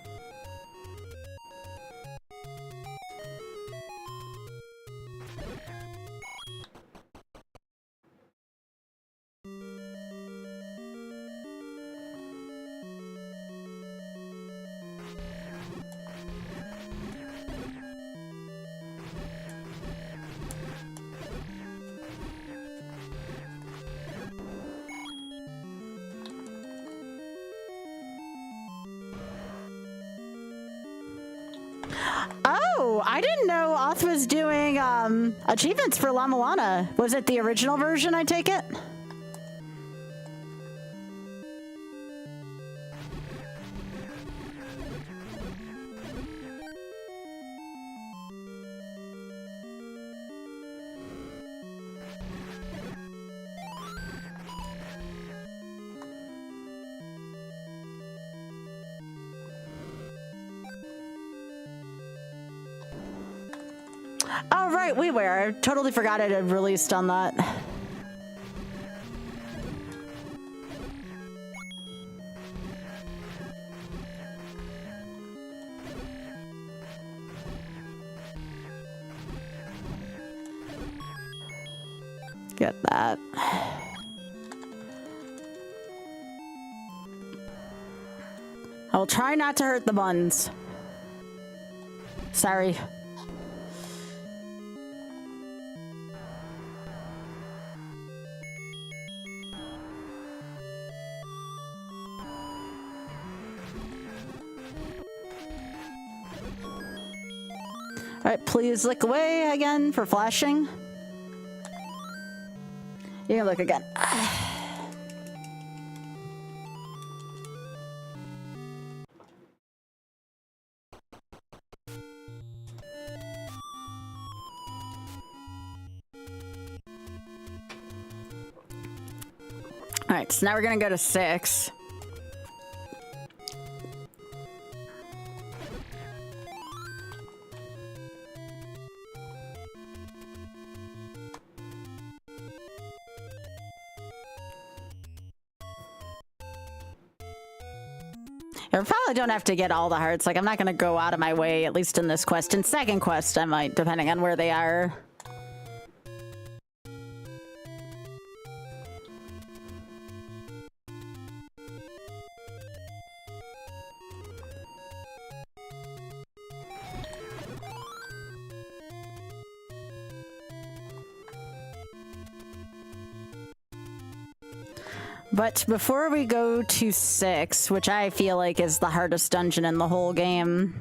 Oh, I didn't know Oth was doing achievements for La Milana. Was it the original version, I take it? Oh, right, we were. I totally forgot it had released on that. Get that. I'll try not to hurt the buns. Sorry. Alright, please look away again for flashing. You can look again. Alright, so now we're gonna go to 6. I probably don't have to get all the hearts. Like, I'm not going to go out of my way, at least in this quest. In second quest, I might, depending on where they are. But before we go to 6, which I feel like is the hardest dungeon in the whole game,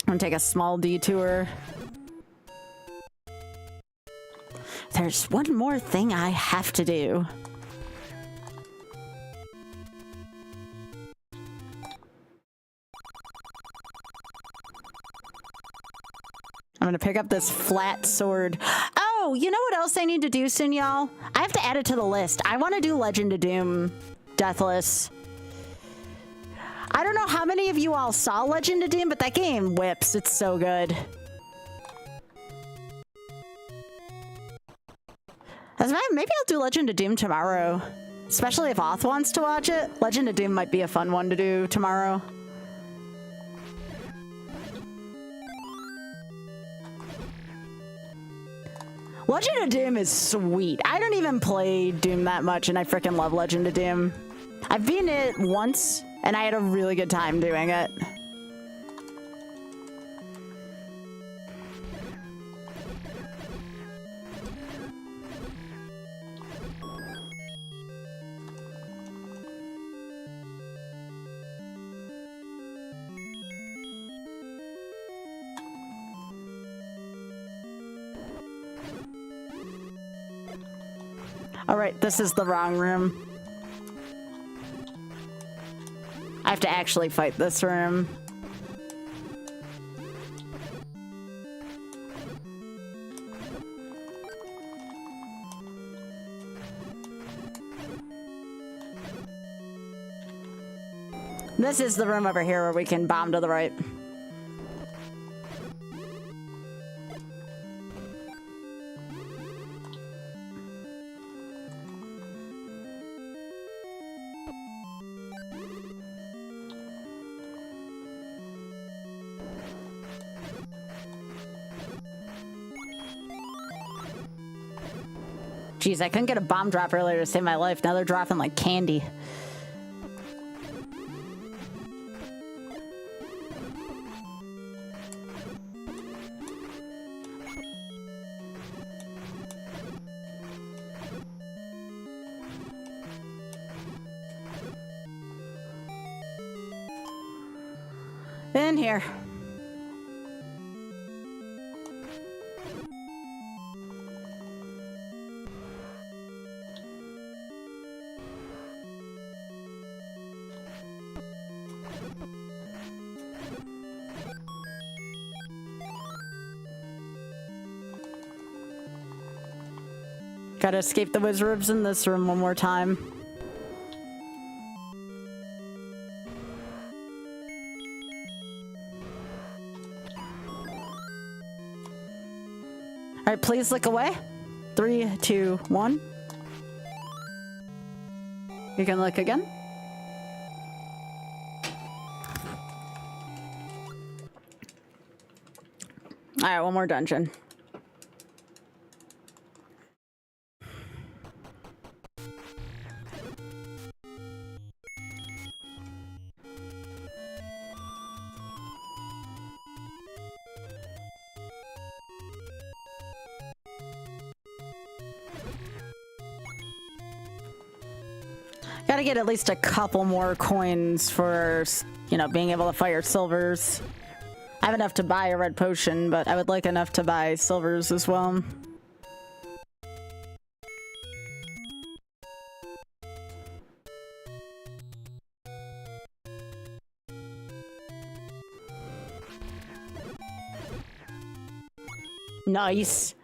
I'm gonna take a small detour. There's one more thing I have to do. I'm gonna pick up this flat sword. Oh, you know what else I need to do soon, y'all? I have to add it to the list. I want to do Legend of Doom Deathless. I don't know how many of you all saw Legend of Doom, but that game whips. It's so good. Maybe I'll do Legend of Doom tomorrow. Especially if Oth wants to watch it. Legend of Doom might be a fun one to do tomorrow. Legend of Doom is sweet. I don't even play Doom that much, and I freaking love Legend of Doom. I've beaten it once, and I had a really good time doing it. Alright, this is the wrong room. I have to actually fight this room. This is the room over here where we can bomb to the right. Jeez, I couldn't get a bomb drop earlier to save my life. Now they're dropping like candy. In here. Gotta escape the wizards in this room one more time. All right, please look away. 3, 2, 1. You can look again. All right, one more dungeon. Gotta get at least a couple more coins for, you know, being able to fire silvers. I have enough to buy a red potion, but I would like enough to buy silvers as well. Nice.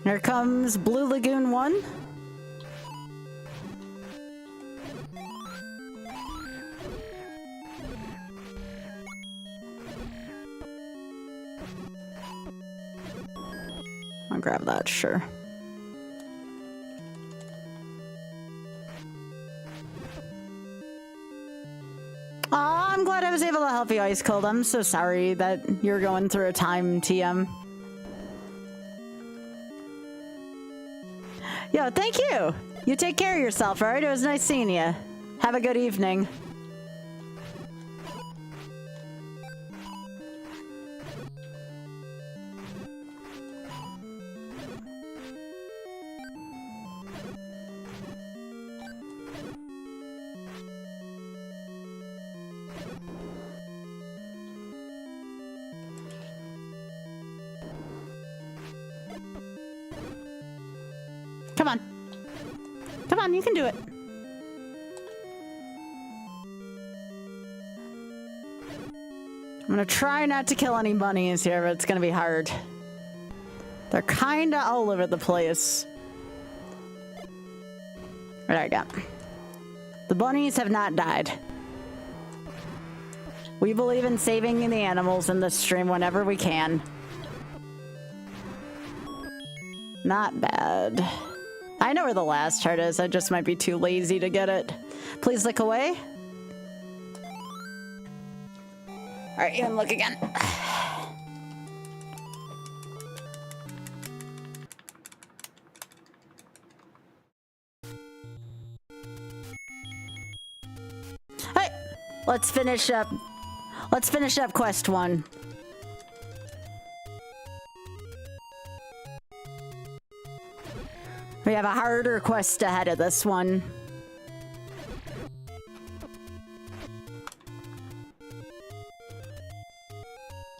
Here comes Blue Lagoon 1. I'll grab that, sure. Aw, I'm glad I was able to help you, Ice Cold. I'm so sorry that you're going through a time, TM. Yo, thank you! You take care of yourself, alright? It was nice seeing you. Have a good evening. Come on. Come on, you can do it. I'm gonna try not to kill any bunnies here, but it's gonna be hard. They're kinda all over the place. There we go. The bunnies have not died. We believe in saving the animals in this stream whenever we can. Not bad. I know where the last chart is, I just might be too lazy to get it. Please look away. Alright, you can look again. Hey, let's finish up quest 1. We have a harder quest ahead of this one.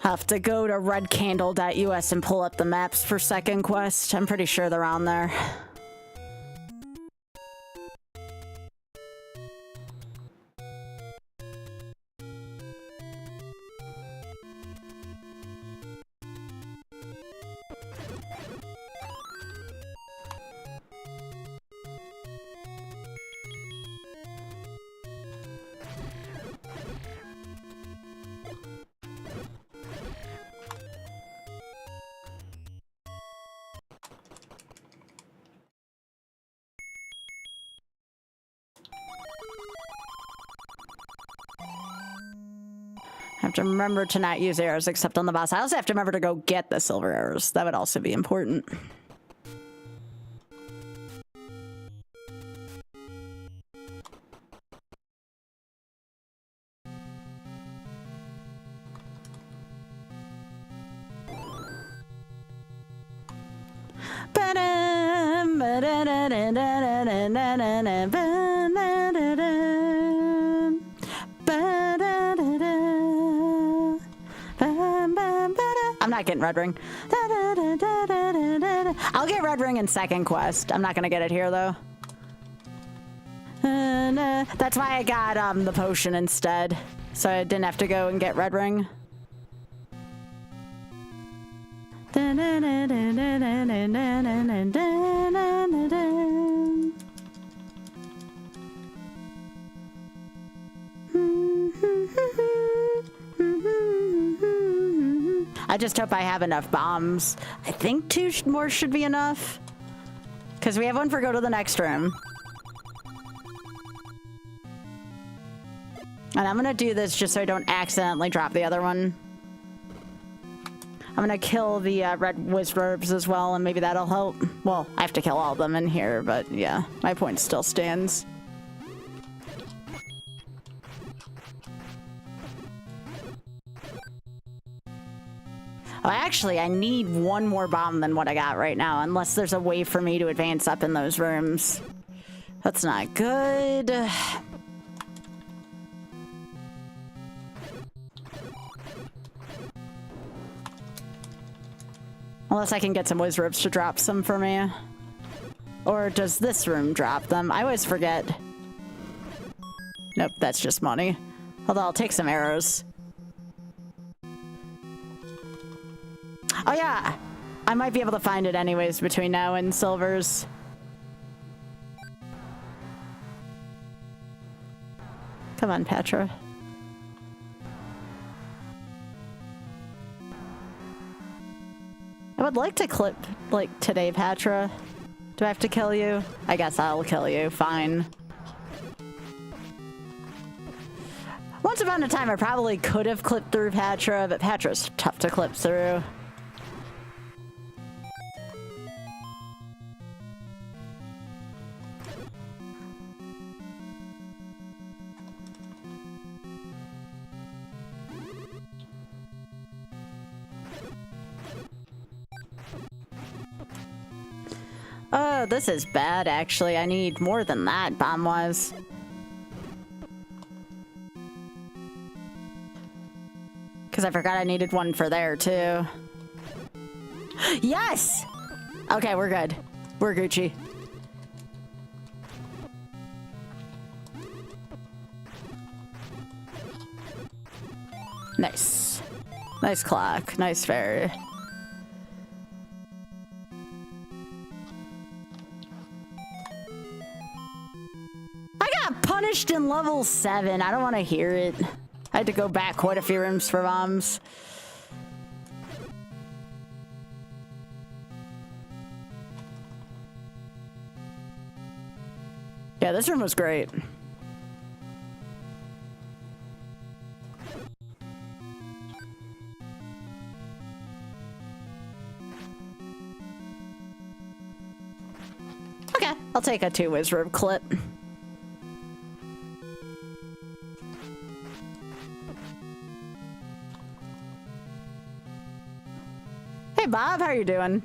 Have to go to redcandle.us and pull up the maps for second quest. I'm pretty sure they're on there. have to remember to not use arrows except on the boss. I also have to remember to go get the silver arrows. That would also be important. I'm not getting red ring. I'll get red ring in second quest. I'm not gonna get it here though. That's why I got the potion instead, so I didn't have to go and get red ring. I just hope I have enough bombs. I think 2 more should be enough. Because we have one for go to the next room. And I'm gonna do this just so I don't accidentally drop the other one. I'm gonna kill the red wizards as well, and maybe that'll help. Well, I have to kill all of them in here, but yeah, my point still stands. Oh, actually, I need one more bomb than what I got right now, unless there's a way for me to advance up in those rooms. That's not good. Unless I can get some wizards to drop some for me. Or does this room drop them? I always forget. Nope, that's just money. Although I'll take some arrows. Oh yeah! I might be able to find it anyways between now and silvers. Come on, Patra. I would like to clip, like, today, Patra. Do I have to kill you? I guess I'll kill you. Fine. Once upon a time, I probably could have clipped through Patra, but Patra's tough to clip through. Oh, this is bad, actually. I need more than that, bomb-wise. Because I forgot I needed one for there, too. Yes! Okay, we're good. We're Gucci. Nice. Nice clock. Nice fairy. Punished in level 7. I don't want to hear it. I had to go back quite a few rooms for bombs. Yeah, this room was great. Okay, I'll take a 2 wizard clip. Hey Bob, how are you doing?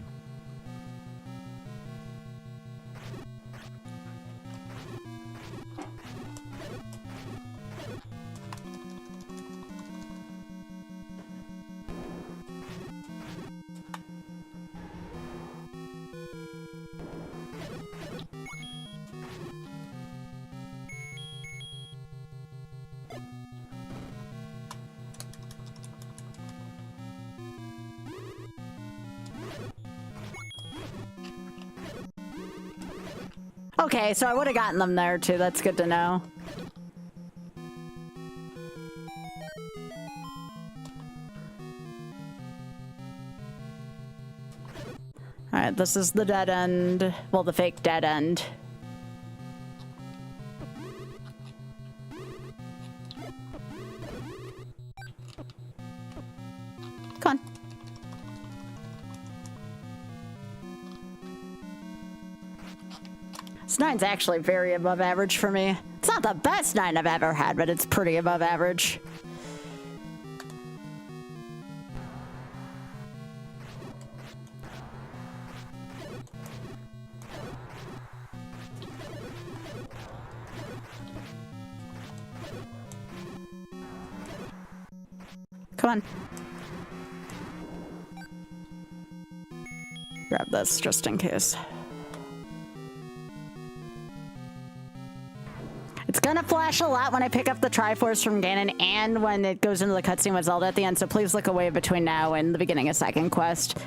Okay, so I would have gotten them there too. That's good to know. Alright, this is the dead end. Well, the fake dead end. This 9's actually very above average for me. It's not the best 9 I've ever had, but it's pretty above average. Come on. Grab this just in case. It's gonna flash a lot when I pick up the Triforce from Ganon and when it goes into the cutscene with Zelda at the end, so please look away between now and the beginning of second quest.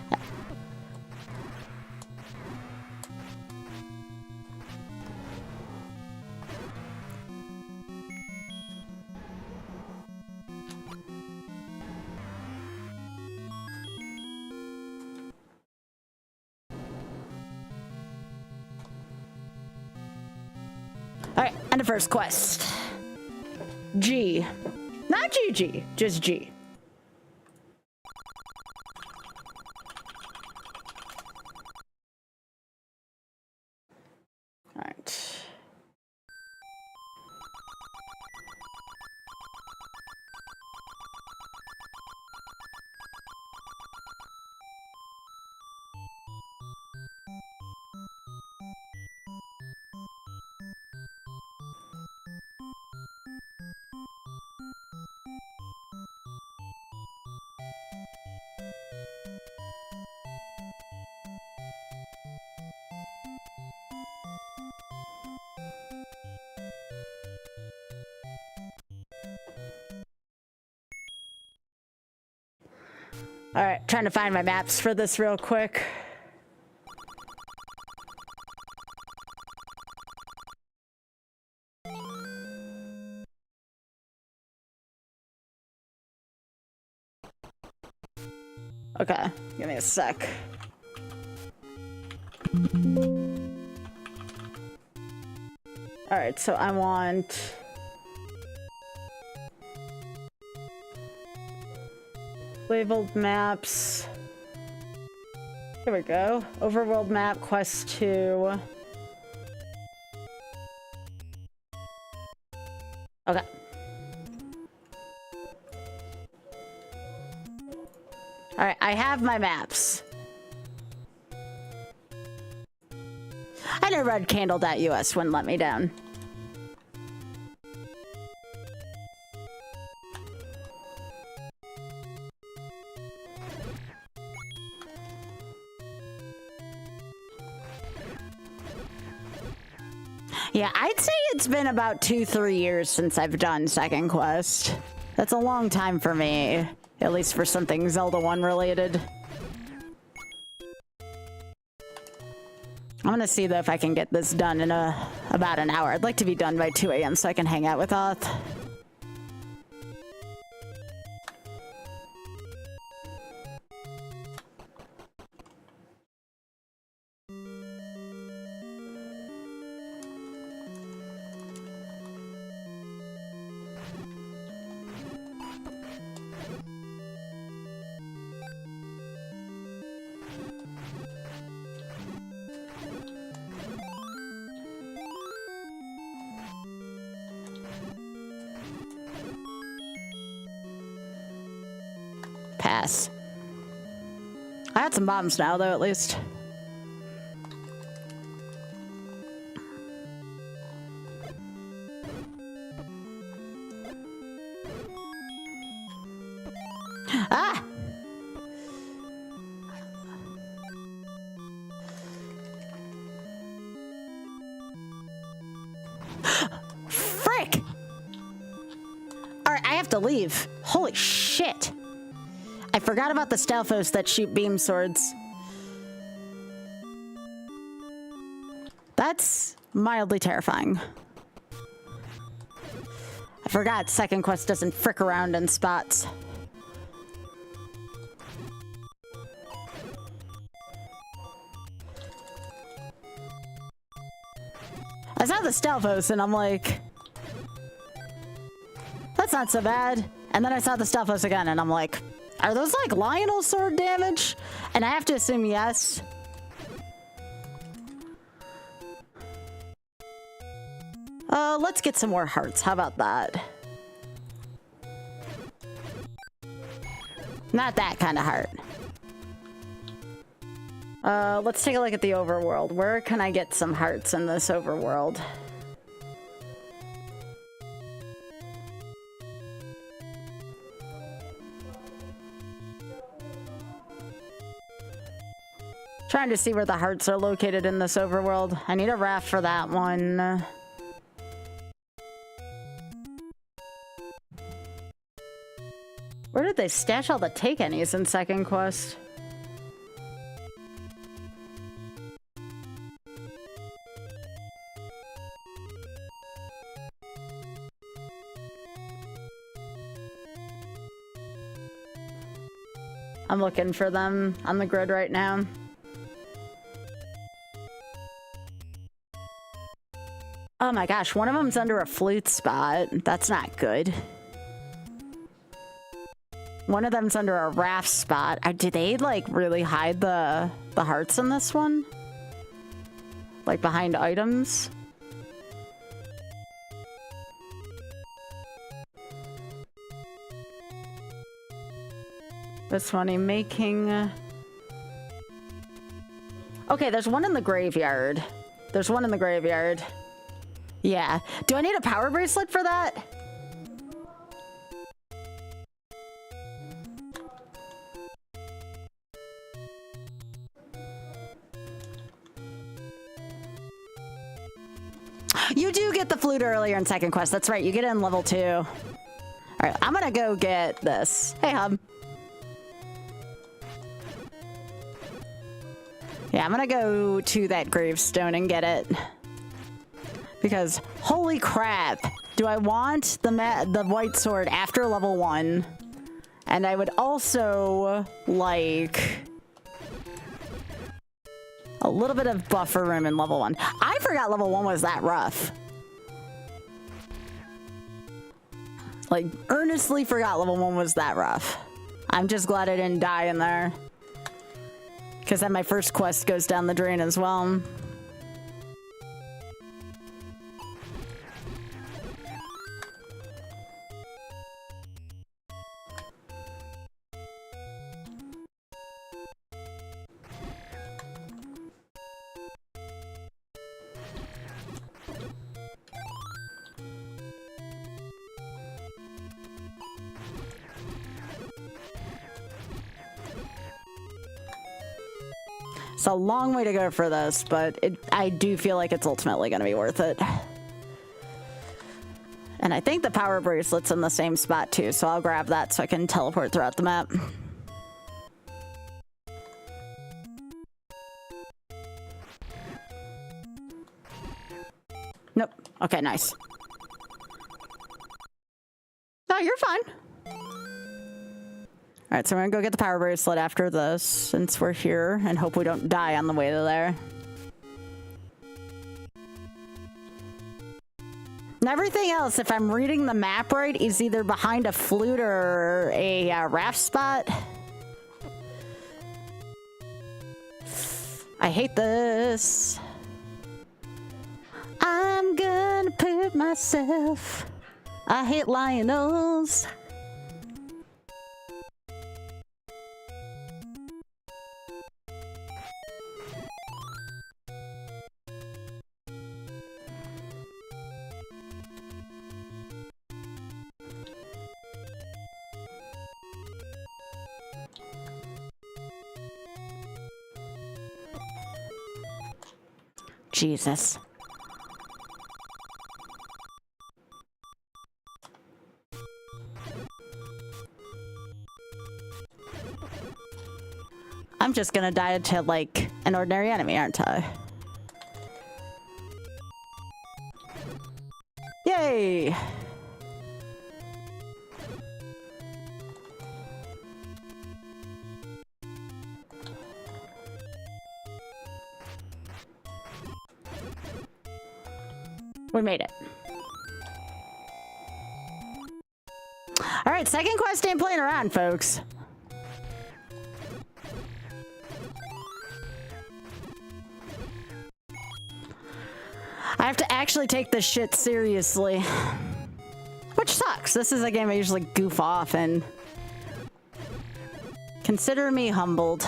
Alright, and the first quest. G. Not GG, just G. Alright. All right, trying to find my maps for this real quick. Okay, give me a sec. All right, so I want... labeled maps. Here we go. Overworld map, quest 2. Okay. Alright, I have my maps. I know redcandle.us wouldn't let me down. Yeah, I'd say it's been about 2-3 years since I've done second quest. That's a long time for me, at least for something Zelda 1 related. I'm gonna see though if I can get this done in about an hour. I'd like to be done by 2 AM so I can hang out with Oth. Pass. I had some bombs now, though, at least. Ah! Frick! Alright, I have to leave. Holy shit! I forgot about the Stalfos that shoot beam swords. That's mildly terrifying. I forgot second quest doesn't frick around in spots. I saw the Stalfos and I'm like, that's not so bad. And then I saw the Stalfos again and I'm like, are those like Lionel sword damage? And I have to assume yes. Let's get some more hearts. How about that? Not that kind of heart. Let's take a look at the overworld. Where can I get some hearts in this overworld? Trying to see where the hearts are located in this overworld. I need a raft for that one. Where did they stash all the take any's in second quest? I'm looking for them on the grid right now. Oh my gosh, one of them's under a flute spot. That's not good. One of them's under a raft spot. Did they, like, really hide the hearts in this one? Like, behind items? This one, I'm making... Okay, there's one in the graveyard. There's one in the graveyard. Yeah. Do I need a power bracelet for that? You do get the flute earlier in second quest. That's right. You get it in level 2. All right. I'm going to go get this. Hey, Hub. Yeah, I'm going to go to that gravestone and get it. Because, holy crap. Do I want the white sword after level 1? And I would also like... a little bit of buffer room in level 1. I forgot level 1 was that rough. Like, earnestly forgot level 1 was that rough. I'm just glad I didn't die in there. Because then my first quest goes down the drain as well. It's a long way to go for this, but I do feel like it's ultimately going to be worth it. And I think the power bracelet's in the same spot too, so I'll grab that so I can teleport throughout the map. Nope. Okay, nice. No, you're fine. All right, so we're gonna go get the power bracelet after this, since we're here, and hope we don't die on the way to there. And everything else, if I'm reading the map right, is either behind a flute or a raft spot. I hate this. I'm gonna put myself. I hate Lionels. Jesus. I'm just gonna die to, like, an ordinary enemy, aren't I? Yay! We made it. All right, second quest ain't playing around, folks. I have to actually take this shit seriously. Which sucks. This is a game I usually goof off in. Consider me humbled.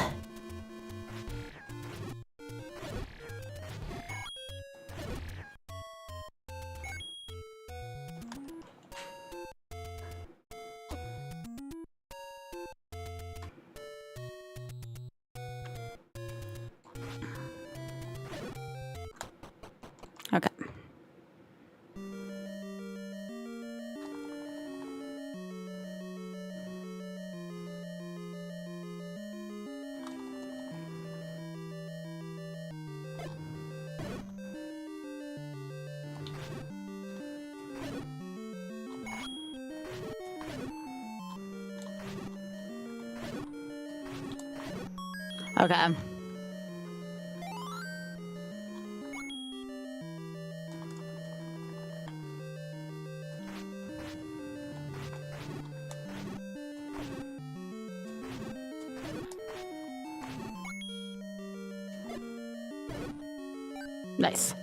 Okay. Okay. Nice.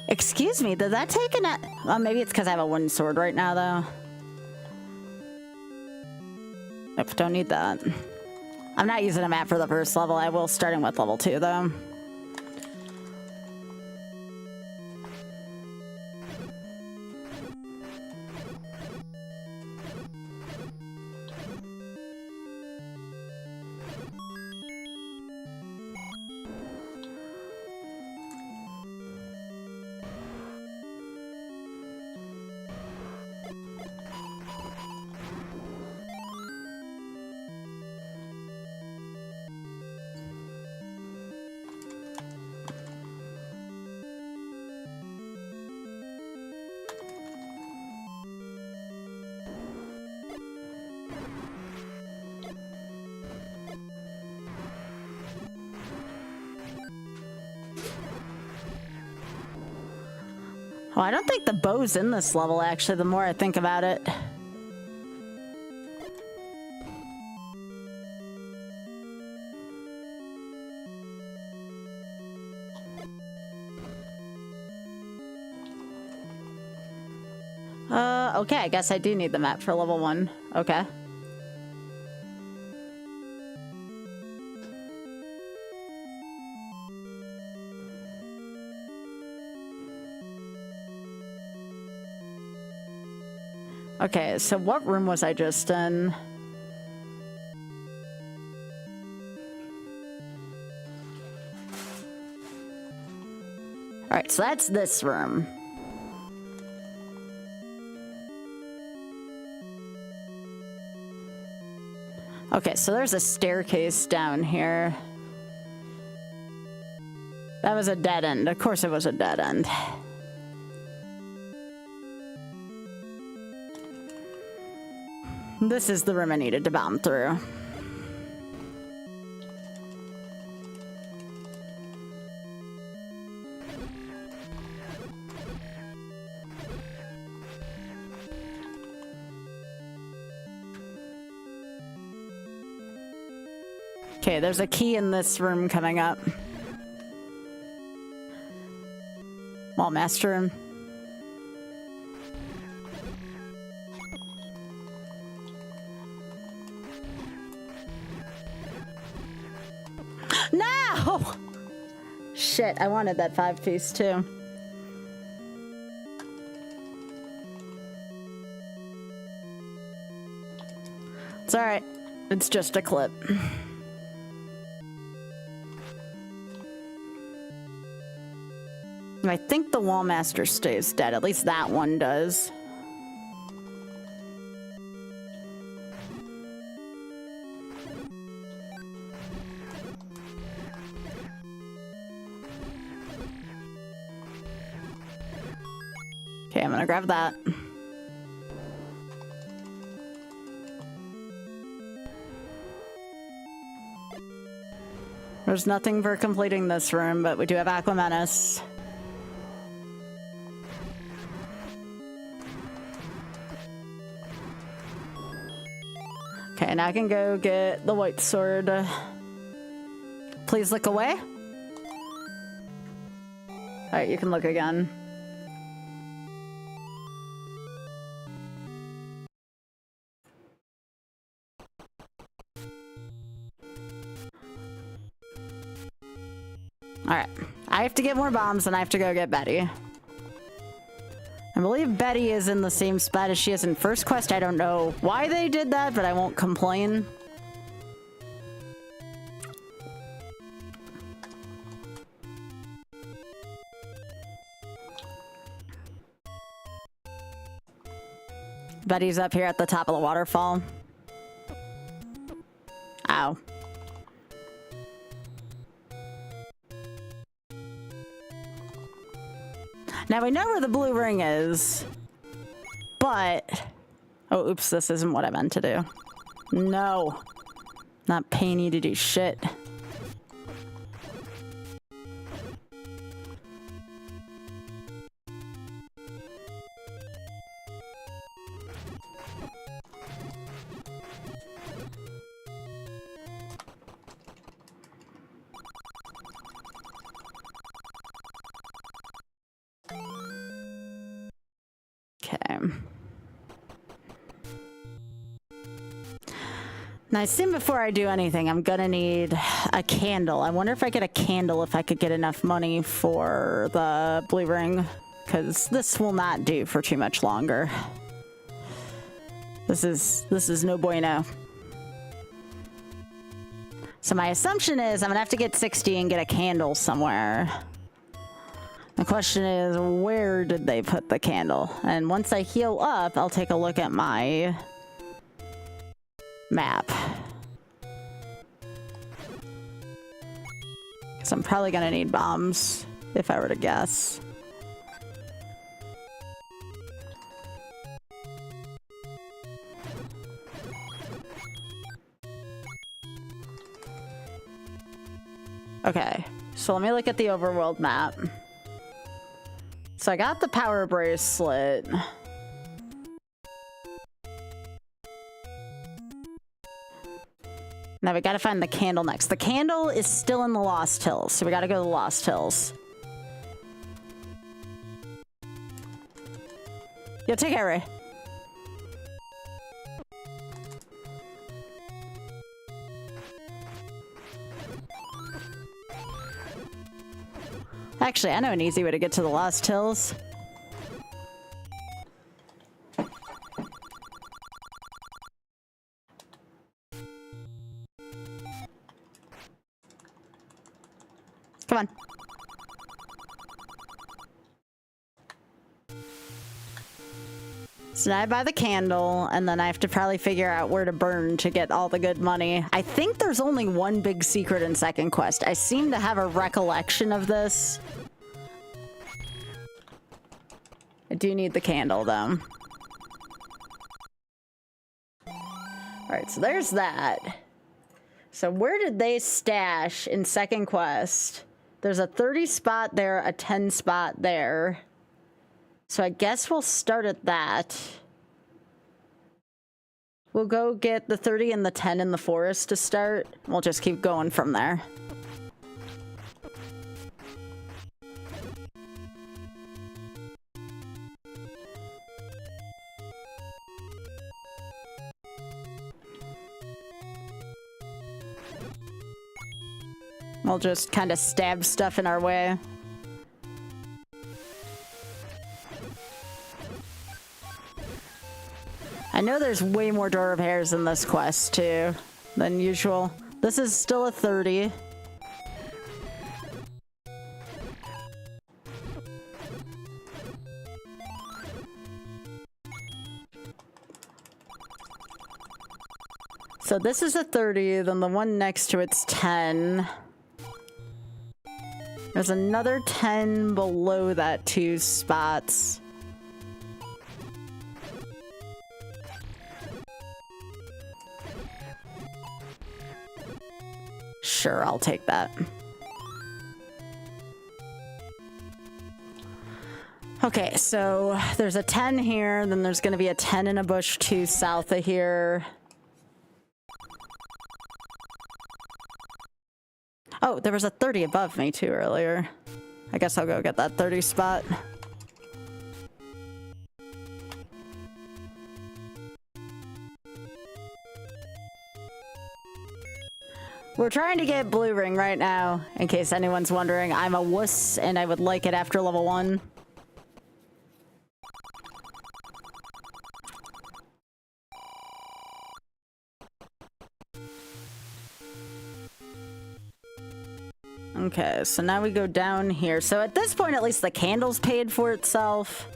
Excuse me, did that take an... Well, maybe it's because I have a wooden sword right now, though. Nope, don't need that. I'm not using a map for the first level. I will starting with level 2, though. Well, I don't think the bow's in this level, actually, the more I think about it. Okay, I guess I do need the map for level 1. Okay. Okay, so what room was I just in? Alright, so that's this room. Okay, so there's a staircase down here. That was a dead end. Of course it was a dead end. This is the room I needed to bomb through. Okay, there's a key in this room coming up. Wall master room. No! Shit, I wanted that 5-piece too. It's alright. It's just a clip. I think the wall master stays dead. At least that one does. Okay, I'm gonna grab that. There's nothing for completing this room, but we do have Aqua Menace. Okay, now I can go get the white sword. Please look away. All right, you can look again. All right, I have to get more bombs and I have to go get Betty. I believe Betty is in the same spot as she is in first quest. I don't know why they did that, but I won't complain. Betty's up here at the top of the waterfall. Ow. Now we know where the blue ring is, but... Oh, oops, this isn't what I meant to do. No. Not paying you to do shit. Now, I assume before I do anything, I'm gonna need a candle. I wonder if I get a candle, if I could get enough money for the blue ring, because this will not do for too much longer. This is no bueno. So my assumption is I'm gonna have to get 60 and get a candle somewhere. The question is, where did they put the candle? And once I heal up, I'll take a look at my map. So I'm probably gonna need bombs, if I were to guess. Okay, so let me look at the overworld map. So I got the power bracelet. Now we gotta find the candle next. The candle is still in the Lost Hills, so we gotta go to the Lost Hills. Yo, take care, Ray. Actually, I know an easy way to get to the Lost Hills. Come on. So now I buy the candle, and then I have to probably figure out where to burn to get all the good money. I think there's only one big secret in second quest. I seem to have a recollection of this. I do need the candle, though. Alright, so there's that. So where did they stash in second quest? There's a 30 spot there, a 10 spot there. So I guess we'll start at that. We'll go get the 30 and the 10 in the forest to start. We'll just keep going from there. We'll just kind of stab stuff in our way. I know there's way more door repairs in this quest, too, than usual. This is still a 30. So this is a 30, then the one next to it's 10. There's another 10 below that 2 spots. Sure, I'll take that. Okay, so there's a 10 here, then there's going to be a 10 in a bush 2 south of here. Oh, there was a 30 above me too earlier. I guess I'll go get that 30 spot. We're trying to get blue ring right now, in case anyone's wondering. I'm a wuss, and I would like it after level 1. Okay, so now we go down here. So at this point, at least the candle's paid for itself.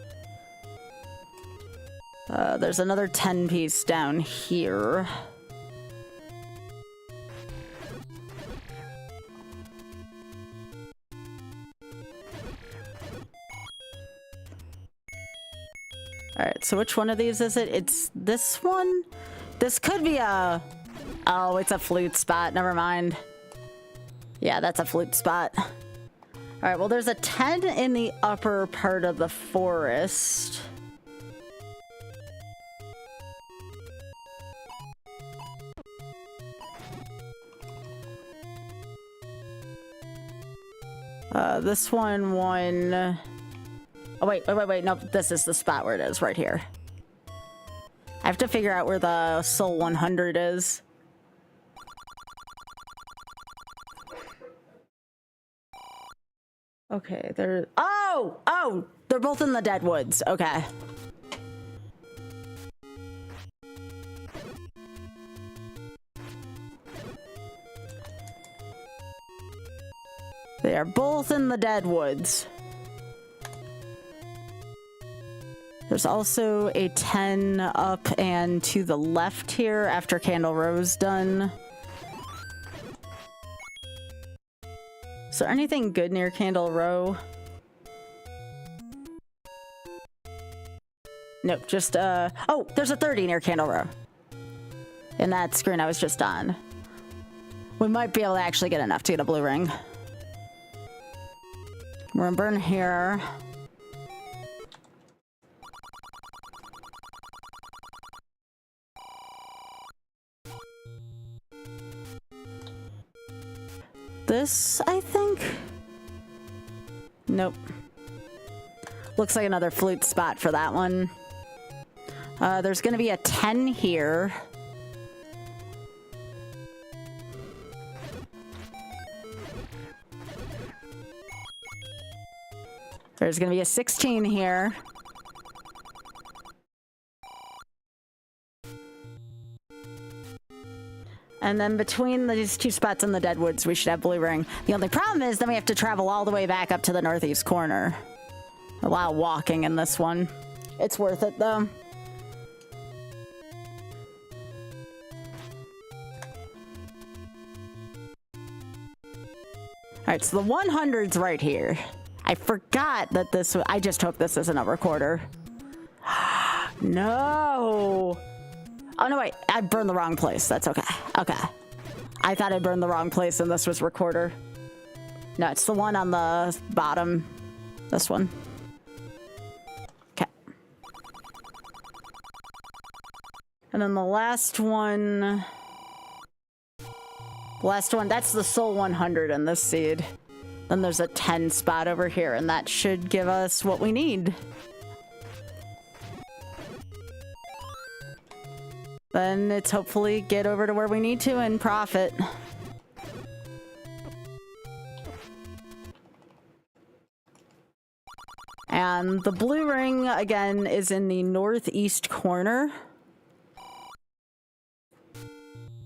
There's another 10 piece down here. Alright, so which one of these is it? It's this one? This could be a... Oh, it's a flute spot. Never mind. Yeah, that's a flute spot. Alright, well, there's a 10 in the upper part of the forest. This one... Oh, wait. Nope, this is the spot where it is, right here. I have to figure out where the Soul 100 is. Okay, they're... Oh! They're both in the dead woods. Okay. They are both in the dead woods. There's also a 10 up and to the left here after Candle Row's done. Is there anything good near Candle Row? Nope, just, oh, there's a 30 near Candle Row. In that screen I was just on. We might be able to actually get enough to get a blue ring. We're gonna burn here. This, I think? Nope. Looks like another flute spot for that one. There's gonna be a 10 here. There's gonna be a 16 here. And then between these two spots in the Deadwoods, we should have blue ring. The only problem is then we have to travel all the way back up to the northeast corner. A lot of walking in this one. It's worth it, though. Alright, so the 100's right here. I forgot that this was... I just hope this isn't a recorder. No! Oh, no, wait. I burned the wrong place. That's okay. Okay. I thought I burned the wrong place and this was recorder. No, it's the one on the bottom. This one. Okay. And then the last one... that's the Soul 100 in this seed. Then there's a 10 spot over here, and that should give us what we need. Then it's hopefully get over to where we need to and profit. And the blue ring, again, is in the northeast corner.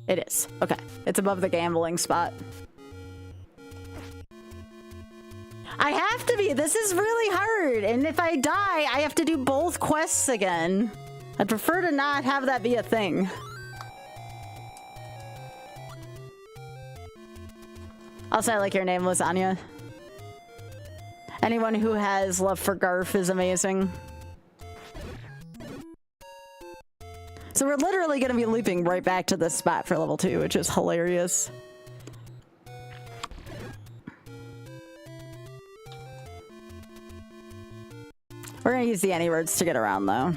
It is. Okay. It's above the gambling spot. I have to be. This is really hard. And if I die, I have to do both quests again. I'd prefer to not have that be a thing. Also, I like your name, Lasagna. Anyone who has love for Garf is amazing. So we're literally going to be looping right back to this spot for level 2, which is hilarious. We're going to use the any roads to get around, though.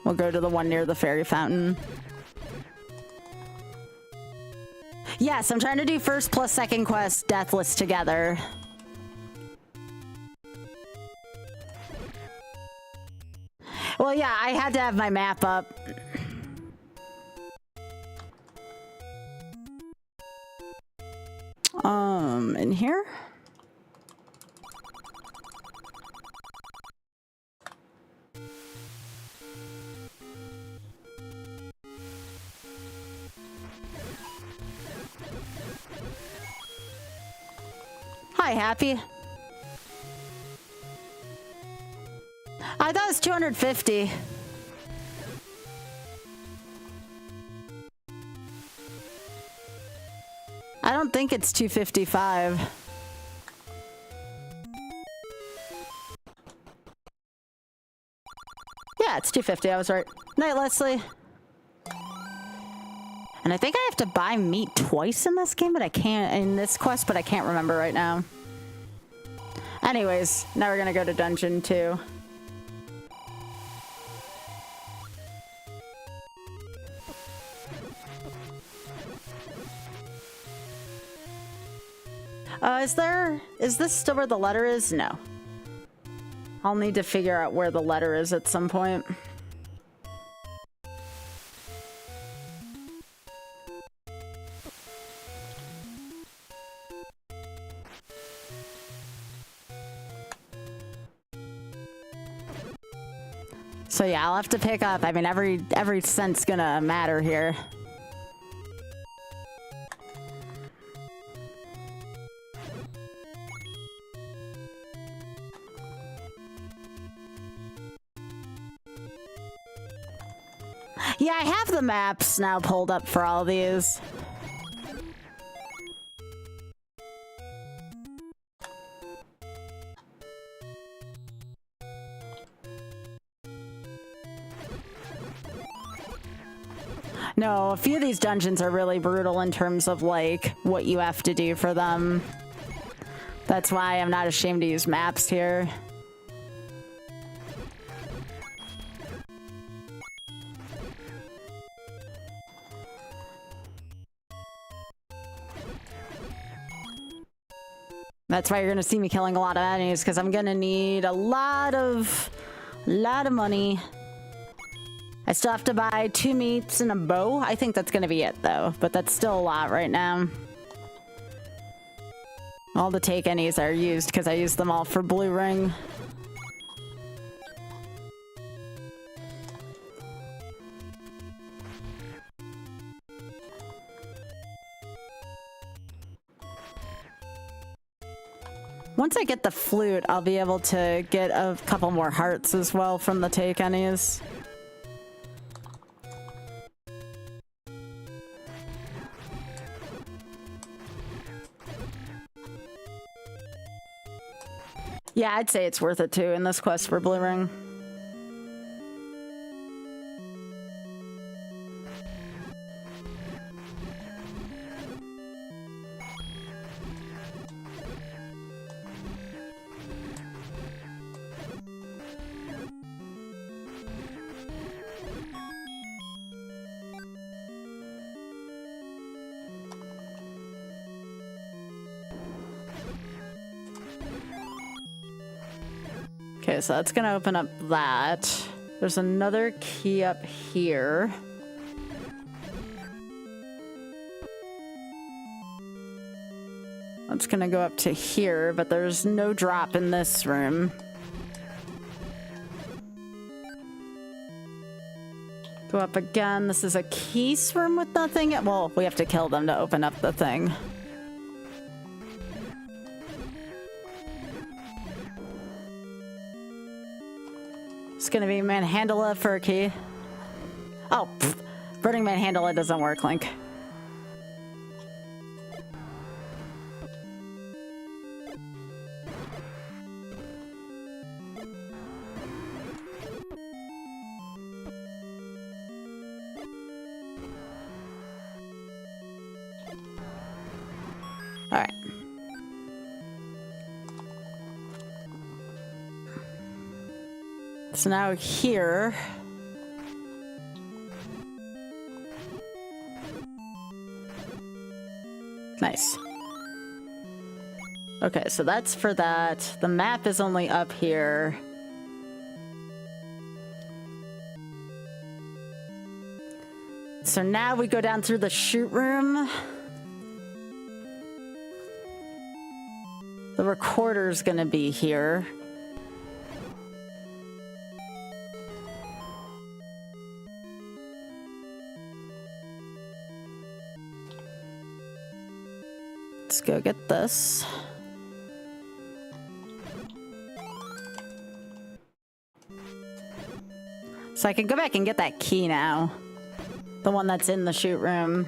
We'll go to the one near the fairy fountain. Yes, I'm trying to do first plus second quest deathless together. Well, yeah, I had to have my map up. In here? Hi, Happy. I thought it was 250. I don't think it's 255. Yeah, it's 250. I was right. Night, Leslie. And I think I have to buy meat twice in this game, but I can't in this quest, but I can't remember right now. Anyways, now we're gonna go to dungeon 2. Is this still where the letter is? No. I'll need to figure out where the letter is at some point. So yeah, I'll have to pick up. I mean, every cent's gonna matter here. Yeah, I have the maps now pulled up for all these. No, a few of these dungeons are really brutal in terms of, like, what you have to do for them. That's why I'm not ashamed to use maps here. That's why you're gonna see me killing a lot of enemies, because I'm gonna need a lot of money. I still have to buy 2 meats and a bow. I think that's gonna be it though, but that's still a lot right now. All the take any's are used because I used them all for blue ring. Once I get the flute, I'll be able to get a couple more hearts as well from the take any's. Yeah, I'd say it's worth it too in this quest for blue ring. Okay, so that's gonna open up that. There's another key up here. That's gonna go up to here, but there's no drop in this room. Go up again. This is a keys room with nothing. Well, we have to kill them to open up the thing. It's gonna be Manhandla for a key. Oh, pfft. Burning Manhandla doesn't work, Link. All right. So now here. Nice. Okay, so that's for that. The map is only up here. So now we go down through the shoot room. The recorder's gonna be here. Let's go get this. So I can go back and get that key now. The one that's in the shoot room.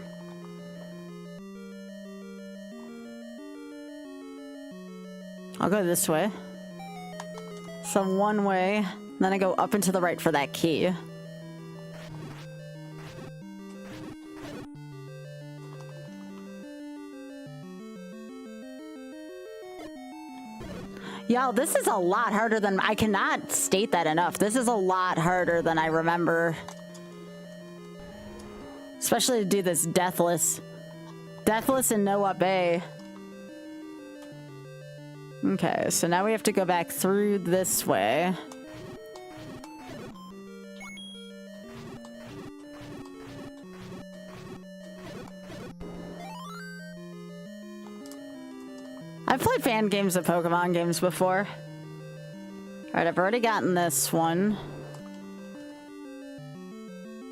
I'll go this way. So one way, then I go up and to the right for that key. Yo, this is a lot harder than... I cannot state that enough. This is a lot harder than I remember. Especially to do this deathless. Deathless and no obey. Okay, so now we have to go back through this way. I've played fan games of Pokemon games before. Alright, I've already gotten this one.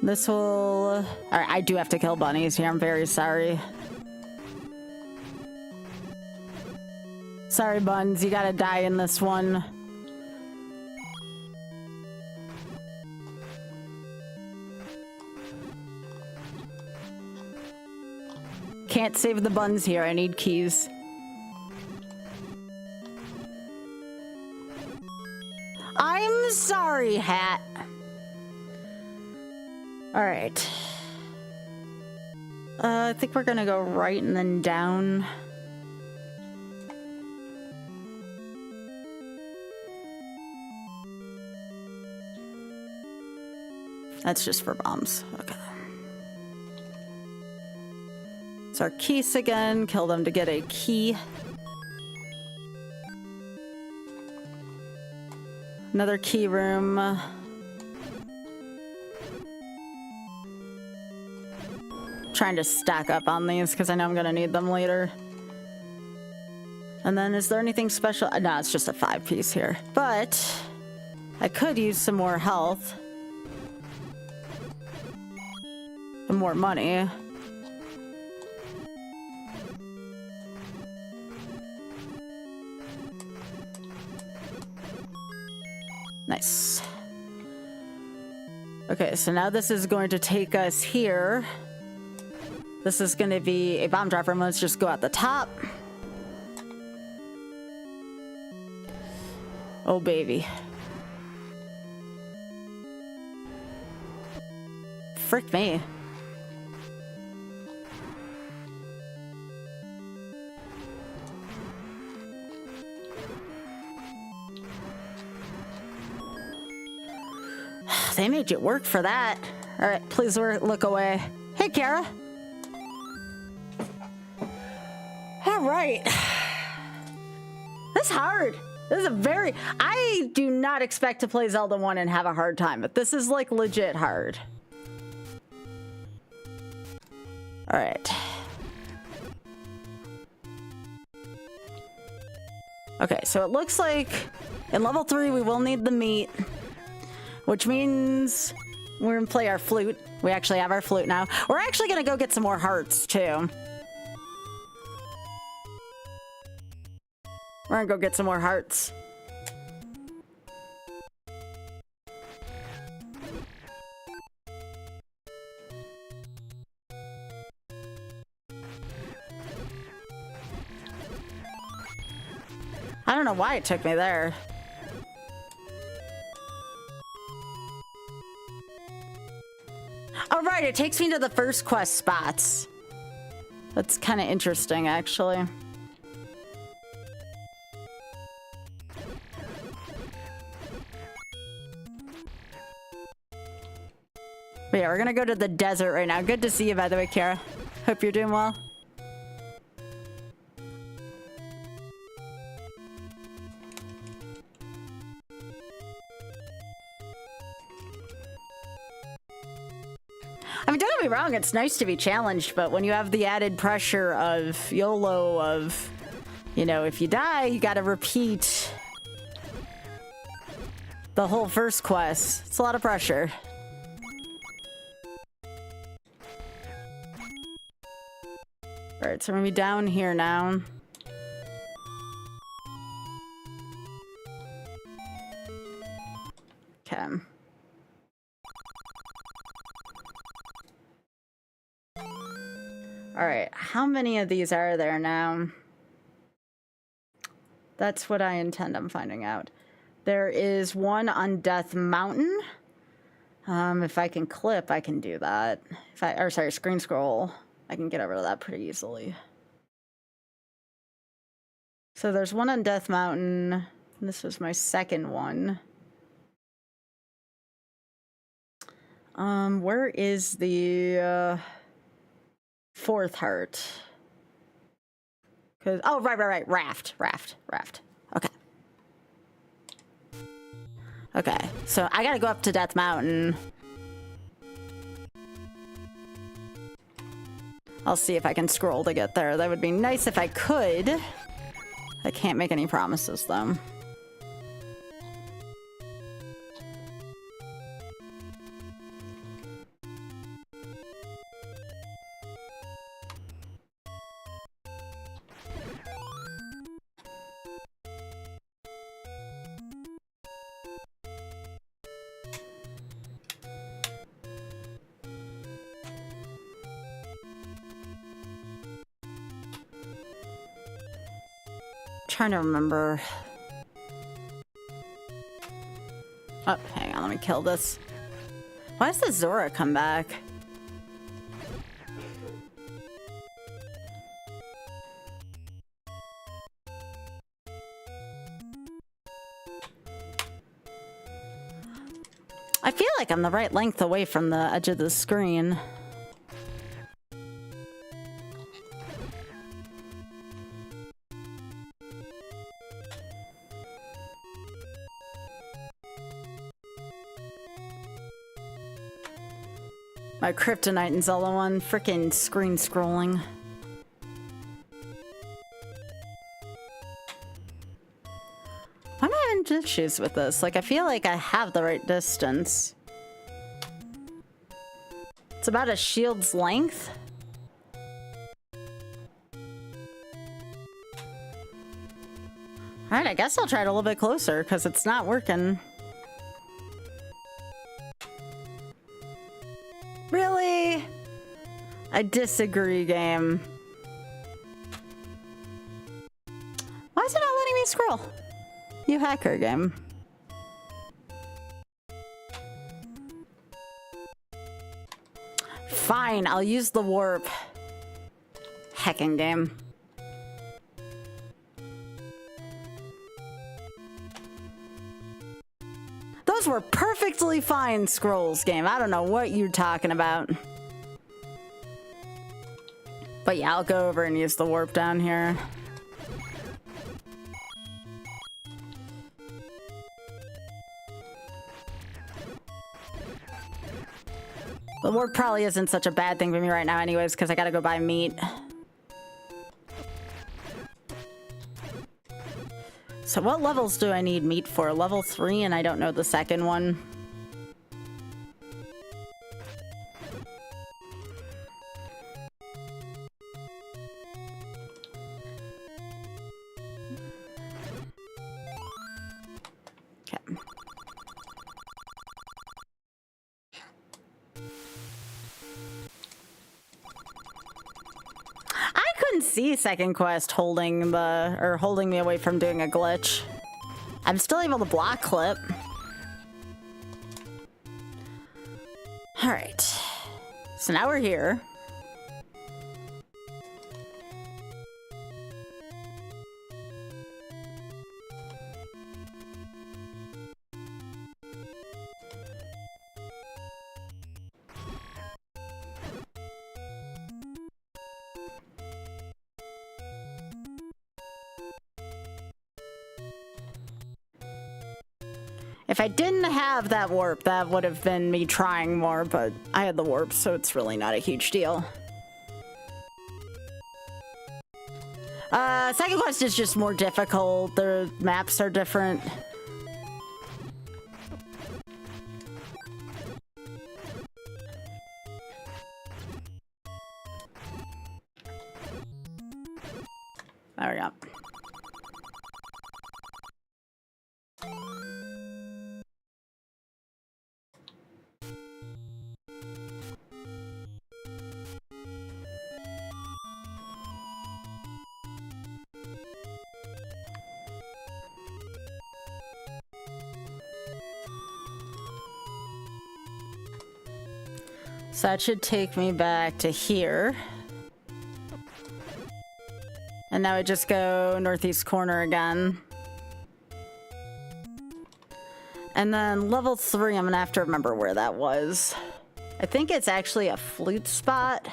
This will... Alright, I do have to kill bunnies here. I'm very sorry. Sorry, Buns. You gotta die in this one. Can't save the Buns here. I need keys. I'm sorry, Hat. Alright. I think we're gonna go right and then down. That's just for bombs. Okay. It's our keys again. Kill them to get a key. Another key room. Trying to stack up on these because I know I'm gonna need them later. And then is there anything special? No, it's just a 5-piece here. But I could use some more health. And more money. Nice. Okay, so now this is going to take us here. This is going to be a bomb drop room. Let's just go at the top. Oh, baby. Frick me. They made you work for that. All right, please look away. Hey, Kara. All right. This is hard. This is a very... I do not expect to play Zelda 1 and have a hard time, but this is like legit hard. All right. Okay, so it looks like in level 3 we will need the meat. Which means we're gonna play our flute. We actually have our flute now. We're actually gonna go get some more hearts, too. We're gonna go get some more hearts. I don't know why it took me there. All right, it takes me to the first quest spots. That's kind of interesting, actually. But yeah, we're gonna go to the desert right now. Good to see you, by the way, Kara. Hope you're doing well. I mean, don't get me wrong, it's nice to be challenged, but when you have the added pressure of YOLO, of, you know, if you die, you gotta repeat the whole first quest. It's a lot of pressure. Alright, so we're gonna be down here now. Okay. Alright, how many of these are there now? That's what I intend on finding out. There is one on Death Mountain. If I can clip, I can do that. Sorry, screen scroll. I can get over to that pretty easily. So there's one on Death Mountain. This was my second one. Where is the fourth heart? Oh, right. Raft. Okay. Okay, so I gotta go up to Death Mountain. I'll see if I can scroll to get there. That would be nice if I could. I can't make any promises, though. Trying to remember. Oh, hang on, let me kill this. Why does the Zora come back? I feel like I'm the right length away from the edge of the screen. My Kryptonite and Zelda one, frickin' screen scrolling. Why am I having issues with this? Like, I feel like I have the right distance. It's about a shield's length. Alright, I guess I'll try it a little bit closer, because it's not working. Really? I disagree, game. Why is it not letting me scroll? You hacker, game. Fine, I'll use the warp. Heckin' game. Those were perfectly fine scrolls, game. I don't know what you're talking about. But yeah, I'll go over and use the warp down here. The warp probably isn't such a bad thing for me right now anyways, because I gotta go buy meat. So what levels do I need meat for? Level 3, and I don't know the second one. Okay. I couldn't see second quest holding me away from doing a glitch. I'm still able to block clip. All right. So now we're here. If I didn't have that warp, that would have been me trying more, but I had the warp, so it's really not a huge deal. Second quest is just more difficult. The maps are different. There we go. So that should take me back to here. And now I just go northeast corner again. And then level 3, I'm gonna have to remember where that was. I think it's actually a flute spot.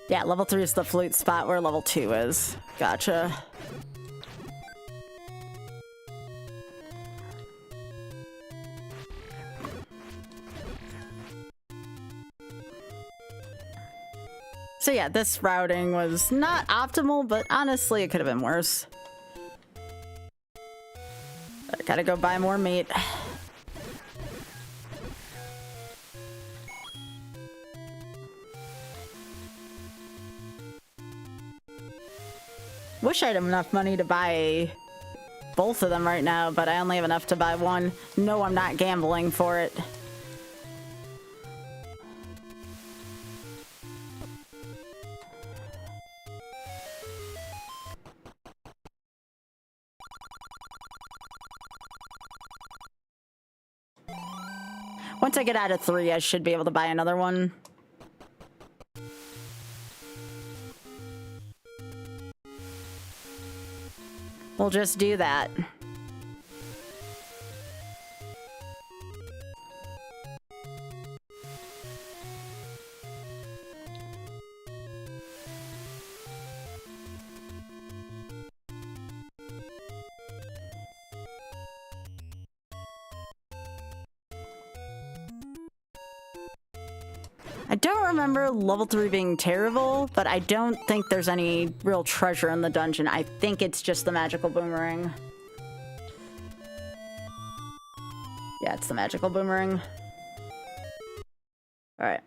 Yeah, level 3 is the flute spot where level 2 is. Gotcha. So yeah, this routing was not optimal, but honestly, it could have been worse. I gotta go buy more meat. Wish I had enough money to buy both of them right now, but I only have enough to buy one. No, I'm not gambling for it. Once I get out of 3, I should be able to buy another one. We'll just do that. I don't remember level 3 being terrible, but I don't think there's any real treasure in the dungeon. I think it's just the magical boomerang. Yeah, it's the magical boomerang. All right.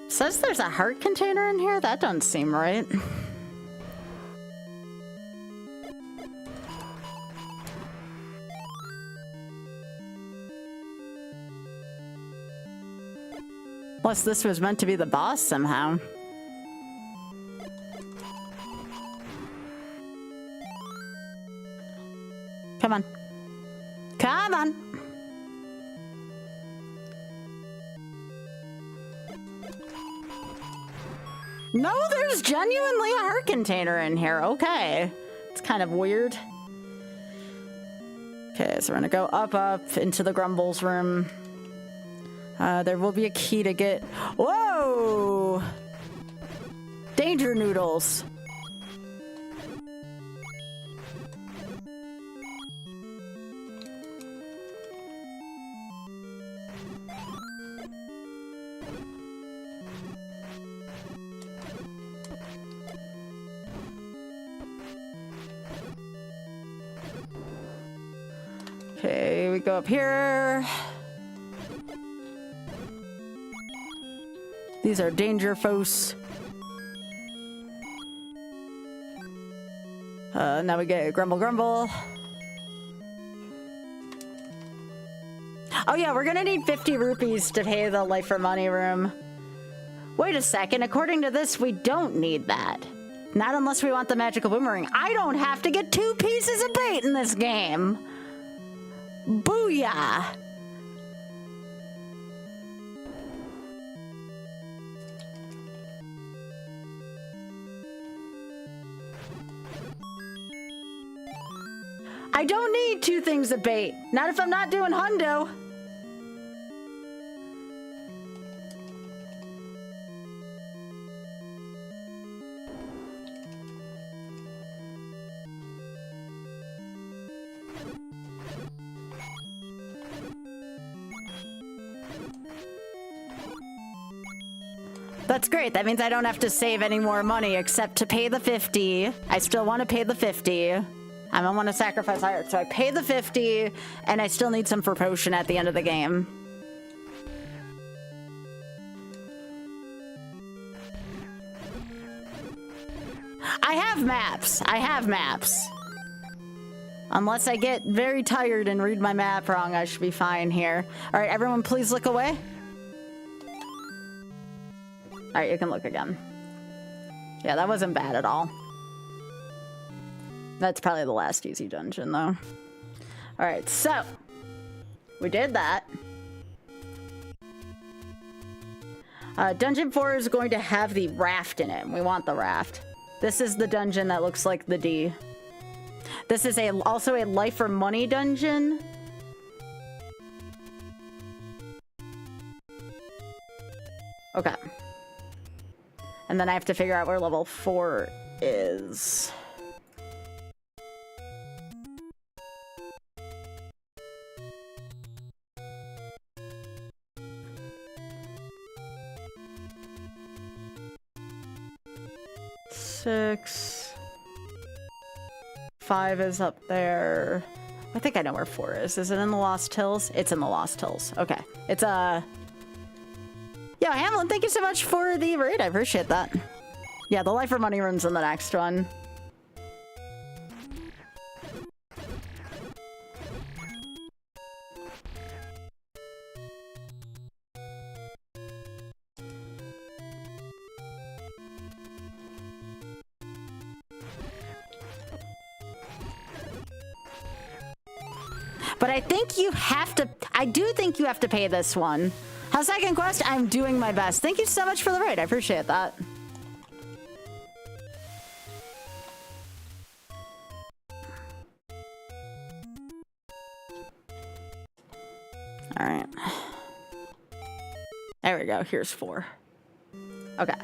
Says there's a heart container in here? That doesn't seem right. Plus, this was meant to be the boss somehow. Come on. Come on! No, there's genuinely a heart container in here. Okay. It's kind of weird. Okay, so we're gonna go up into the Grumbles room. There will be a key to get... Whoa! Danger noodles. Okay, we go up here. These are danger foes. Now we get Grumble Grumble. Oh yeah, we're gonna need 50 rupees to pay the life for money room. Wait a second, according to this, we don't need that. Not unless we want the magical boomerang. I don't have to get 2 pieces of bait in this game. Booyah! I don't need 2 things of bait. Not if I'm not doing hundo. That's great. That means I don't have to save any more money except to pay the 50. I still want to pay the 50. I don't want to sacrifice higher. So I pay the 50 and I still need some for potion at the end of the game. I have maps. I have maps. Unless I get very tired and read my map wrong, I should be fine here. All right, everyone, please look away. All right, you can look again. Yeah, that wasn't bad at all. That's probably the last easy dungeon, though. All right, so we did that. Dungeon 4 is going to have the raft in it. We want the raft. This is the dungeon that looks like the D. This is also a life or money dungeon. Okay. And then I have to figure out where level 4 is. Six. 5 is up there. I think I know where 4 is. Is it in the Lost Hills? It's in the Lost Hills. Okay. It's Yeah, Hamlin, thank you so much for the raid. I appreciate that. Yeah, the life or money run's in the next one. But I think you have to, I do think you have to pay this one. How's Second Quest? I'm doing my best. Thank you so much for the raid. I appreciate that. All right. There we go. Here's 4. Okay.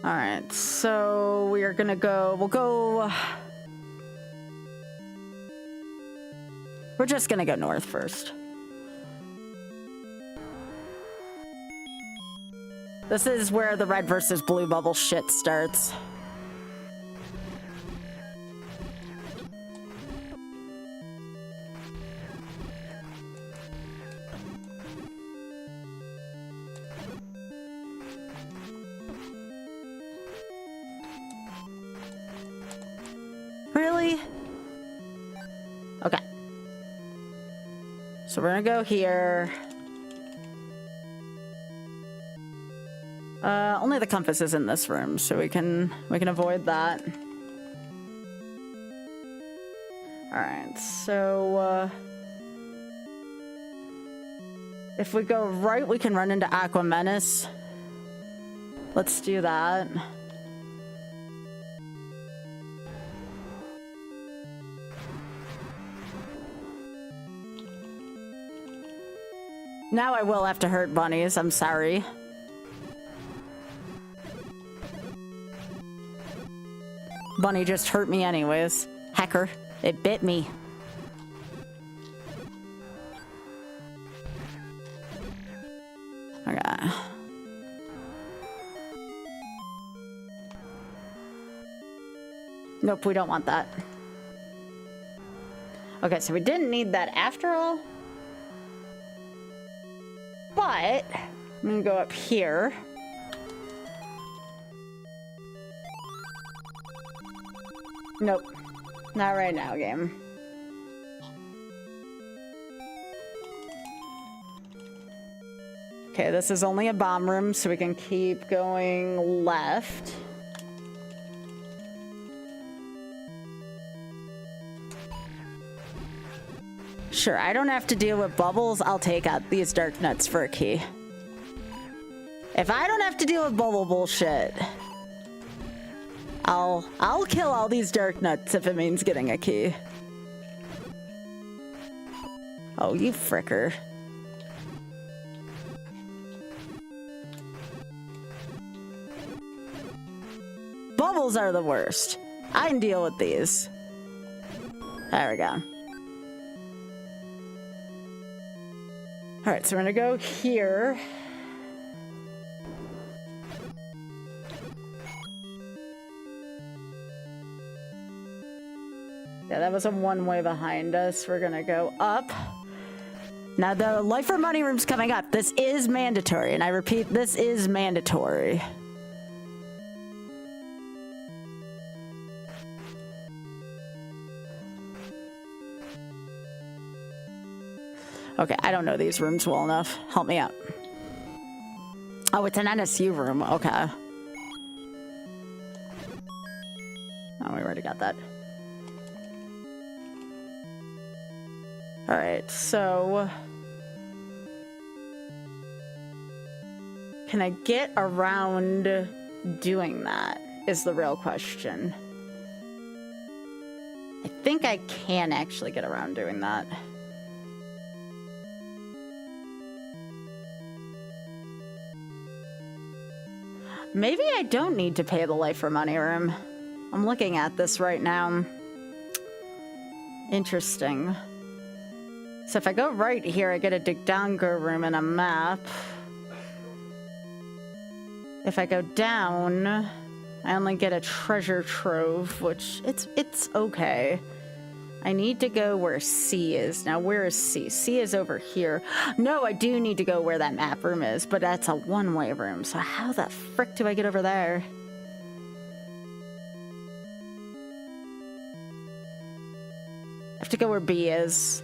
All right. So we are gonna go. We'll go. We're just gonna go north first. This is where the red versus blue bubble shit starts. Really? Okay. So we're gonna go here. Only the compass is in this room, so we can avoid that. All right, so if we go right, we can run into Aqua Menace. Let's do that. Now I will have to hurt bunnies. I'm sorry. Bunny just hurt me anyways. Hecker. It bit me. Okay. Nope, we don't want that. Okay, so we didn't need that after all. But I'm gonna go up here. Nope. Not right now, game. Okay, this is only a bomb room, so we can keep going left. Sure, I don't have to deal with bubbles. I'll take out these dark nuts for a key. If I don't have to deal with bubble bullshit, I'll kill all these dark nuts if it means getting a key. Oh, you fricker. Bubbles are the worst. I can deal with these. There we go. All right, so we're gonna go here. Yeah, that was a one-way behind us. We're gonna go up. Now the life or money room's coming up. This is mandatory, and I repeat, this is mandatory. Okay, I don't know these rooms well enough. Help me out. Oh, it's an NSU room. Okay. Oh, we already got that. All right, so can I get around doing that is the real question. I think I can actually get around doing that. Maybe I don't need to pay the life for money room. I'm looking at this right now. Interesting. So if I go right here, I get a Digdango room and a map. If I go down, I only get a treasure trove, which it's okay. I need to go where C is. Now, where is C? C is over here. No, I do need to go where that map room is, but that's a one-way room. So how the frick do I get over there? I have to go where B is.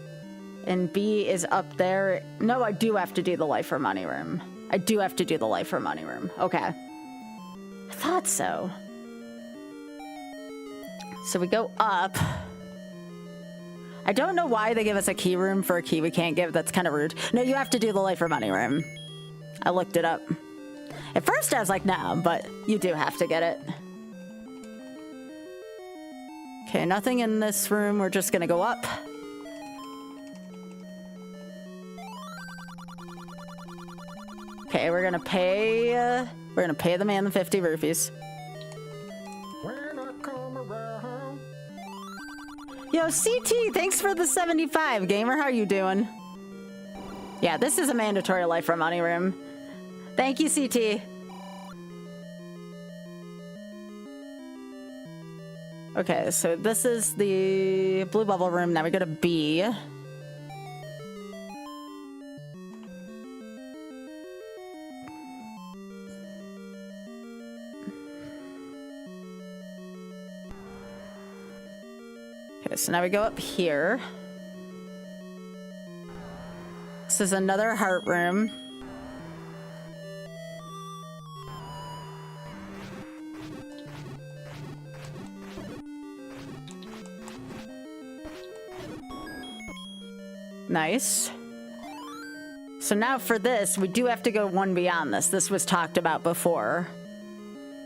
And B is up there. No, I do have to do the life or money room. I do have to do the life or money room. Okay. I thought so. So we go up. I don't know why they give us a key room for a key we can't give. That's kind of rude. No, you have to do the life or money room. I looked it up. At first I was like, no, but you do have to get it. Okay, nothing in this room. We're just gonna go up. Okay, we're gonna pay the man the 50 rupees. When I come around. Yo, CT, thanks for the 75, gamer. How you doing? Yeah, this is a mandatory life for money room. Thank you, CT. Okay, so this is the blue bubble room. Now we go to B. Okay, so now we go up here. This is another heart room. Nice. So now for this, we do have to go one beyond this. This was talked about before.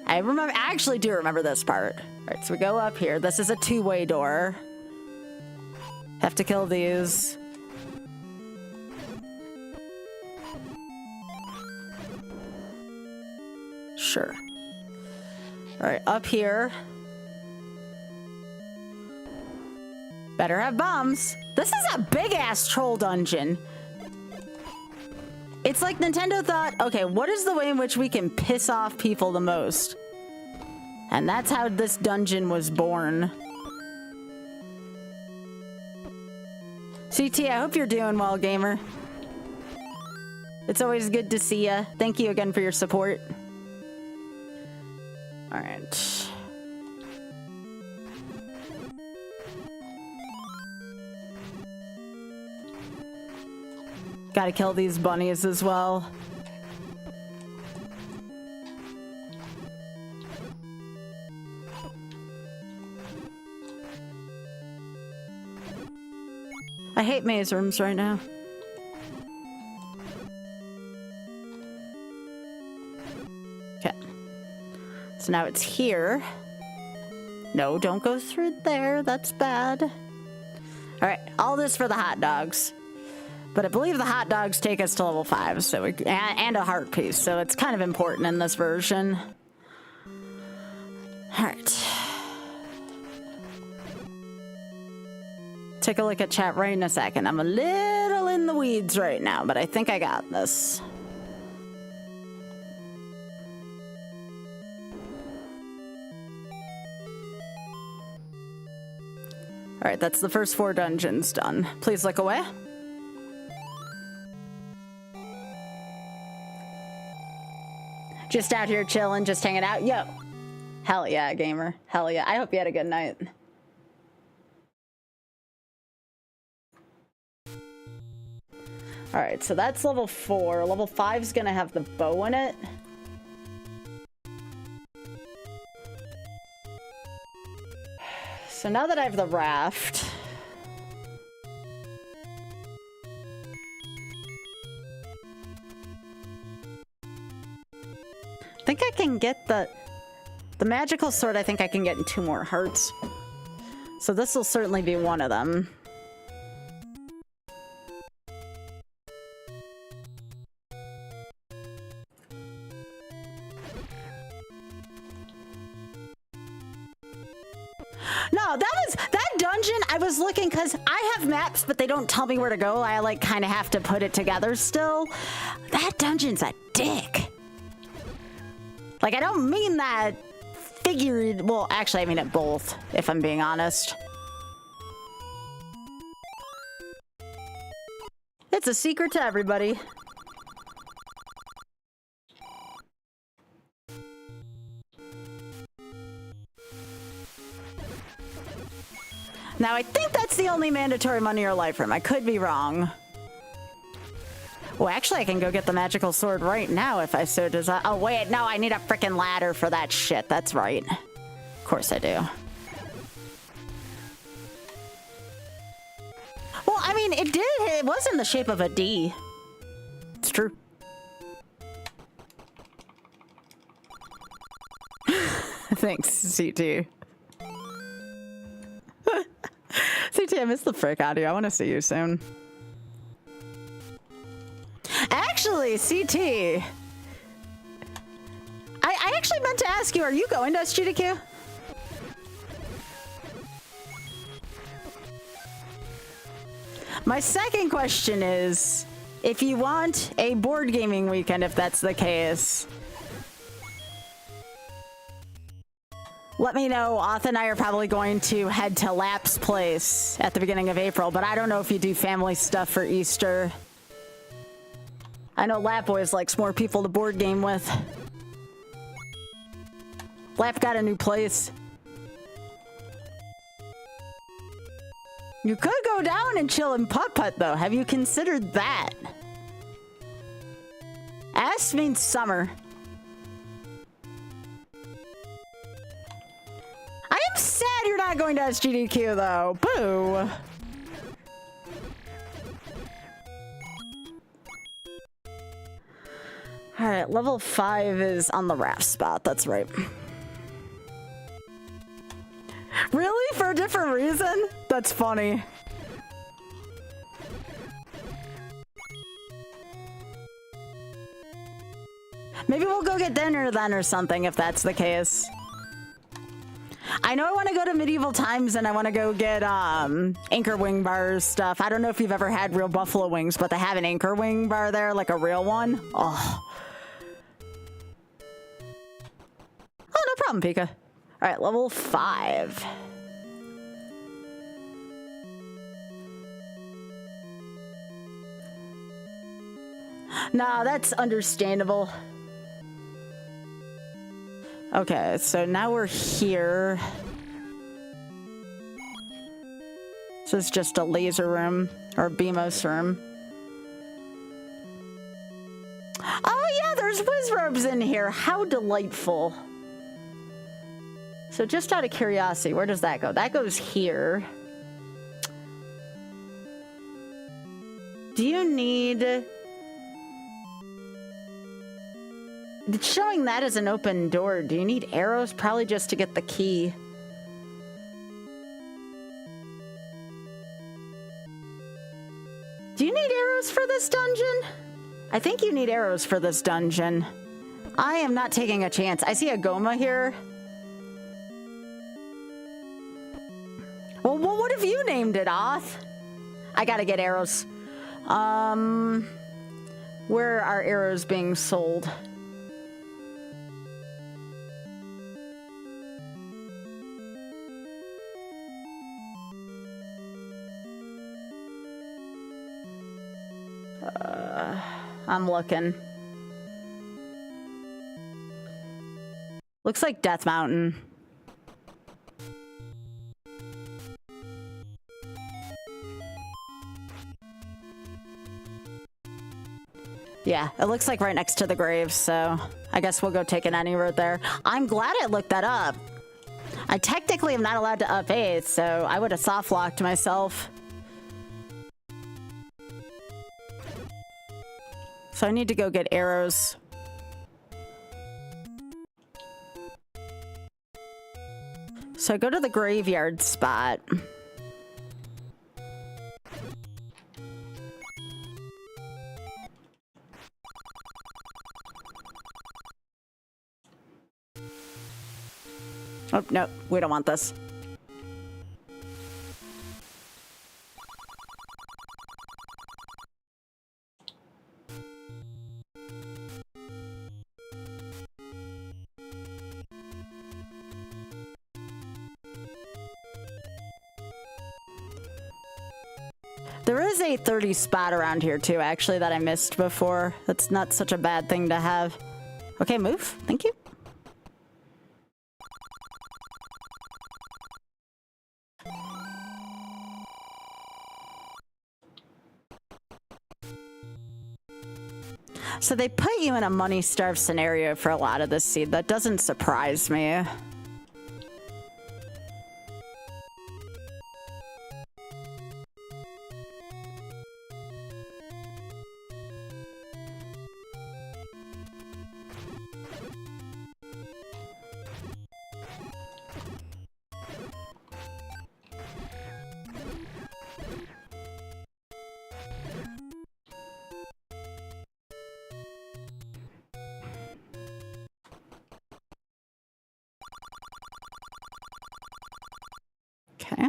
I actually do remember this part. All right, so we go up here. This is a two-way door. Have to kill these. Sure. All right, up here. Better have bombs. This is a big-ass troll dungeon. It's like Nintendo thought, okay, what is the way in which we can piss off people the most? And that's how this dungeon was born. CT, I hope you're doing well, gamer. It's always good to see ya. Thank you again for your support. All right. Gotta kill these bunnies as well. I hate maze rooms right now. Okay. So now it's here. No, don't go through there. That's bad. All right, all this for the hot dogs. But I believe the hot dogs take us to level 5, so and a heart piece, so it's kind of important in this version. All right. Take a look at chat right in a second. I'm a little in the weeds right now, but I think I got this. All right, that's the first 4 dungeons done. Please look away. Just out here chilling, just hanging out. Yo. Hell yeah, gamer. Hell yeah. I hope you had a good night. All right, so that's level 4. Level 5 is gonna have the bow in it. So now that I have the raft, I think I can get the magical sword. I think I can get in 2 more hearts. So this will certainly be one of them. No, that dungeon, I was looking because I have maps, but they don't tell me where to go. I like kind of have to put it together still. That dungeon's a dick. Like, I don't mean that figured. Well, actually, I mean it both, if I'm being honest. It's a secret to everybody. Now, I think that's the only mandatory money or life room. I could be wrong. Well, actually, I can go get the magical sword right now if I so desire. Oh, wait. No, I need a freaking ladder for that shit. That's right. Of course I do. Well, I mean, it was in the shape of a D. It's true. Thanks, CT. CT, I missed the frick out of you. I want to see you soon. Actually, CT, I actually meant to ask you, are you going to SGDQ? My second question is, if you want a board gaming weekend, if that's the case, let me know. Auth and I are probably going to head to Lap's place at the beginning of April, but I don't know if you do family stuff for Easter. I know Lap always likes more people to board game with. Lap got a new place. You could go down and chill in Putt-Putt, though. Have you considered that? S means summer. I am sad you're not going to SGDQ, though. Boo. Alright, level 5 is on the raft spot. That's right. Really? For a different reason? That's funny. Maybe we'll go get dinner then or something if that's the case. I know I want to go to Medieval Times and I want to go get anchor wing bars stuff. I don't know if you've ever had real buffalo wings, but they have an anchor wing bar there, like a real one. Oh. Oh, no problem, Pika. All right, level 5. No, that's understandable. Okay, so now we're here. This is just a laser room, or BMOS room. Oh yeah, there's whiz robes in here. How delightful. So just out of curiosity, where does that go? That goes here. Do you need... It's showing that as an open door. Do you need arrows? Probably just to get the key. this dungeon? I think you need arrows for this dungeon. I am not taking a chance. I see a Goma here. Well, what have you named it, Oth? I gotta get arrows. Where are arrows being sold? I'm looking. Looks like Death Mountain. Yeah, it looks like right next to the graves, so I guess we'll go take an any road there. I'm glad I looked that up. I technically am not allowed to up aid, so I would have soft locked myself. So I need to go get arrows. So I go to the graveyard spot. Oh, no, we don't want this. There is a 30 spot around here too, actually, that I missed before. That's not such a bad thing to have. Okay, move. Thank you. So they put you in a money-starved scenario for a lot of this seed. That doesn't surprise me. Okay.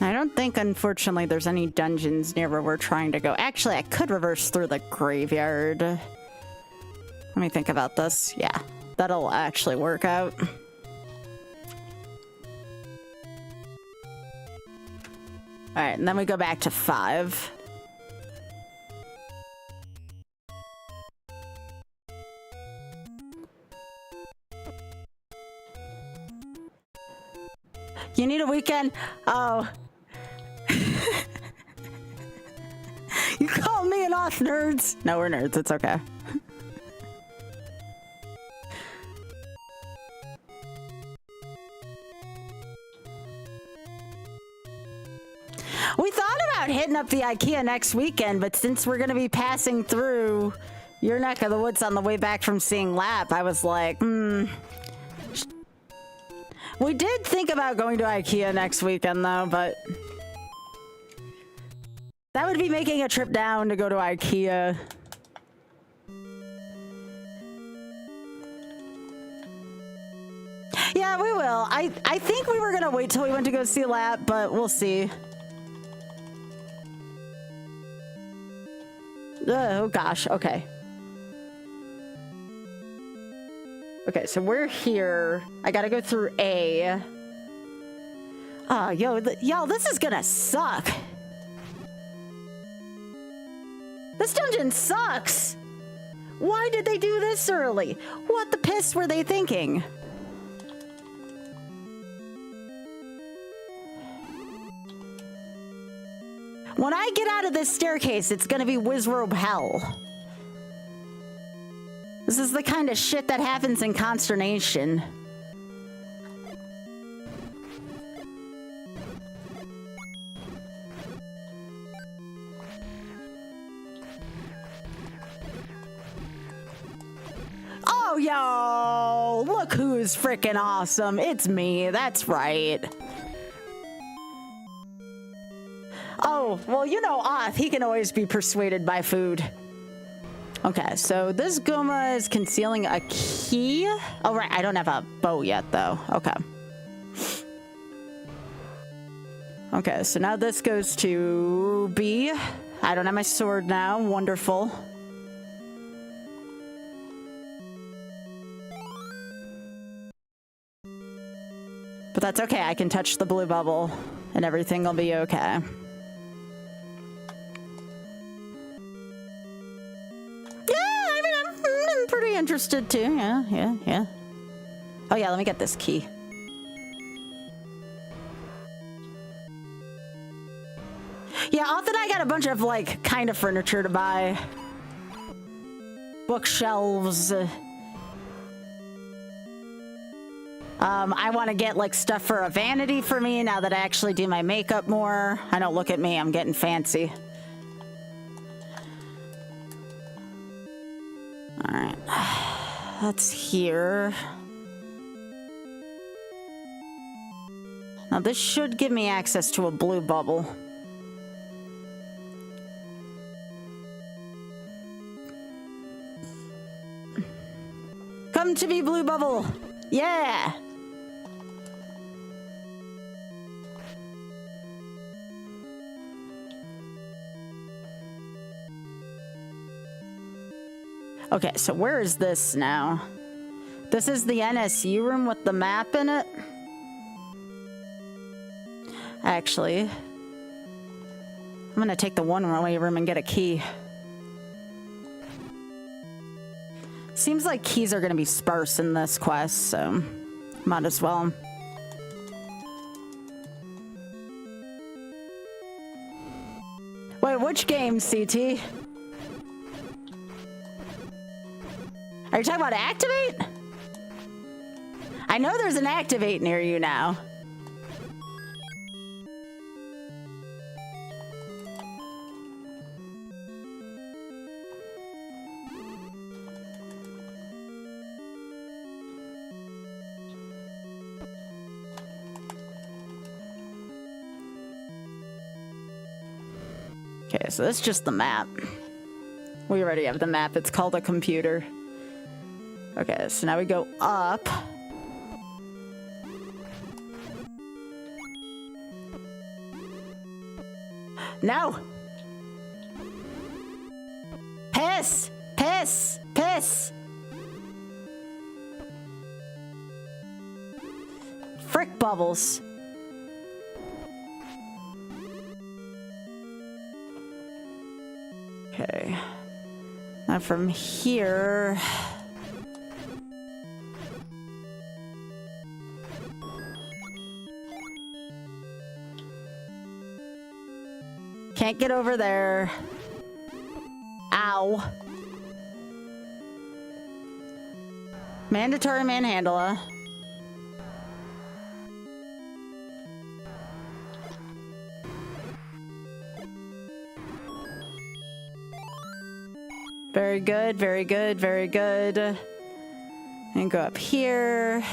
I don't think, unfortunately, there's any dungeons near where we're trying to go. Actually, I could reverse through the graveyard. Let me think about this. Yeah, that'll actually work out. All right, and then we go back to 5. You need a weekend? Oh. You call me an off nerds? No, we're nerds. It's okay. We thought about hitting up the IKEA next weekend, but since we're going to be passing through your neck of the woods on the way back from seeing Lap, I was like, We did think about going to IKEA next weekend, though, but that would be making a trip down to go to IKEA. Yeah, we will. I think we were going to wait till we went to go see Lap, but we'll see. Oh, gosh. Okay. Okay, so we're here. I gotta go through A. Oh, y'all, this is gonna suck. This dungeon sucks. Why did they do this early? What the piss were they thinking? When I get out of this staircase, it's gonna be Wizrobe hell. This is the kind of shit that happens in Consternation. Oh, yo! Look who's freaking awesome. It's me. That's right. Oh, well, you know Oth. He can always be persuaded by food. Okay, so this Goomba is concealing a key. Oh, right. I don't have a bow yet, though. Okay. Okay, so now this goes to B. I don't have my sword now. Wonderful. But that's okay. I can touch the blue bubble and everything will be okay. I'm pretty interested too. Yeah. Oh yeah, let me get this key. Yeah, often I got a bunch of like kind of furniture to buy. Bookshelves. I want to get like stuff for a vanity for me now that I actually do my makeup more. I don't look at me, I'm getting fancy. Alright. That's here. Now this should give me access to a blue bubble. Come to me, blue bubble! Yeah! Okay, so where is this now? This is the NSU room with the map in it? Actually, I'm gonna take the one-way room and get a key. Seems like keys are gonna be sparse in this quest, so might as well. Wait, which game, CT? Are you talking about activate? I know there's an activate near you now. Okay, so that's just the map. We already have the map. It's called a computer. Okay, so now we go up. No! Piss! Piss! Piss! Frick bubbles. Okay. Now from here... Can't get over there. Ow. Mandatory manhandler. Very good, very good, very good. And go up here.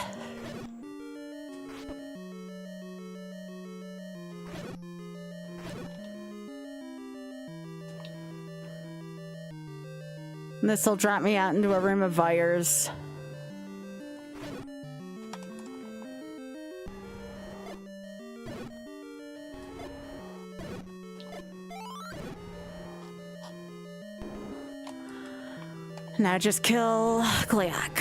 This will drop me out into a room of wires. Now just kill Gleok.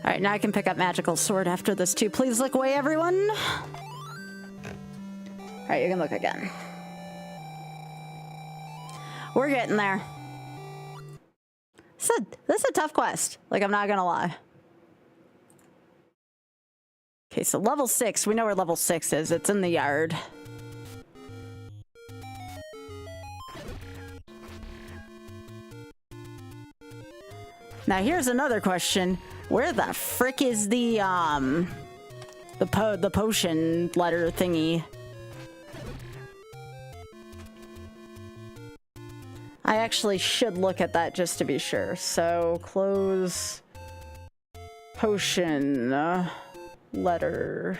Alright, now I can pick up magical sword after this too. Please look away, everyone. Alright, you can look again. We're getting there. This is a tough quest. Like, I'm not gonna lie. Okay, so level 6. We know where level 6 is. It's in the yard. Now, here's another question. Where the frick is the, The potion letter thingy. I actually should look at that just to be sure. So close potion letter.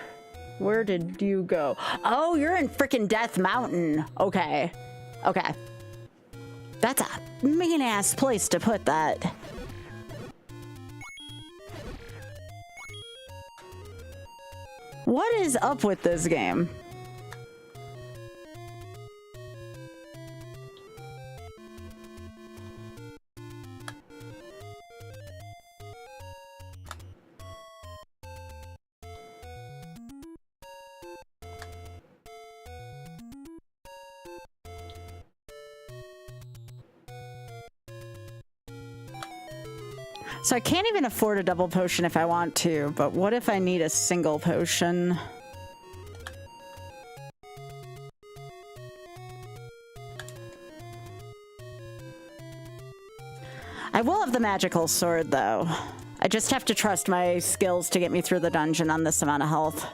Where did you go? Oh, you're in frickin' Death Mountain. Okay. Okay. That's a mean ass place to put that. What is up with this game? So I can't even afford a double potion if I want to, but what if I need a single potion? I will have the magical sword, though. I just have to trust my skills to get me through the dungeon on this amount of health.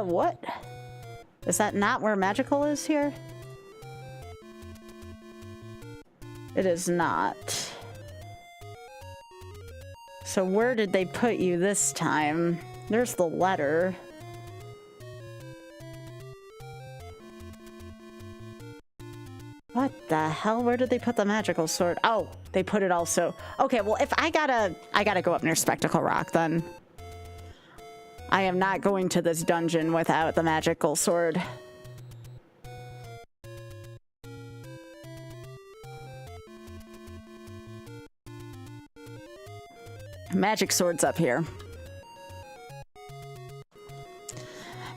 What? Is that not where magical is here? It is not. So where did they put you this time? There's the letter. What the hell? Where did they put the magical sword? Oh, they put it also. Okay, well, if I gotta go up near Spectacle Rock then. I am not going to this dungeon without the magical sword. Magic sword's up here.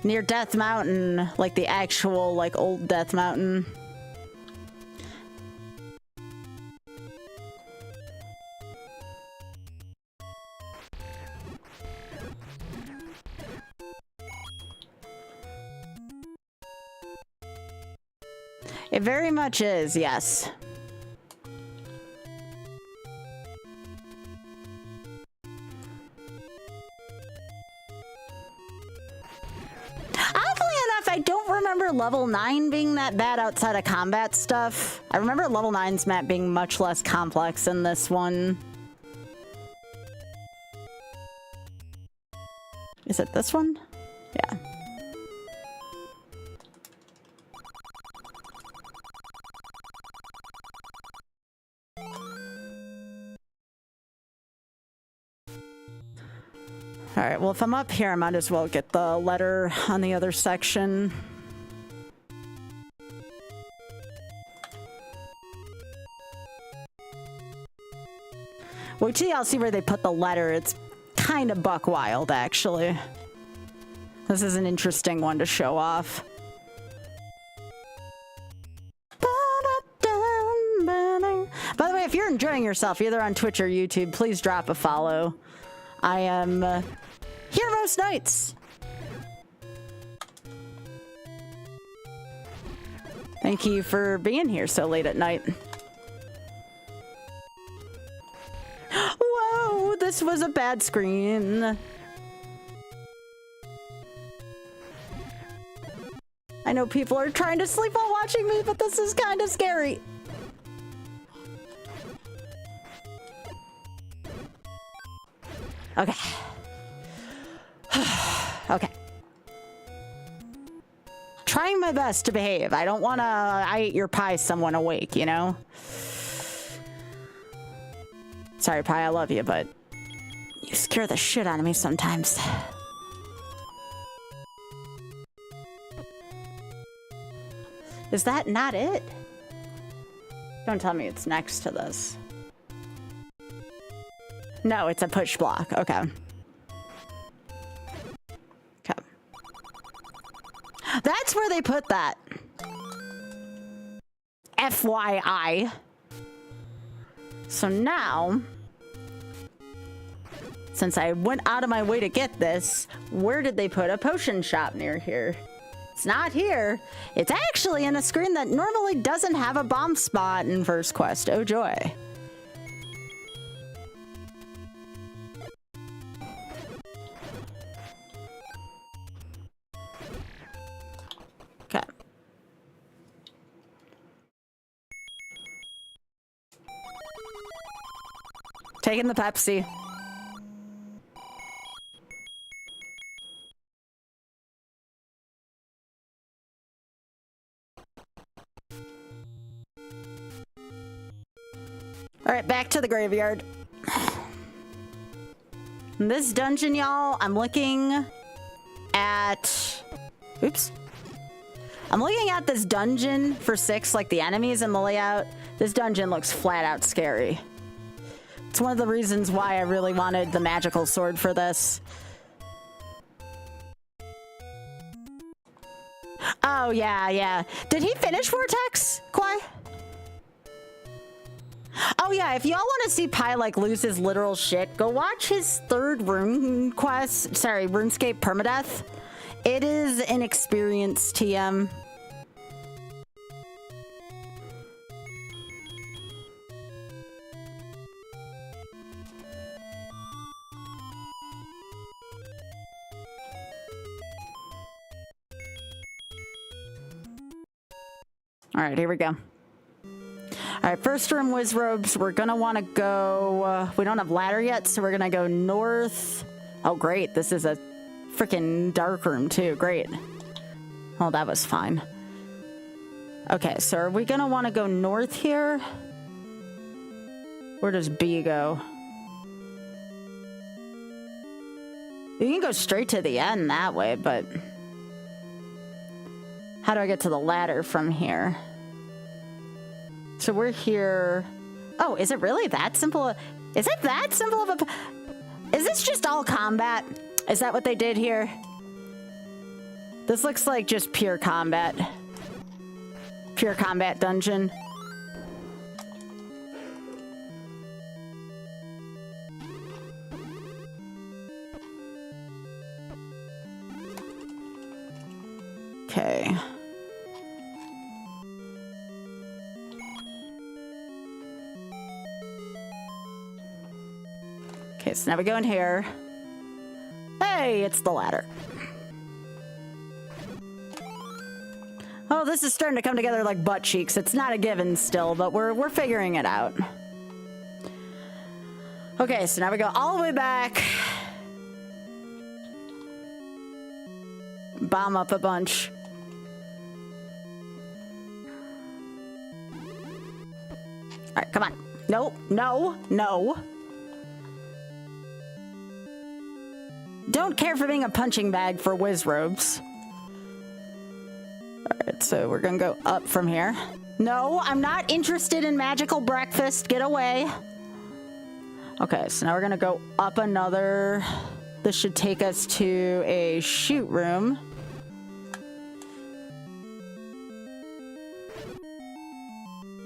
Near Death Mountain, like the actual, like, old Death Mountain. It very much is, yes. Oddly enough, I don't remember level 9 being that bad outside of combat stuff. I remember level 9's map being much less complex than this one. Is it this one? Yeah. Alright, well, if I'm up here, I might as well get the letter on the other section. Wait till y'all see where they put the letter. It's kind of buck wild, actually. This is an interesting one to show off. By the way, if you're enjoying yourself, either on Twitch or YouTube, please drop a follow. I am here most nights. Thank you for being here so late at night. Whoa, this was a bad screen. I know people are trying to sleep while watching me, but this is kind of scary. Okay. Okay. Trying my best to behave. I don't want to I ate your pie someone awake, you know? Sorry, Pie, I love you, but you scare the shit out of me sometimes. Is that not it? Don't tell me it's next to this. No, it's a push block. Okay. Okay. That's where they put that. FYI. So now, since I went out of my way to get this, where did they put a potion shop near here? It's not here. It's actually in a screen that normally doesn't have a bomb spot in first quest. Oh joy. Okay. Taking the Pepsi. All right, back to the graveyard. In this dungeon, y'all, I'm looking at... Oops. I'm looking at this dungeon for 6, like the enemies and the layout. This dungeon looks flat out scary. It's one of the reasons why I really wanted the magical sword for this. Oh, yeah, yeah. Did he finish Vortex, Kwai? Oh yeah, if y'all want to see Pi like lose his literal shit, go watch his 3rd rune quest. Sorry, RuneScape Permadeath. It is an experience, TM. All right, here we go. All right, first room, Wizrobes. We're gonna want to go. We don't have ladder yet, so we're gonna go north. Oh, great! This is a freaking dark room too. Great. Oh, that was fine. Okay, so are we gonna want to go north here? Where does B go? You can go straight to the end that way, but how do I get to the ladder from here? So we're here. Oh, is it really that simple? Is it that simple of a... Is this just all combat? Is that what they did here? This looks like just pure combat. Pure combat dungeon. Okay. Okay, so now we go in here. Hey, it's the ladder. Oh, this is starting to come together like butt cheeks. It's not a given still, but we're figuring it out. Okay, so now we go all the way back. Bomb up a bunch. All right, come on. No, no, no. Don't care for being a punching bag for Wizrobes. Alright, so we're gonna go up from here. No, I'm not interested in magical breakfast. Get away. Okay, so now we're gonna go up another. This should take us to a shoot room.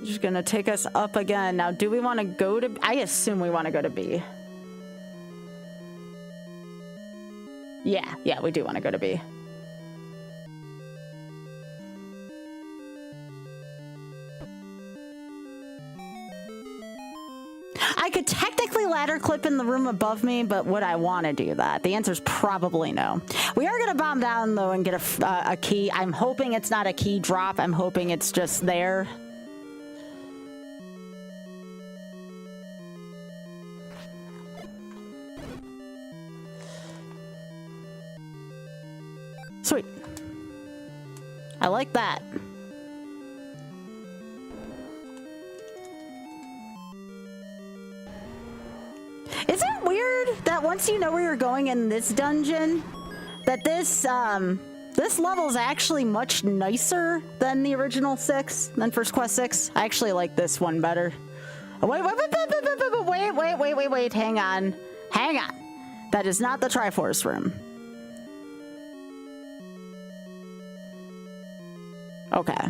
Just gonna take us up again. Now, do we want to go to... I assume we want to go to B. Yeah, we do want to go to B. I could technically ladder clip in the room above me, but would I want to do that? The answer is probably no. We are going to bomb down, though, and get a key. I'm hoping it's not a key drop. I'm hoping it's just there. Sweet. I like that. Is it weird that once you know where you're going in this dungeon, that this this level's actually much nicer than the original 6, than First Quest 6? I actually like this one better. Oh, wait, hang on. Hang on. That is not the Triforce room. Okay.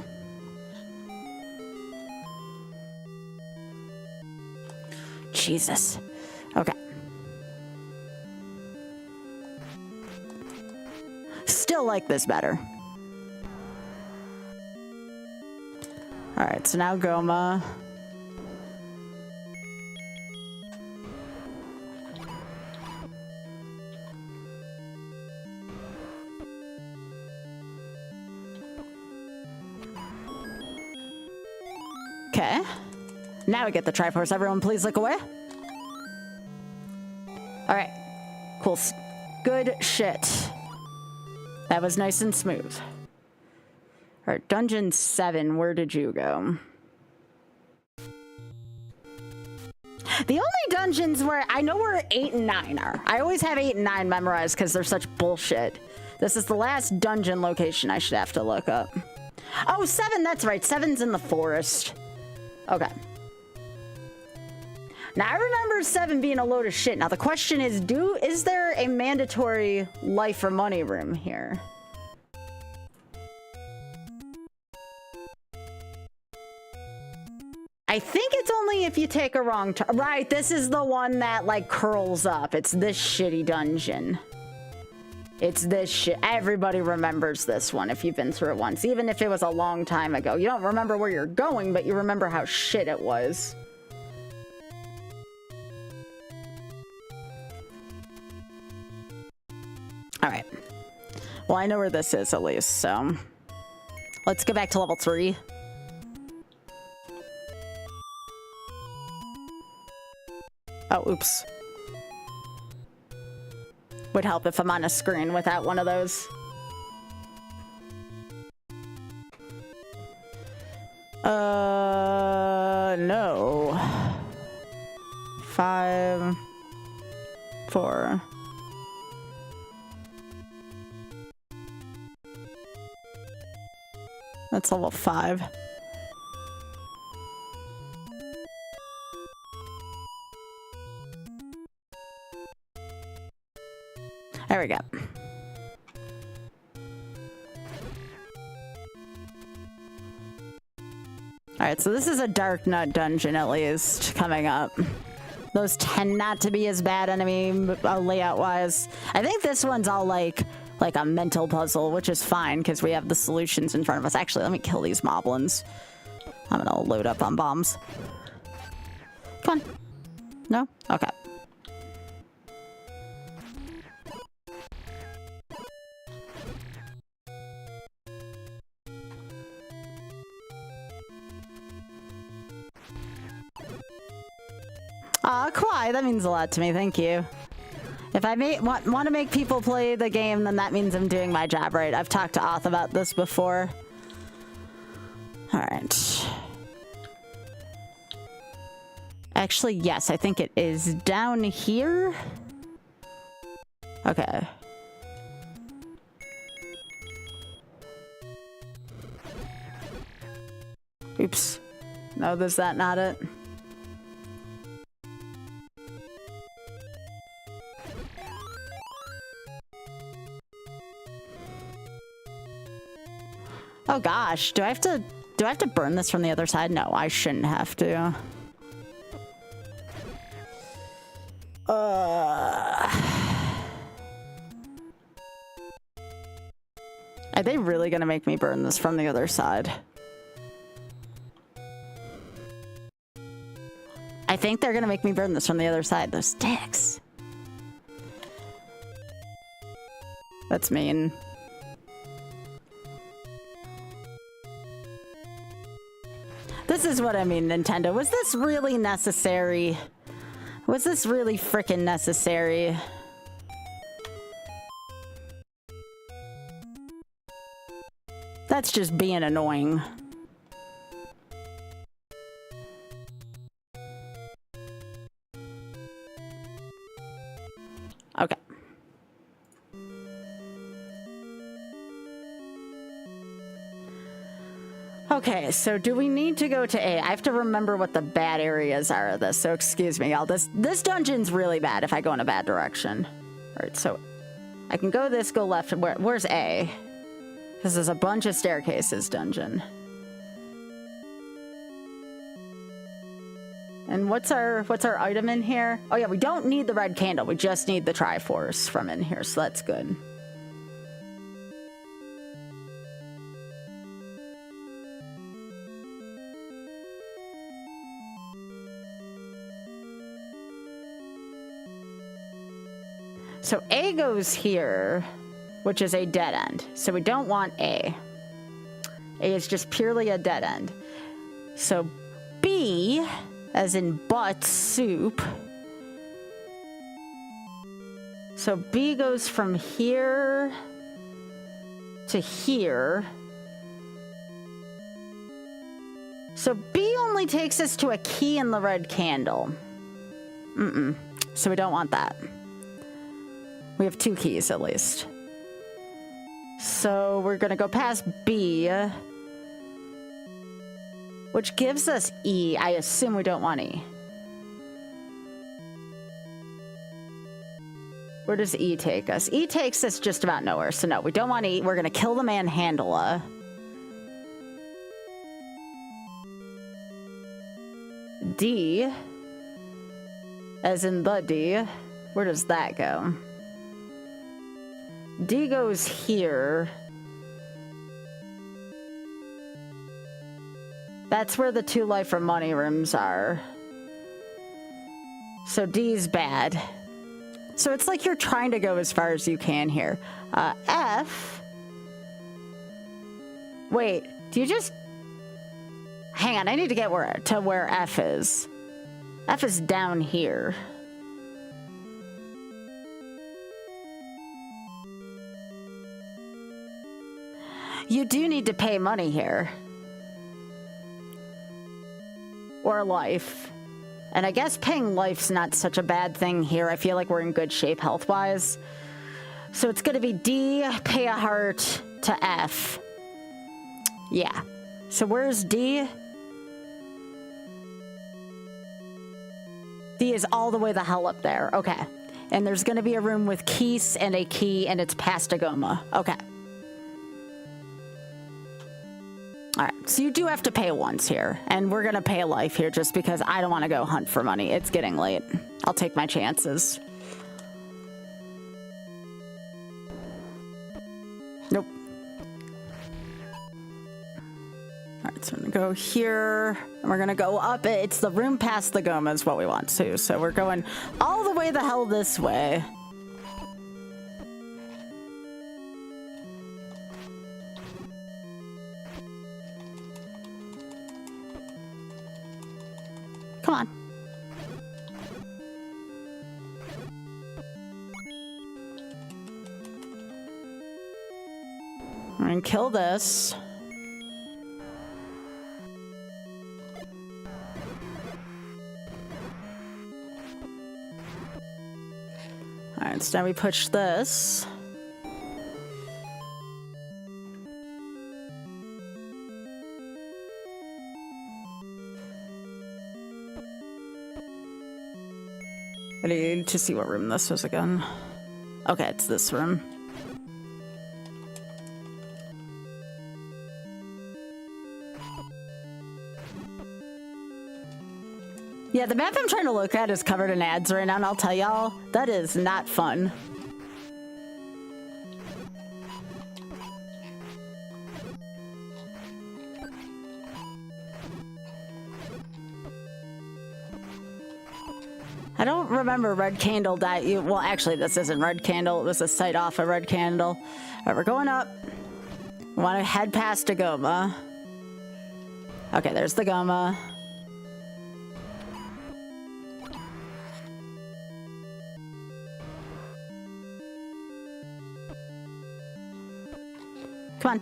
Jesus. Okay. Still like this better. All right, so now Goma. Okay. Now we get the Triforce. Everyone please look away. All right. Cool. Good shit. That was nice and smooth. All right, Dungeon 7, where did you go? The only dungeons where I know where 8 and 9 are. I always have 8 and 9 memorized because they're such bullshit. This is the last dungeon location I should have to look up. Oh, 7, that's right. 7's in the forest. Okay. Now, I remember 7 being a load of shit. Now, the question is, is there a mandatory life for money room here? I think it's only if you take a wrong turn. Right, this is the one that, like, curls up. It's this shitty dungeon. It's this shit. Everybody remembers this one if you've been through it once. Even if it was a long time ago. You don't remember where you're going, but you remember how shit it was. Alright. Well, I know where this is at least, so... Let's go back to level 3. Oh, oops. Would help if I'm on a screen without one of those. No. 5, 4. That's level 5. There we go. Alright, so this is a Dark Nut dungeon at least coming up. Those tend not to be as bad enemy layout-wise. I think this one's all like a mental puzzle, which is fine because we have the solutions in front of us. Actually, let me kill these moblins. I'm gonna load up on bombs. Come on. No? Okay. Aw, Kwai, that means a lot to me, thank you. If I want to make people play the game, then that means I'm doing my job right. I've talked to Oth about this before. Alright. Actually, yes, I think it is down here. Okay. Oops. No, is that not it? Oh gosh, do I have to burn this from the other side? No, I shouldn't have to. Are they really gonna make me burn this from the other side? I think they're gonna make me burn this from the other side. Those dicks. That's mean. This is what I mean, Nintendo. Was this really necessary? Was this really frickin' necessary? That's just being annoying. Okay. Okay, so do we need to go to A? I have to remember what the bad areas are of this, so excuse me, y'all. This dungeon's really bad if I go in a bad direction. Alright, so I can go this, go left. Where's A? Because there's a bunch of staircases dungeon. And what's our item in here? Oh yeah, we don't need the red candle. We just need the Triforce from in here, so that's good. So A goes here, which is a dead end. So we don't want A. A is just purely a dead end. So B, as in butt soup. So B goes from here to here. So B only takes us to a key in the red candle. So we don't want that. We have 2 keys at least. So we're gonna go past B, which gives us E. I assume we don't want E. Where does E take us? E takes us just about nowhere. So no, we don't want E. We're gonna kill the manhandler. D, as in the D. Where does that go? D goes here. That's where the 2 life or money rooms are. So D's bad. So it's like you're trying to go as far as you can here. F. Wait, do you just... Hang on, I need to get to where F is. F is down here. You do need to pay money here. Or life. And I guess paying life's not such a bad thing here. I feel like we're in good shape health-wise. So it's gonna be D, pay a heart, to F. Yeah. So where's D? D is all the way the hell up there. Okay. And there's gonna be a room with keys and a key, and it's past a Goma. Okay. All right, so you do have to pay once here, and we're gonna pay a life here just because I don't want to go hunt for money. It's getting late. I'll take my chances. Nope. All right, so I'm gonna go here, and we're gonna go up. It's the room past the Goma is what we want to, so we're going all the way the hell this way. Come on. I'm gonna kill this. Alright, so now we push this. I need to see what room this was again. Okay, it's this room. Yeah, the map I'm trying to look at is covered in ads right now, and I'll tell y'all, that is not fun. I don't remember Red Candle that you... Well, actually, this isn't Red Candle. It was a sight off a Red Candle. All right, we're going up. We want to head past a Goma. Okay, there's the Goma. Come on.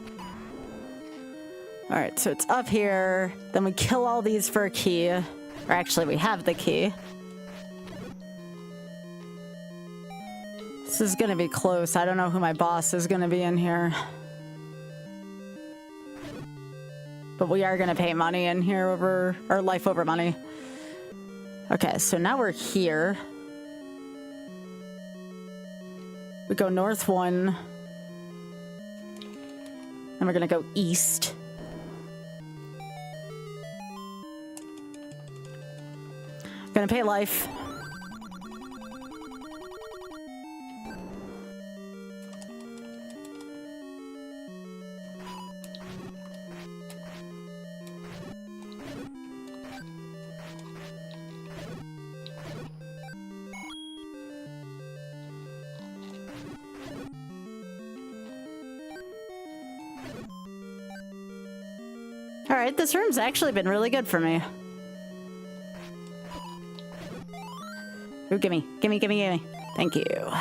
All right, so it's up here. Then we kill all these for a key. Or actually, we have the key. This is gonna be close. I don't know who my boss is gonna be in here. But we are gonna pay money in here over, or life over money. Okay, so now we're here. We go north 1. And we're gonna go east. Gonna pay life. All right, this room's actually been really good for me. Ooh, gimme, gimme, gimme, gimme. Thank you.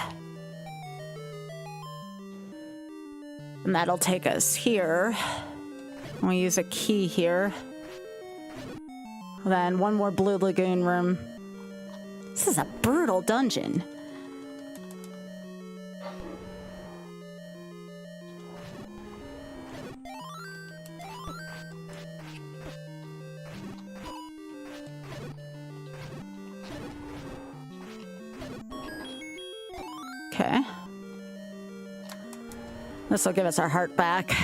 And that'll take us here. We'll use a key here. Then one more Blue Lagoon room. This is a brutal dungeon. Okay. This will give us our heart back.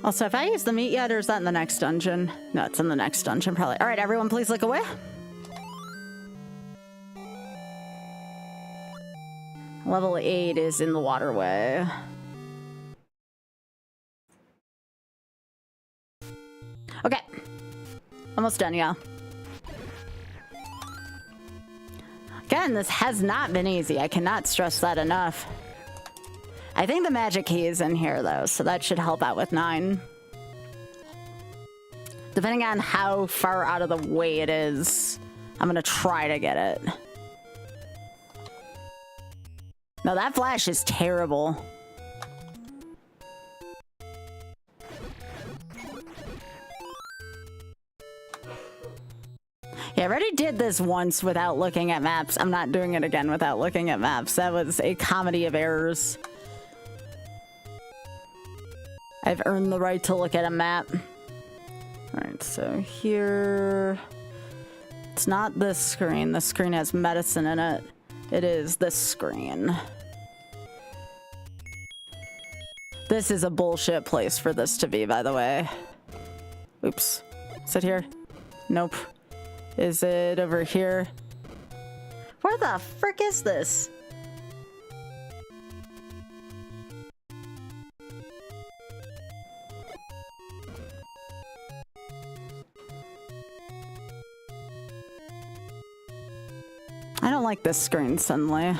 Also, if I use the meat yet, or is that in the next dungeon? No, it's in the next dungeon, probably. All right, everyone, please look away. Level 8 is in the waterway. Okay. Almost done, yeah. Again, this has not been easy. I cannot stress that enough. I think the magic key is in here, though, so that should help out with 9. Depending on how far out of the way it is, I'm gonna try to get it. No, that flash is terrible. Yeah, I already did this once without looking at maps. I'm not doing it again without looking at maps. That was a comedy of errors. I've earned the right to look at a map. Alright, so here... It's not this screen. This screen has medicine in it. It is this screen. This is a bullshit place for this to be, by the way. Oops. Is it here? Nope. Is it over here? Where the frick is this? I don't like this screen suddenly.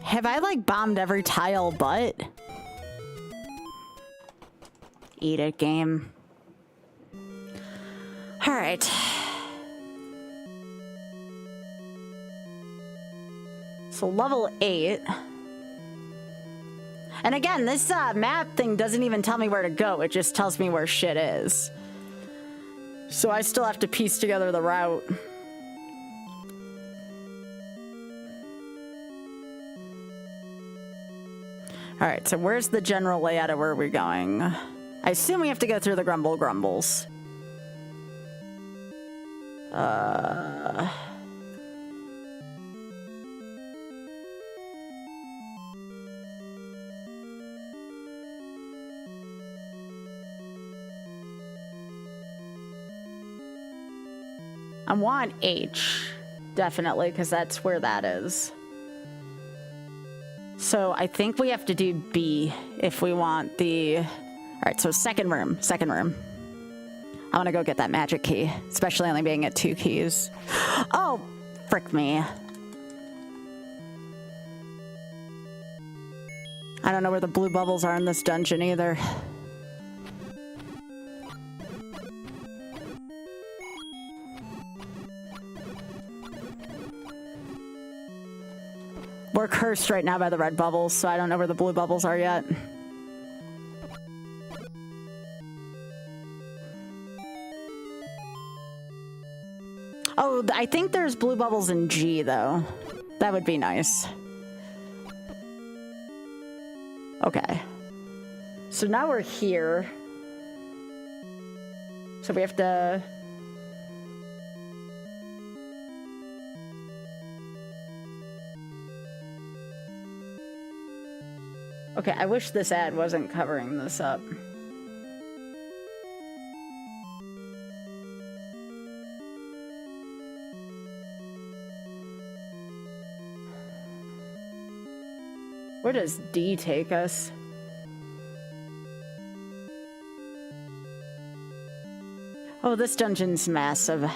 Have I like bombed every tile but? Eat it, game. All right. So level 8. And again, this map thing doesn't even tell me where to go. It just tells me where shit is. So I still have to piece together the route. All right, so where's the general layout of where we're going? I assume we have to go through the Grumble Grumbles. I want H, definitely, because that's where that is. So I think we have to do B if we want the... All right, so second room. I want to go get that magic key, especially only being at 2 keys. Oh, frick me. I don't know where the blue bubbles are in this dungeon either. We're cursed right now by the red bubbles, so I don't know where the blue bubbles are yet. Oh, I think there's blue bubbles in G, though. That would be nice. Okay. So now we're here. So we have to... Okay, I wish this ad wasn't covering this up. Where does D take us? Oh, this dungeon's massive.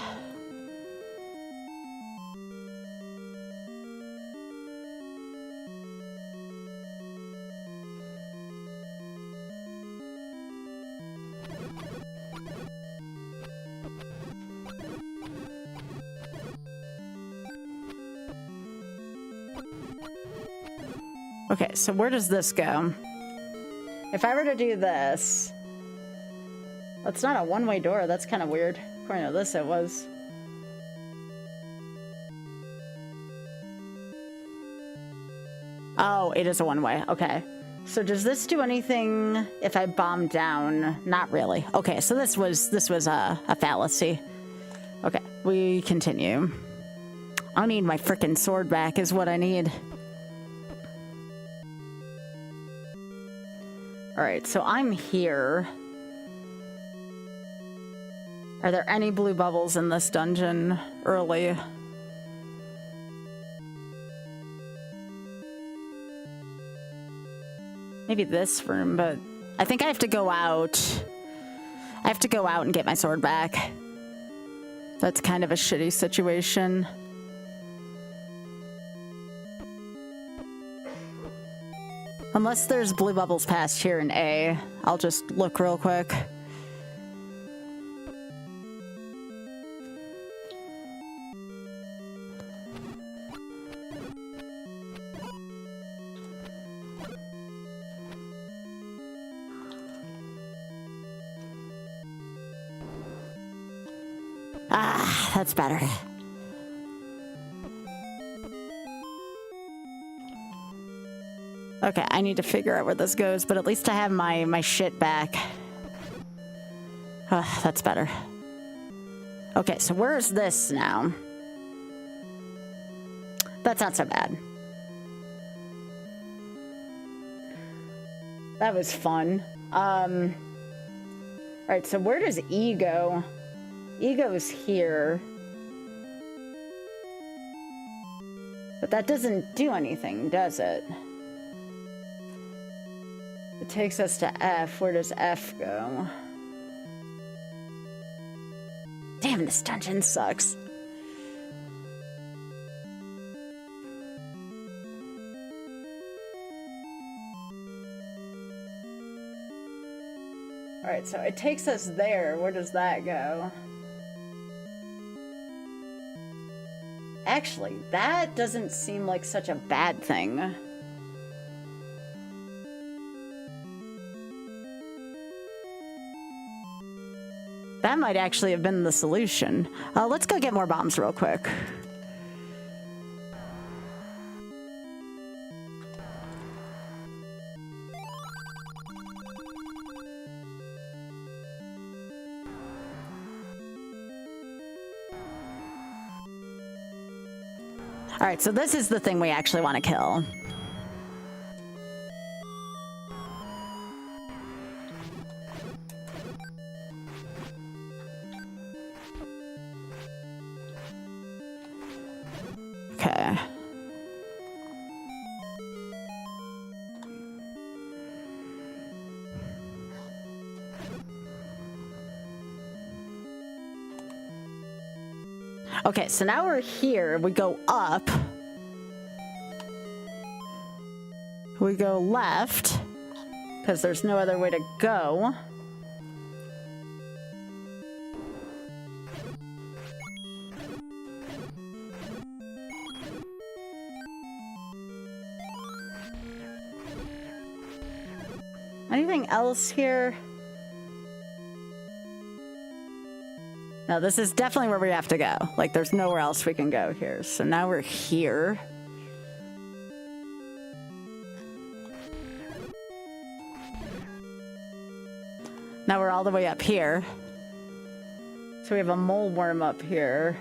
Okay, so where does this go? If I were to do this... That's not a one-way door. That's kind of weird. According to this, it was. Oh, it is a one-way. Okay. So does this do anything if I bomb down? Not really. Okay, so this was a fallacy. Okay, we continue. I need my frickin' sword back is what I need. All right, so I'm here. Are there any blue bubbles in this dungeon early? Maybe this room, but I think I have to go out. I have to go out and get my sword back. That's kind of a shitty situation. Unless there's blue bubbles past here in A, I'll just look real quick. Ah, that's better. Okay, I need to figure out where this goes, but at least I have my shit back. That's better. Okay, so where's this now? That's not so bad. That was fun. Alright, so where does E go? E goes here. But that doesn't do anything, does it? It takes us to F. Where does F go? Damn, this dungeon sucks. Alright, so it takes us there. Where does that go? Actually, that doesn't seem like such a bad thing. That might actually have been the solution. Let's go get more bombs real quick. All right, so this is the thing we actually want to kill. Okay. Okay, so now we're here. We go up. We go left, because there's no other way to go. Anything else here? No, this is definitely where we have to go. Like, there's nowhere else we can go here. So now we're here. Now we're all the way up here. So we have a mole worm up here.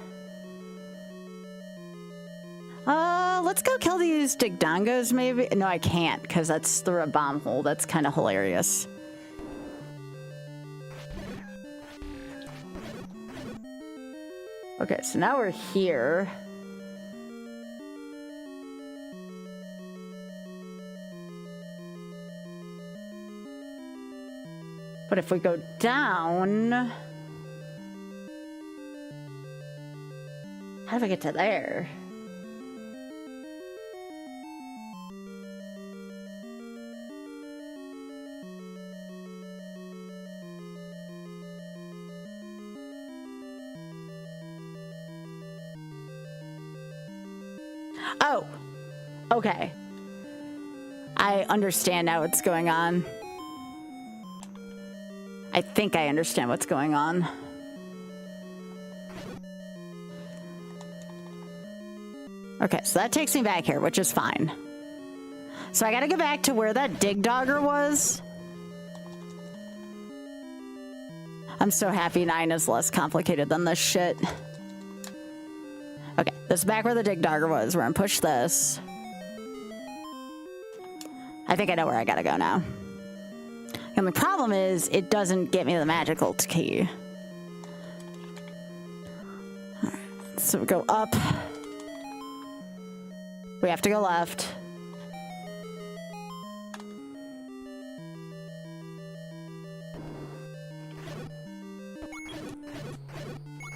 Let's go kill these digdongos, maybe? No, I can't, because that's through a bomb hole. That's kind of hilarious. Okay, so now we're here. But if we go down... How do I get to there? Oh, okay. I understand now what's going on. I think I understand what's going on. Okay, so that takes me back here, which is fine. So I gotta go back to where that dig dogger was. I'm so happy 9 is less complicated than this shit. Okay, this is back where the dig dogger was. We're gonna push this. I think I know where I gotta go now. The only problem is it doesn't get me the magical key. All right, so we go up. We have to go left.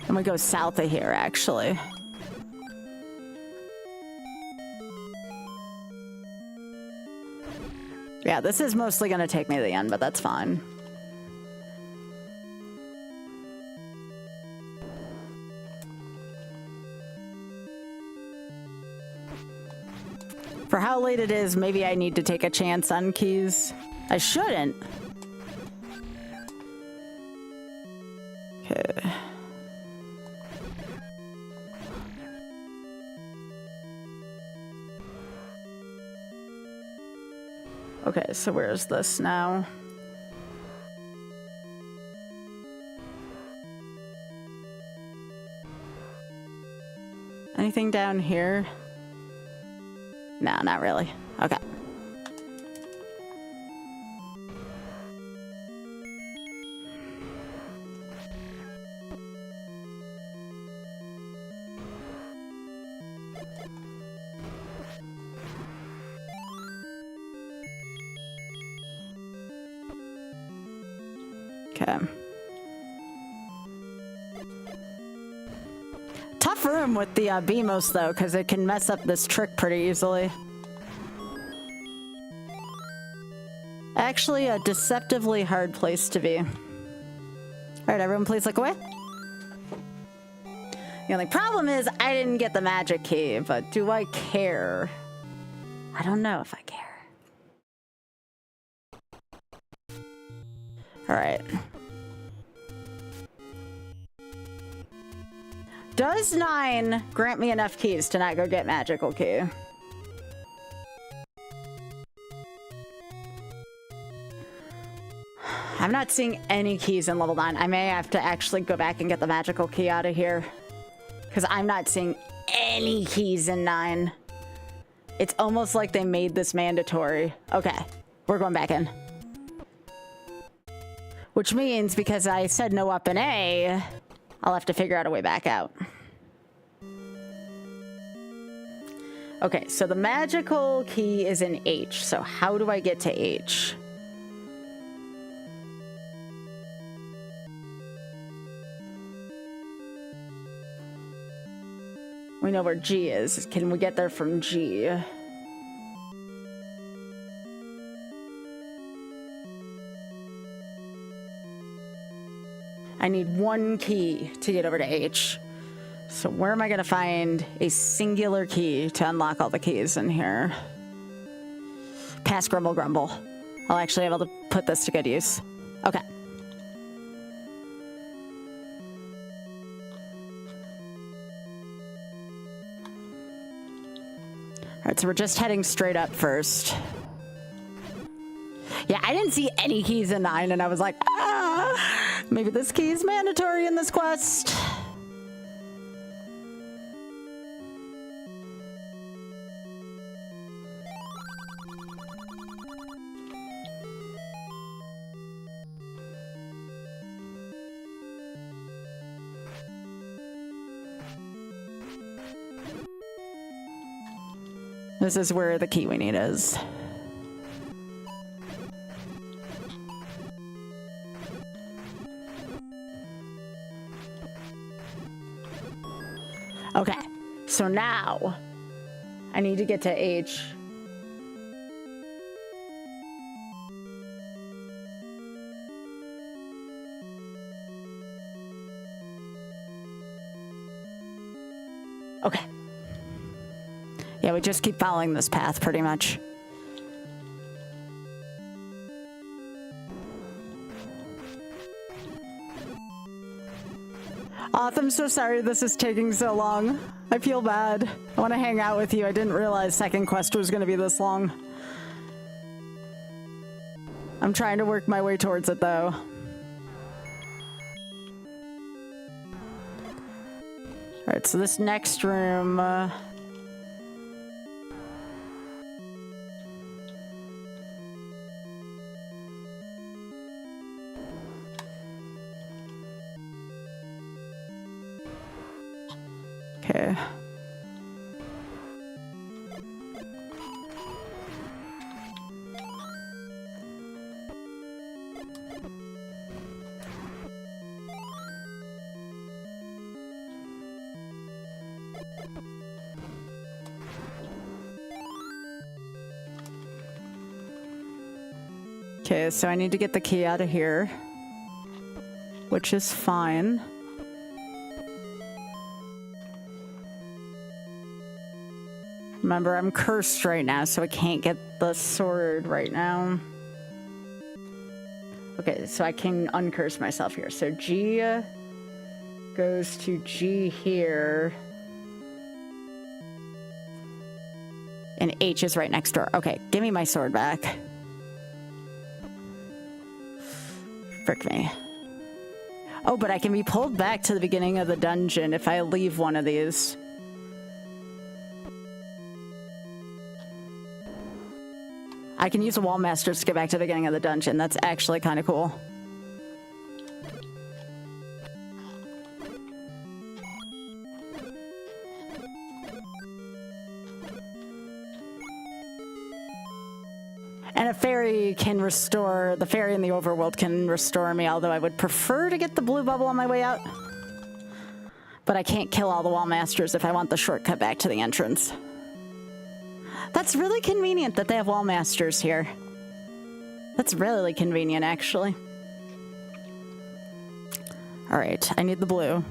And we go south of here, actually. Yeah, this is mostly going to take me to the end, but that's fine. For how late it is, maybe I need to take a chance on keys. I shouldn't. Okay. Okay, so where's this now? Anything down here? No, not really. Okay. Okay. Tough room with the BMOS though, because it can mess up this trick pretty easily. Actually, a deceptively hard place to be. All right, everyone, please look away. The only problem is I didn't get the magic key, but do I care? I don't know if I care. All right. Does 9 grant me enough keys to not go get magical key? I'm not seeing any keys in level 9. I may have to actually go back and get the magical key out of here, because I'm not seeing any keys in 9. It's almost like they made this mandatory. Okay, we're going back in. Which means, because I said no up in A, I'll have to figure out a way back out. Okay, so the magical key is in H. So how do I get to H? We know where G is. Can we get there from G? I need 1 key to get over to H. So where am I going to find a singular key to unlock all the keys in here? Past Grumble Grumble. I'll actually be able to put this to good use. Okay. All right, so we're just heading straight up first. Yeah, I didn't see any keys in 9, and I was like, ah, maybe this key is mandatory in this quest. This is where the key we need is. Okay, so now I need to get to H. Okay. Yeah, we just keep following this path pretty much. Auth, I'm so sorry this is taking so long. I feel bad. I want to hang out with you. I didn't realize second quest was going to be this long. I'm trying to work my way towards it though. Alright, so this next room... Okay. Okay, so I need to get the key out of here, which is fine. Remember, I'm cursed right now, so I can't get the sword right now. Okay, so I can uncurse myself here. So G goes to G here. And H is right next door. Okay, give me my sword back. Frick me. Oh, but I can be pulled back to the beginning of the dungeon if I leave one of these. I can use a wall master to get back to the beginning of the dungeon. That's actually kind of cool. And a fairy can restore, the fairy in the overworld can restore me, although I would prefer to get the blue bubble on my way out. But I can't kill all the wall masters if I want the shortcut back to the entrance. That's really convenient that they have wall masters here. That's really convenient, actually. Alright, I need the blue.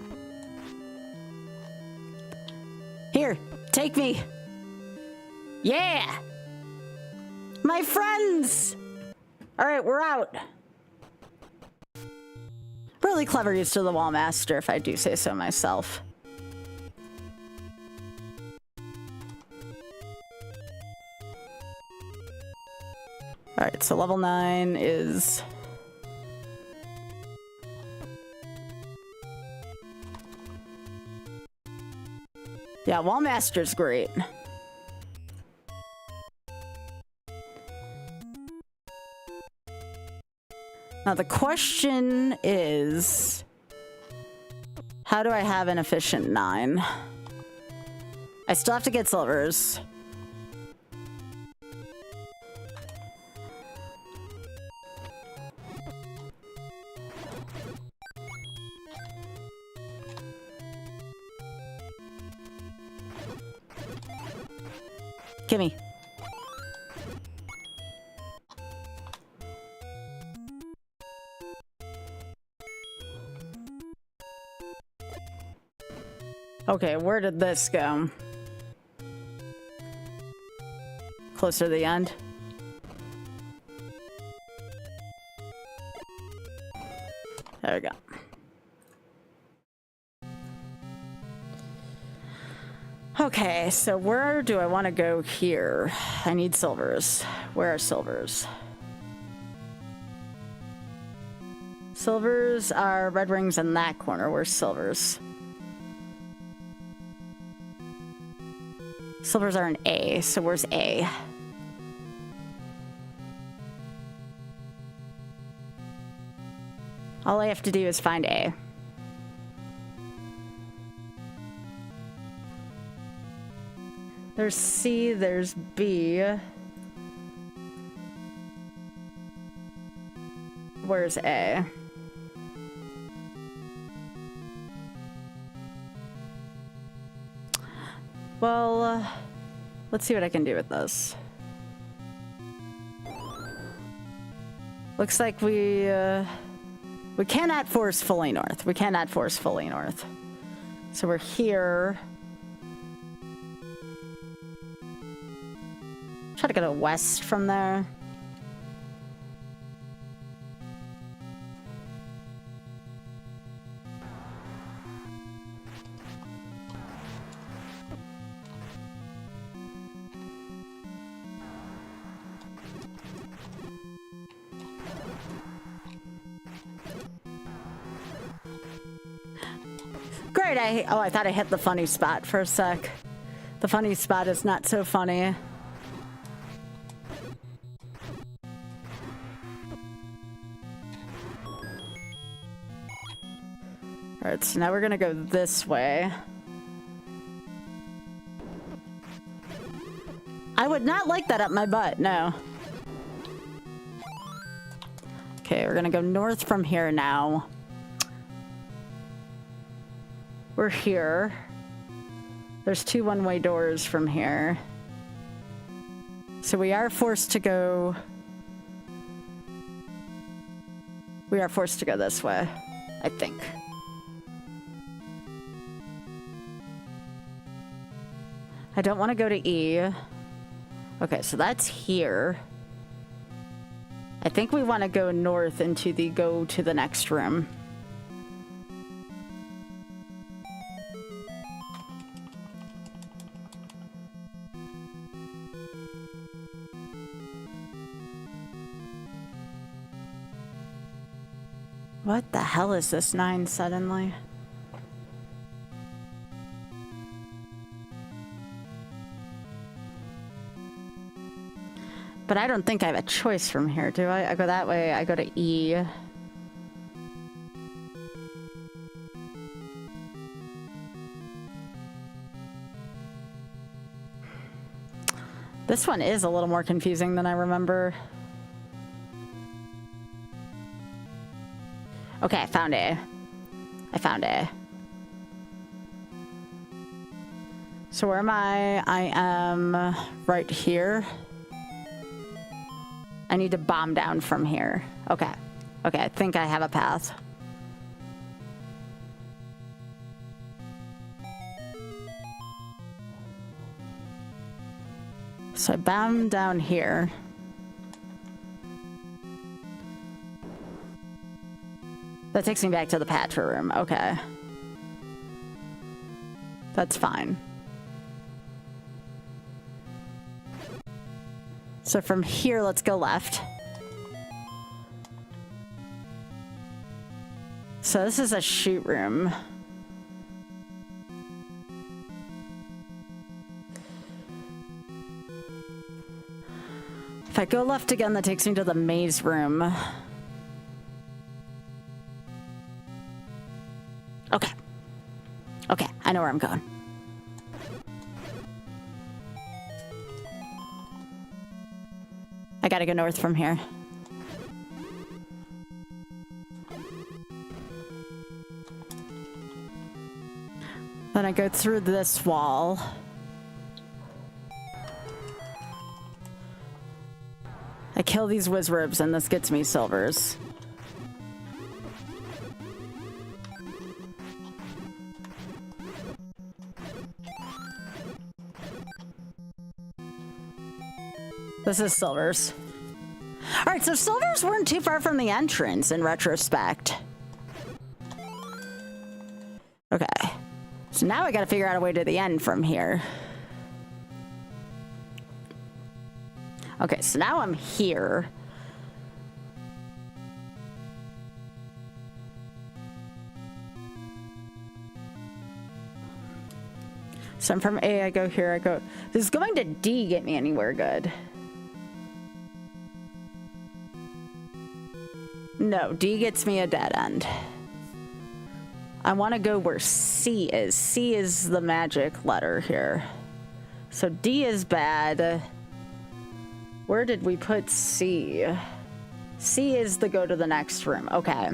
Here, take me. Yeah! My friends! Alright, we're out. Really clever use of the wall master, if I do say so myself. Alright, so level 9 is... Yeah, wall master's great. Now the question is, how do I have an efficient 9? I still have to get silvers. Gimme. Okay, where did this go? Closer to the end. There we go. Okay, so where do I want to go here? I need silvers. Where are silvers? Silvers are red rings in that corner. Where's silvers? Silvers are an A, so where's A? All I have to do is find A. There's C, there's B. Where's A? Well, let's see what I can do with this. Looks like we cannot force fully north. We cannot force fully north. So we're here. Try to go west from there. Great, I thought I hit the funny spot for a sec. The funny spot is not so funny. Alright, so now we're gonna go this way. I would not like that up my butt, no. Okay, we're gonna go north from here now. We're here. There's 2 one-way doors from here. So we are forced to go... We are forced to go this way, I think. I don't want to go to E. Okay, so that's here. I think we want to go north into the go to the next room. What the hell is this 9 suddenly? But I don't think I have a choice from here, do I? I go that way, I go to E. This one is a little more confusing than I remember. Okay, I found A. I found A. So where am I? I am right here. I need to bomb down from here. Okay. Okay, I think I have a path. So I bomb down here. That takes me back to the Patra room. Okay. That's fine. So from here, let's go left. So this is a shoot room. If I go left again, that takes me to the maze room. Okay. Okay, I know where I'm going. I gotta go north from here. Then I go through this wall. I kill these wizrobes and this gets me silvers. This is silvers. All right, so silvers weren't too far from the entrance in retrospect. Okay. So now I gotta figure out a way to the end from here. Okay, so now I'm here. So I'm from A, I go here, I go... Does going to D get me anywhere good? No, D gets me a dead end. I want to go where C is. C is the magic letter here. So D is bad. Where did we put C? C is the go to the next room. Okay.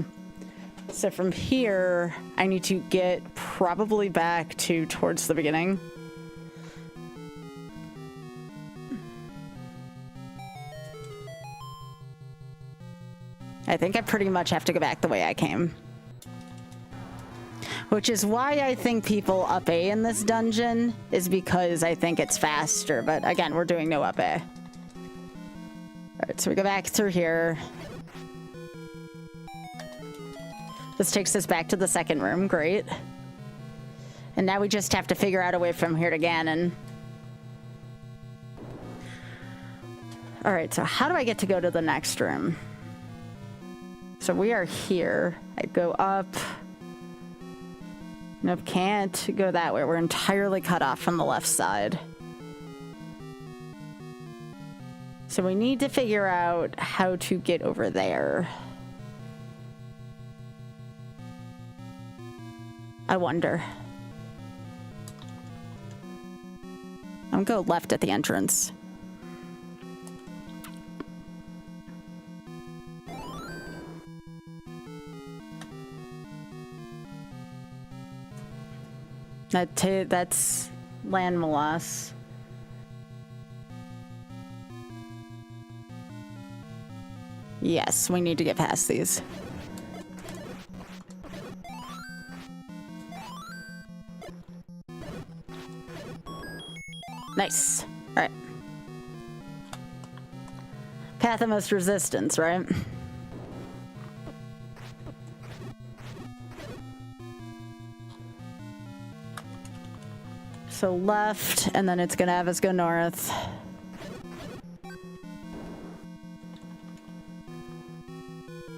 So from here, I need to get probably back to towards the beginning. I think I pretty much have to go back the way I came. Which is why I think people up A in this dungeon, is because I think it's faster. But again, we're doing no up A. Alright, so we go back through here. This takes us back to the second room. Great. And now we just have to figure out a way from here to Ganon. Alright, so how do I get to go to the next room? So we are here. I go up. Nope, can't go that way. We're entirely cut off from the left side. So we need to figure out how to get over there. I wonder. I'm gonna go left at the entrance. That's land molas. Yes, we need to get past these. Nice. All right. Path of most resistance, right? So left, and then it's gonna have us go north.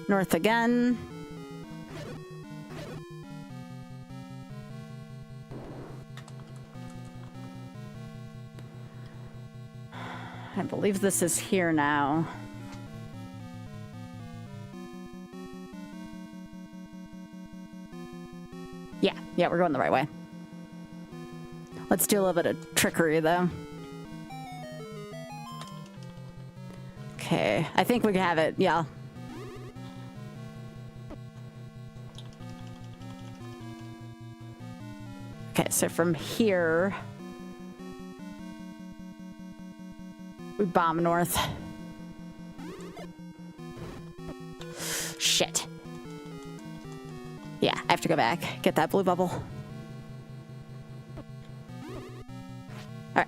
North again. I believe this is here now. Yeah, we're going the right way. Let's do a little bit of trickery, though. Okay, I think we can have it, yeah. Okay, so from here... we bomb north. Shit. Yeah, I have to go back. Get that blue bubble. Alright.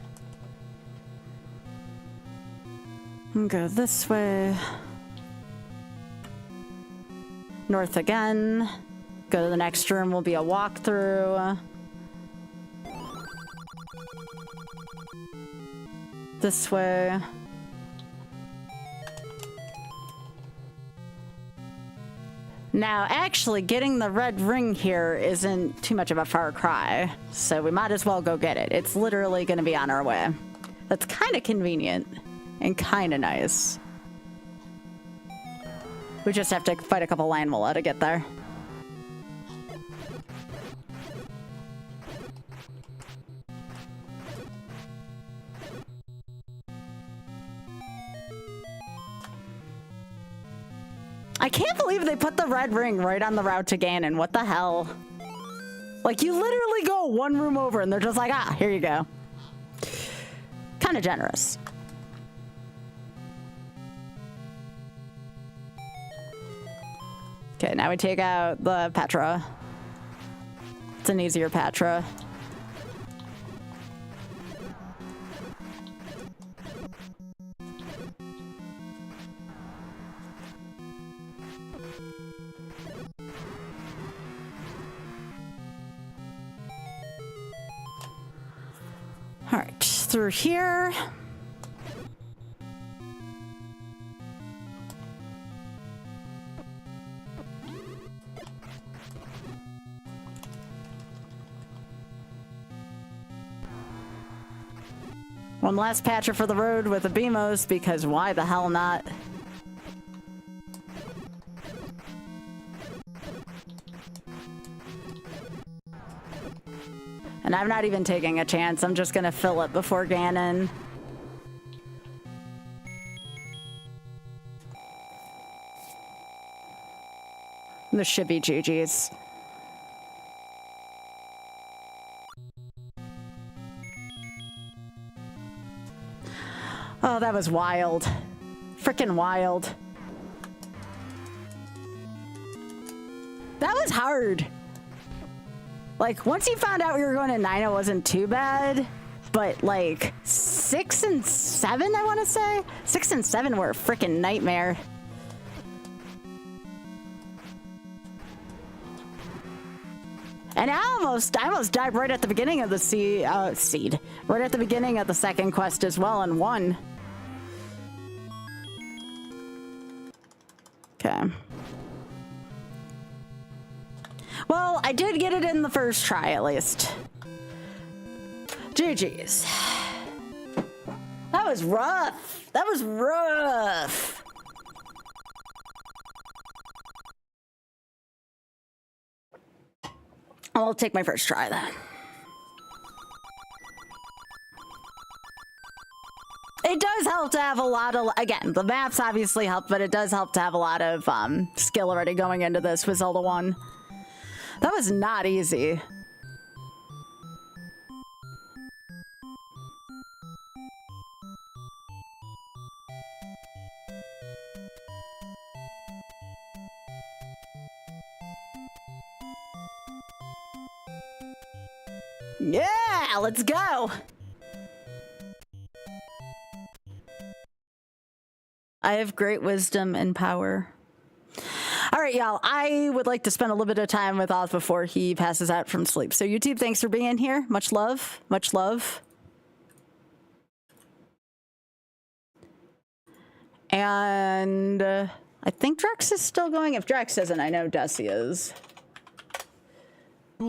Go this way. North again. Go to the next room, will be a walkthrough. This way. Now, actually, getting the red ring here isn't too much of a far cry, so we might as well go get it. It's literally going to be on our way. That's kind of convenient and kind of nice. We just have to fight a couple Landmula to get there. I can't believe they put the red ring right on the route to Ganon. What the hell? Like, you literally go one room over and they're just like, ah, here you go. Kind of generous. Okay, now we take out the Petra. It's an easier Petra. All right, through here. One last patcher for the road with the Beamos, because why the hell not? And I'm not even taking a chance. I'm just gonna fill it before Ganon. This should be GG's. Oh, that was wild. Frickin' wild. was hard. Like, once you found out we were going to 9, it wasn't too bad. But, like, 6 and 7, I want to say? 6 and 7 were a freaking nightmare. And I almost died right at the beginning of the seed. Right at the beginning of the second quest as well and won. Okay. Well, I did get it in the first try, at least. GG's. That was rough. That was rough. I'll take my first try then. It does help to have a lot of, again, the maps obviously help, but it does help to have a lot of skill already going into this with Zelda 1. That was not easy. Yeah, let's go. I have great wisdom and power. All right, y'all, I would like to spend a little bit of time with Oz before he passes out from sleep. So YouTube, thanks for being here. Much love. Much love. And I think Drex is still going. If Drex isn't, I know Desi is.